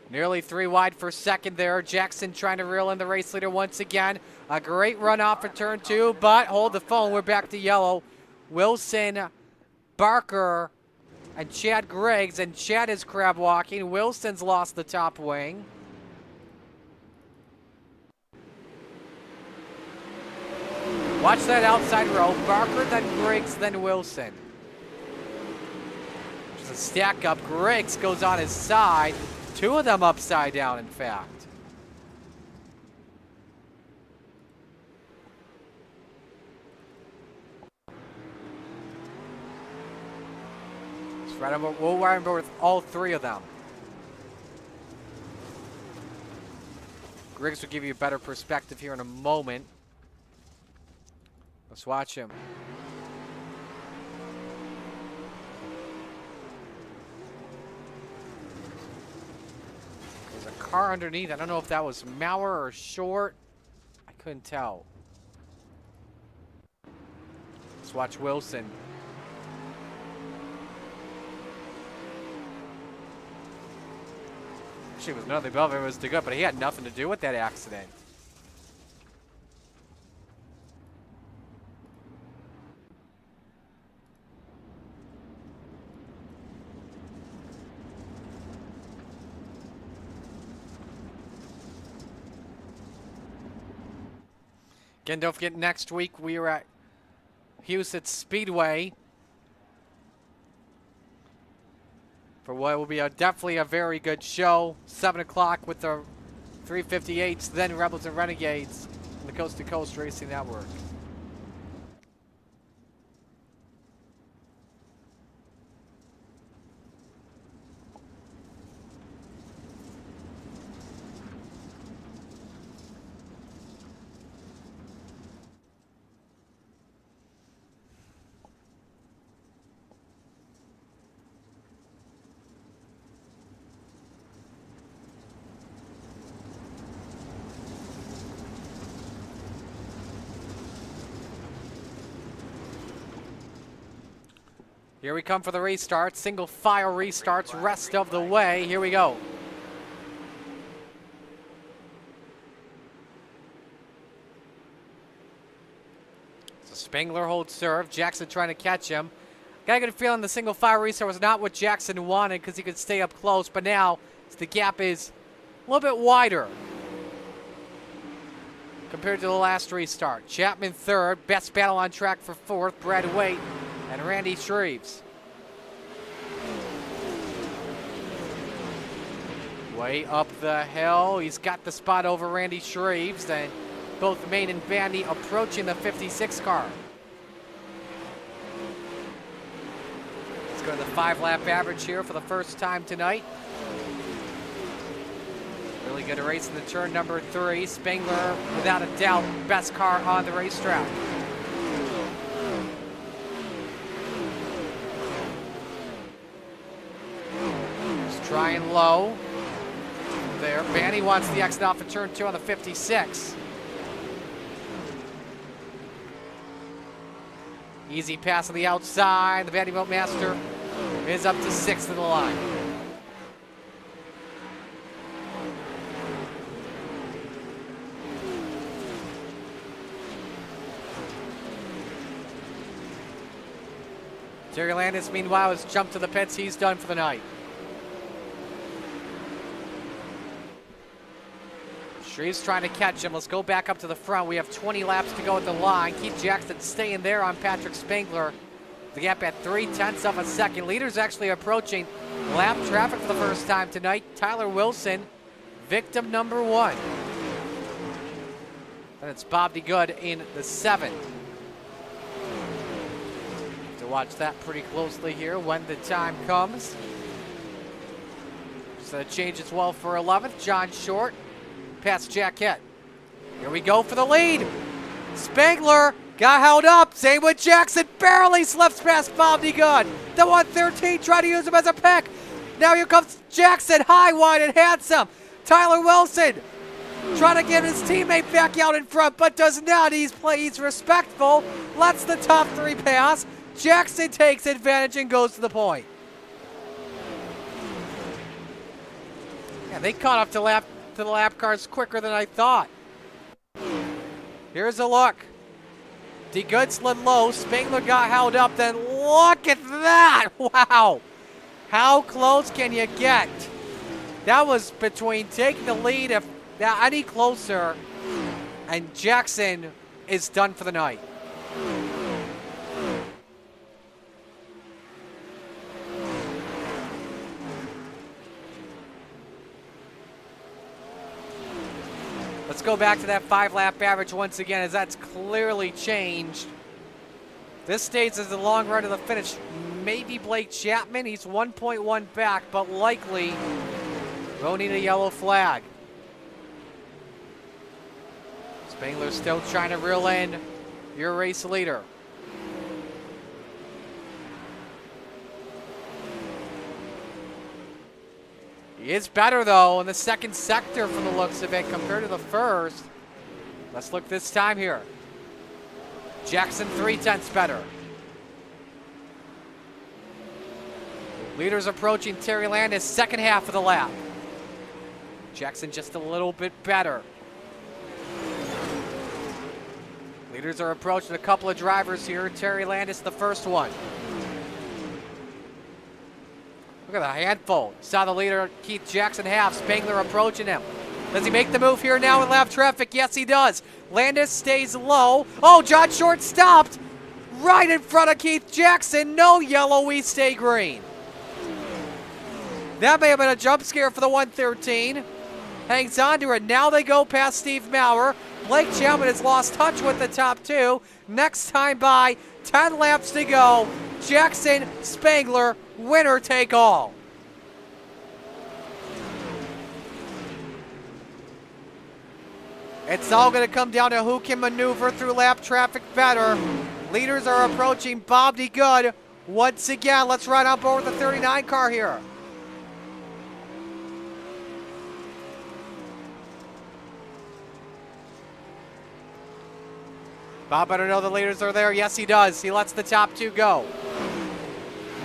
Nearly 3 wide for second there. Jackson trying to reel in the race leader once again. A great run off of turn 2, but hold the phone. We're back to yellow. Wilson, Barker, and Chad Griggs. And Chad is crab walking. Wilson's lost the top wing. Watch that outside row. Barker, then Griggs, then Wilson. Just a stack up. Griggs goes on his side. Two of them upside down, in fact. Right over, we'll remember with all three of them. Griggs will give you a better perspective here in a moment. Let's watch him. There's a car underneath. I don't know if that was Mauer or Short. I couldn't tell. Let's watch Wilson. It was nothing above him. It was too good, but he had nothing to do with that accident. Again, don't forget, next week we are at Houston Speedway for what will be definitely a very good show. 7 o'clock with the 358s, then Rebels and Renegades on the Coast to Coast Racing Network. Here we come for the restart. Single file restarts rest of the way. Here we go. So Spengler holds serve. Jackson trying to catch him. Got a good feeling the single file restart was not what Jackson wanted because he could stay up close. But now the gap is a little bit wider compared to the last restart. Chapman third. Best battle on track for fourth. Brad Waite and Randy Shreves. Way up the hill. He's got the spot over Randy Shreves, and both Main and Vandy approaching the 56 car. Let's go to the 5-lap average here for the first time tonight. Really good race in the turn number 3. Spengler, without a doubt, best car on the racetrack. Trying low there. Vandy wants the exit off of turn 2 on the 56. Easy pass on the outside. The Vanderbilt Master is up to 6th in the line. Terry Landis, meanwhile, has jumped to the pits. He's done for the night. Shreves trying to catch him. Let's go back up to the front. We have 20 laps to go at the line. Keith Jackson staying there on Patrick Spengler. The gap at 0.3 of a second. Leaders actually approaching lap traffic for the first time tonight. Tyler Wilson, victim number 1. And it's Bob DeGood in the 7th. To watch that pretty closely here when the time comes. So it changes well for 11th. John Short past Jackett. Here we go for the lead. Spengler got held up. Same with Jackson. Barely slips past Bob DeGood. The 113 tried to use him as a pick. Now here comes Jackson, high, wide, and handsome. Tyler Wilson trying to get his teammate back out in front, but does not. He's respectful. Lets the top 3 pass. Jackson takes advantage and goes to the point. Yeah, they caught up to the lap cars quicker than I thought. Here's a look. DeGood slid low. Spengler got held up. Then look at that. Wow. How close can you get? That was between taking the lead if any closer, and Jackson is done for the night. Let's go back to that 5-lap average once again, as that's clearly changed. This stays as the long run to the finish. Maybe Blake Chapman. He's 1.1 back, but likely won't need a yellow flag. Spangler still trying to reel in your race leader. He is better, though, in the second sector from the looks of it compared to the first. Let's look this time here. Jackson 0.3 better. Leaders approaching Terry Landis, second half of the lap. Jackson just a little bit better. Leaders are approaching a couple of drivers here. Terry Landis, the first one. Look at the handful. Saw the leader, Keith Jackson, half. Spangler approaching him. Does he make the move here now in lap traffic? Yes, he does. Landis stays low. Oh, John Short stopped right in front of Keith Jackson. No yellow, we stay green. That may have been a jump scare for the 113. Hangs on to it. Now they go past Steve Maurer. Blake Chapman has lost touch with the top two. Next time by, 10 laps to go. Jackson, Spangler, winner take all. It's all going to come down to who can maneuver through lap traffic better. Leaders are approaching Bob D. Good once again. Let's ride on board with the 39 car here. Bob better know the leaders are there. Yes, he does. He lets the top two go.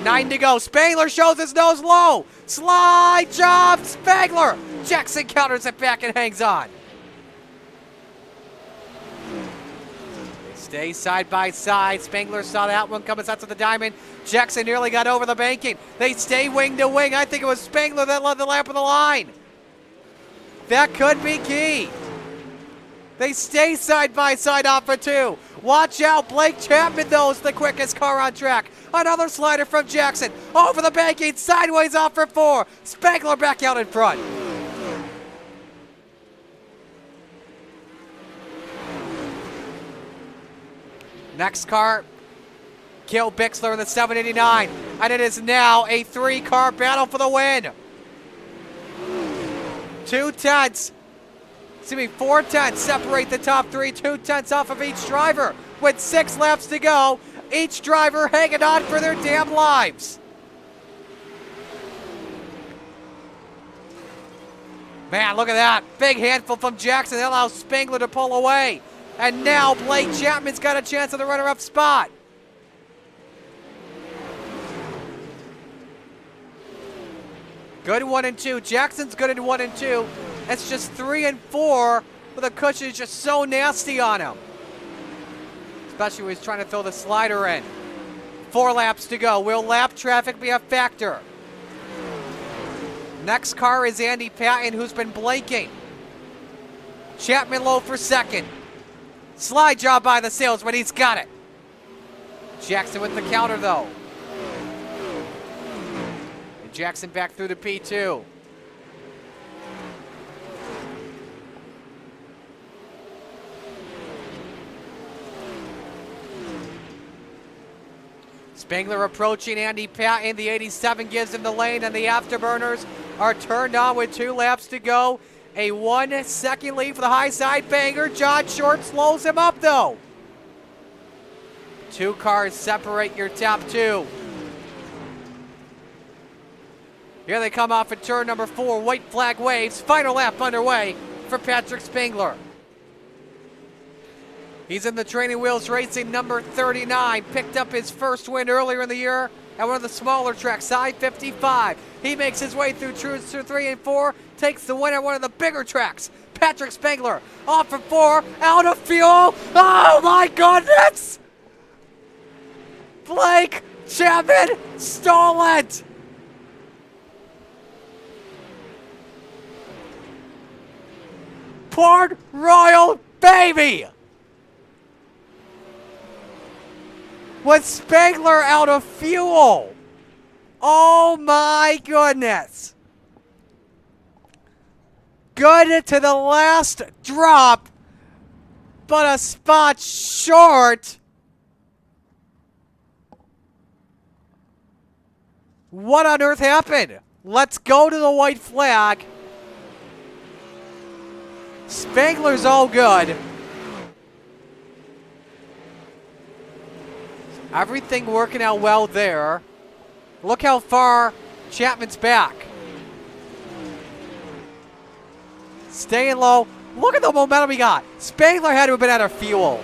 9 to go. Spangler shows his nose low. Slide job, Spangler. Jackson counters it back and hangs on. They stay side by side. Spangler saw that one coming out to the diamond. Jackson nearly got over the banking. They stay wing to wing. I think it was Spangler that led the lap of the line. That could be key. They stay side by side off for two. Watch out, Blake Chapman, though, is the quickest car on track. Another slider from Jackson. Over the banking, sideways off for four. Spangler back out in front. Next car, Gil Bixler in the 789. And it is now a 3-car battle for the win. 4 tenths separate the top three. 2 tenths off of each driver. With 6 laps to go, each driver hanging on for their damn lives. Man, look at that. Big handful from Jackson. That allows Spangler to pull away. And now Blake Chapman's got a chance at the runner-up spot. Good 1 and 2. Jackson's good in 1 and 2. It's just 3 and 4, but the cushion is just so nasty on him. Especially when he's trying to throw the slider in. 4 laps to go. Will lap traffic be a factor? Next car is Andy Patton, who's been blinking. Chapman low for second. Slide job by the salesman. He's got it. Jackson with the counter, though. And Jackson back through the P2. Spangler approaching Andy Patton. The 87 gives him the lane, and the afterburners are turned on with 2 laps to go. A 1-second lead for the high side banger. John Short slows him up, though. 2 cars separate your top 2. Here they come off at turn number 4. White flag waves. Final lap underway for Patrick Spangler. He's in the Training Wheels Racing number 39. Picked up his first win earlier in the year at one of the smaller tracks, I-55. He makes his way through 3 and 4, takes the win at one of the bigger tracks. Patrick Spangler off for 4, out of fuel. Oh my goodness! Blake Chapman stole it! Port Royal, baby! With Spangler out of fuel. Oh my goodness. good to the last drop, but a spot short. What on earth happened? Let's go to the white flag. Spangler's all good. Everything working out well there. Look how far Chapman's back. Staying low. Look at the momentum he got. Spangler had to have been out of fuel.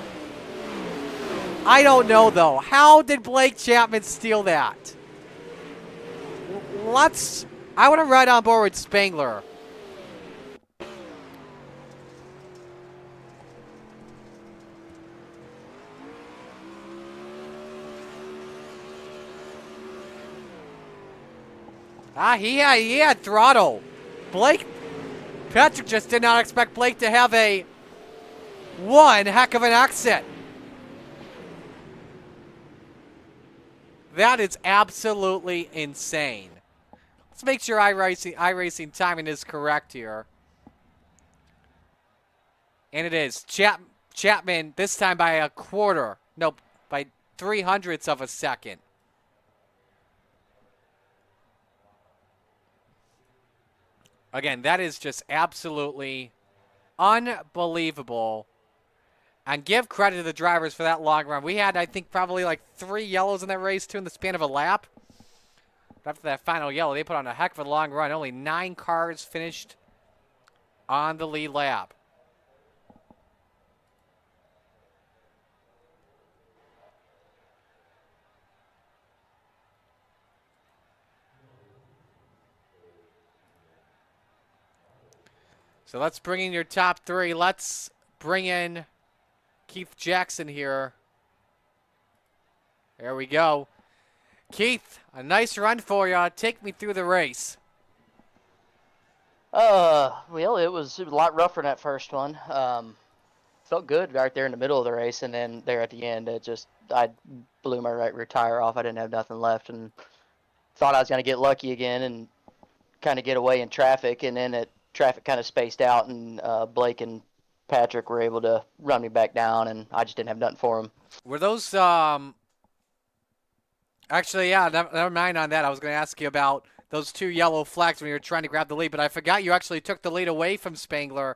I don't know, though. How did Blake Chapman steal that? I want to ride on board with Spangler. He had throttle. Patrick just did not expect Blake to have one heck of an exit. That is absolutely insane. Let's make sure iRacing timing is correct here. And it is. Chapman, this time by a quarter. No, by 0.03 of a second. Again, that is just absolutely unbelievable. And give credit to the drivers for that long run. We had, I think, probably like 3 yellows in that race, too, in the span of a lap. After that final yellow, they put on a heck of a long run. Only 9 cars finished on the lead lap. So let's bring in your top 3. Let's bring in Keith Jackson here. There we go. Keith, a nice run for you. Take me through the race. Well, it was a lot rougher than that first one. Felt good right there in the middle of the race, and then there at the end, I blew my right rear tire off. I didn't have nothing left, and thought I was going to get lucky again and kind of get away in traffic, and then traffic kind of spaced out, and Blake and Patrick were able to run me back down, and I just didn't have nothing for them. Were those actually, yeah, never mind on that. I was going to ask you about those 2 yellow flags when you were trying to grab the lead, but I forgot you actually took the lead away from Spangler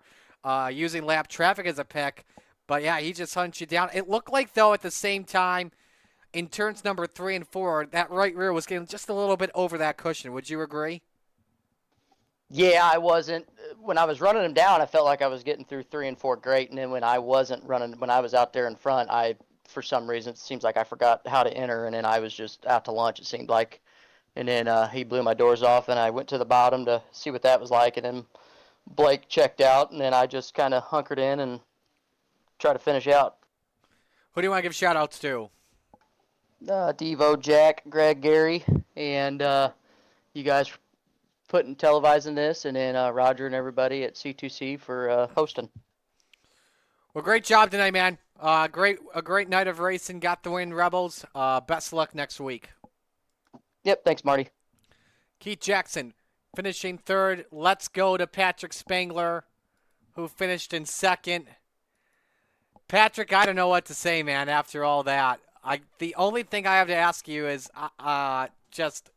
using lap traffic as a pick. But, yeah, he just hunched you down. It looked like, though, at the same time, in turns number 3 and 4, that right rear was getting just a little bit over that cushion. Would you agree? Yeah, I wasn't. When I was running them down, I felt like I was getting through 3 and 4 great, and then when I wasn't running, when I was out there in front, for some reason, it seems like I forgot how to enter, and then I was just out to lunch, it seemed like. And then he blew my doors off, and I went to the bottom to see what that was like, and then Blake checked out, and then I just kind of hunkered in and tried to finish out. Who do you want to give shout-outs to? Devo, Jack, Greg, Gary, and you guys televising this, and then Roger and everybody at C2C for hosting. Well, great job tonight, man. A great night of racing. Got the win, Rebels. Best luck next week. Yep, thanks, Marty. Keith Jackson finishing 3rd. Let's go to Patrick Spangler, who finished in 2nd. Patrick, I don't know what to say, man, after all that. The only thing I have to ask you is just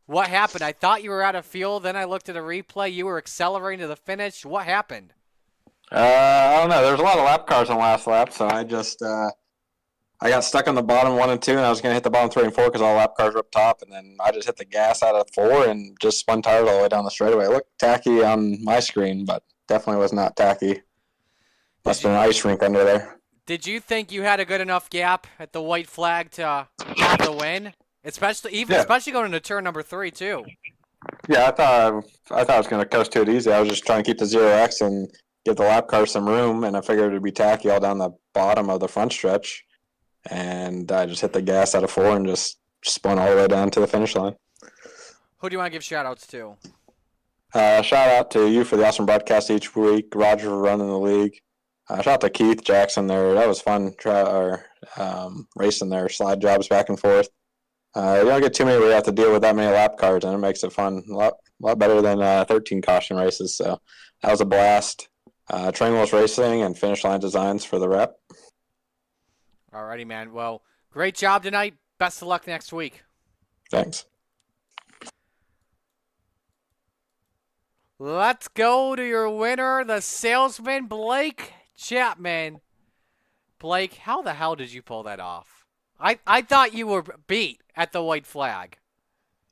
what happened. I thought you were out of fuel. Then I looked at a replay. You were accelerating to the finish. What happened? I don't know. There was a lot of lap cars on last lap, so I just I got stuck on the bottom 1 and 2, and I was going to hit the bottom 3 and 4 because all the lap cars were up top, and then I just hit the gas out of 4 and just spun tires all the way down the straightaway. It looked tacky on my screen, but definitely was not tacky. Must have been an ice rink under there. Did you think you had a good enough gap at the white flag to have the win? Especially going into turn number 3 too. Yeah, I thought I was going to coast to it easy. I was just trying to keep the 0x and give the lap car some room, and I figured it'd be tacky all down the bottom of the front stretch. And I just hit the gas out of 4 and just spun all the way down to the finish line. Who do you want to give shout-outs to? Shout out to you for the awesome broadcast each week. Roger for running the league. Shout out to Keith Jackson there. That was fun racing their slide jobs back and forth. You don't get too many where you have to deal with that many lap cars, and it makes it fun. A lot better than 13 caution races. So That was a blast. Train Wheels Racing and Finish Line Designs for the rep. Alrighty, man. Well, great job tonight. Best of luck next week. Thanks. Let's go to your winner, the salesman, Blake Chapman. Blake, how the hell did you pull that off? I thought you were beat at the white flag.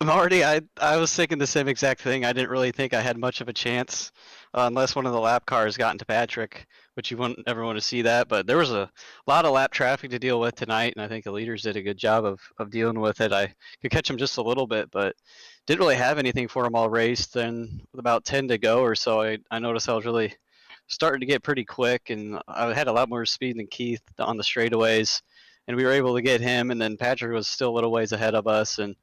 Marty, I was thinking the same exact thing. I didn't really think I had much of a chance unless one of the lap cars got into Patrick, which you wouldn't ever want to see that. But there was a lot of lap traffic to deal with tonight, and I think the leaders did a good job of dealing with it. I could catch them just a little bit, but didn't really have anything for them all race. Then with about 10 to go or so, I noticed I was really starting to get pretty quick, and I had a lot more speed than Keith on the straightaways, and we were able to get him, and then Patrick was still a little ways ahead of us, and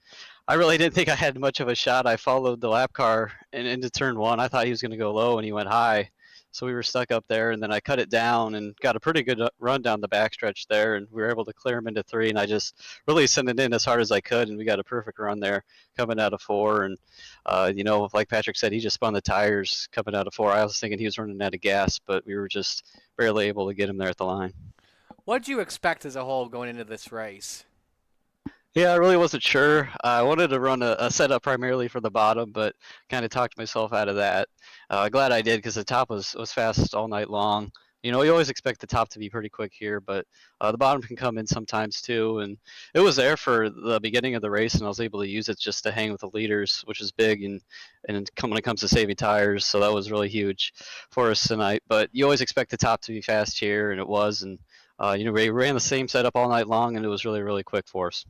I really didn't think I had much of a shot. I followed the lap car and into turn one. I thought he was going to go low, and he went high. So we were stuck up there, and then I cut it down and got a pretty good run down the backstretch there, and we were able to clear him into three, and I just really sent it in as hard as I could, and we got a perfect run there coming out of four. And, like Patrick said, he just spun the tires coming out of four. I was thinking he was running out of gas, but we were just barely able to get him there at the line. What did you expect as a whole going into this race? Yeah, I really wasn't sure. I wanted to run a setup primarily for the bottom, but kind of talked myself out of that. Glad I did because the top was fast all night long. You always expect the top to be pretty quick here, but the bottom can come in sometimes too. And it was there for the beginning of the race, and I was able to use it just to hang with the leaders, which is big. And when it comes to saving tires, so that was really huge for us tonight. But you always expect the top to be fast here, and it was. And we ran the same setup all night long, and it was really, really quick for us.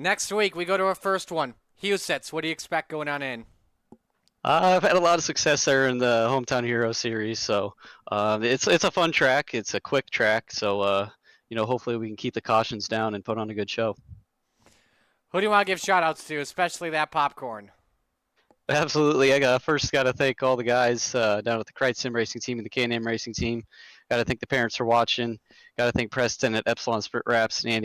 Next week, we go to our first one. Husets, what do you expect going on in? I've had a lot of success there in the Hometown Hero series, so it's a fun track. It's a quick track, so hopefully we can keep the cautions down and put on a good show. Who do you want to give shout-outs to, especially that popcorn? Absolutely. I first got to thank all the guys down at the Kreitz Sim Racing Team and the K&M Racing Team. Got to thank the parents for watching. Got to thank Preston at Epsilon Sprint Wraps and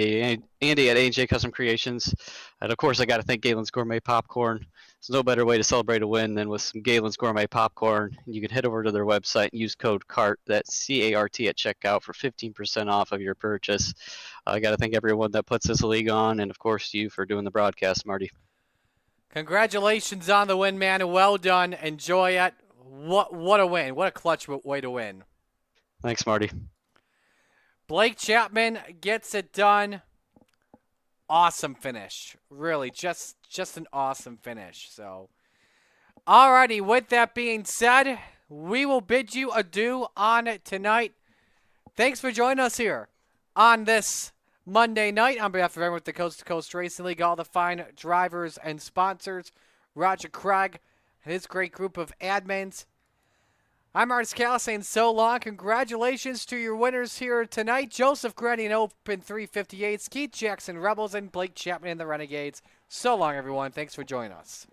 Andy at A&J Custom Creations. And, of course, I got to thank Galen's Gourmet Popcorn. There's no better way to celebrate a win than with some Galen's Gourmet Popcorn. You can head over to their website and use code CART, that's C-A-R-T, at checkout for 15% off of your purchase. I got to thank everyone that puts this league on, and, of course, you for doing the broadcast, Marty. Congratulations on the win, man. Well done. Enjoy it. What a win. What a clutch way to win. Thanks, Marty. Blake Chapman gets it done. Awesome finish. Really, just an awesome finish. So, alrighty, with that being said, we will bid you adieu on tonight. Thanks for joining us here on this Monday night. On behalf of everyone with the Coast to Coast Racing League, all the fine drivers and sponsors, Roger Craig and his great group of admins, I'm Artis Callis saying so long. Congratulations to your winners here tonight. Joseph Grenny in Open 358s, Keith Jackson Rebels, and Blake Chapman in the Renegades. So long, everyone. Thanks for joining us.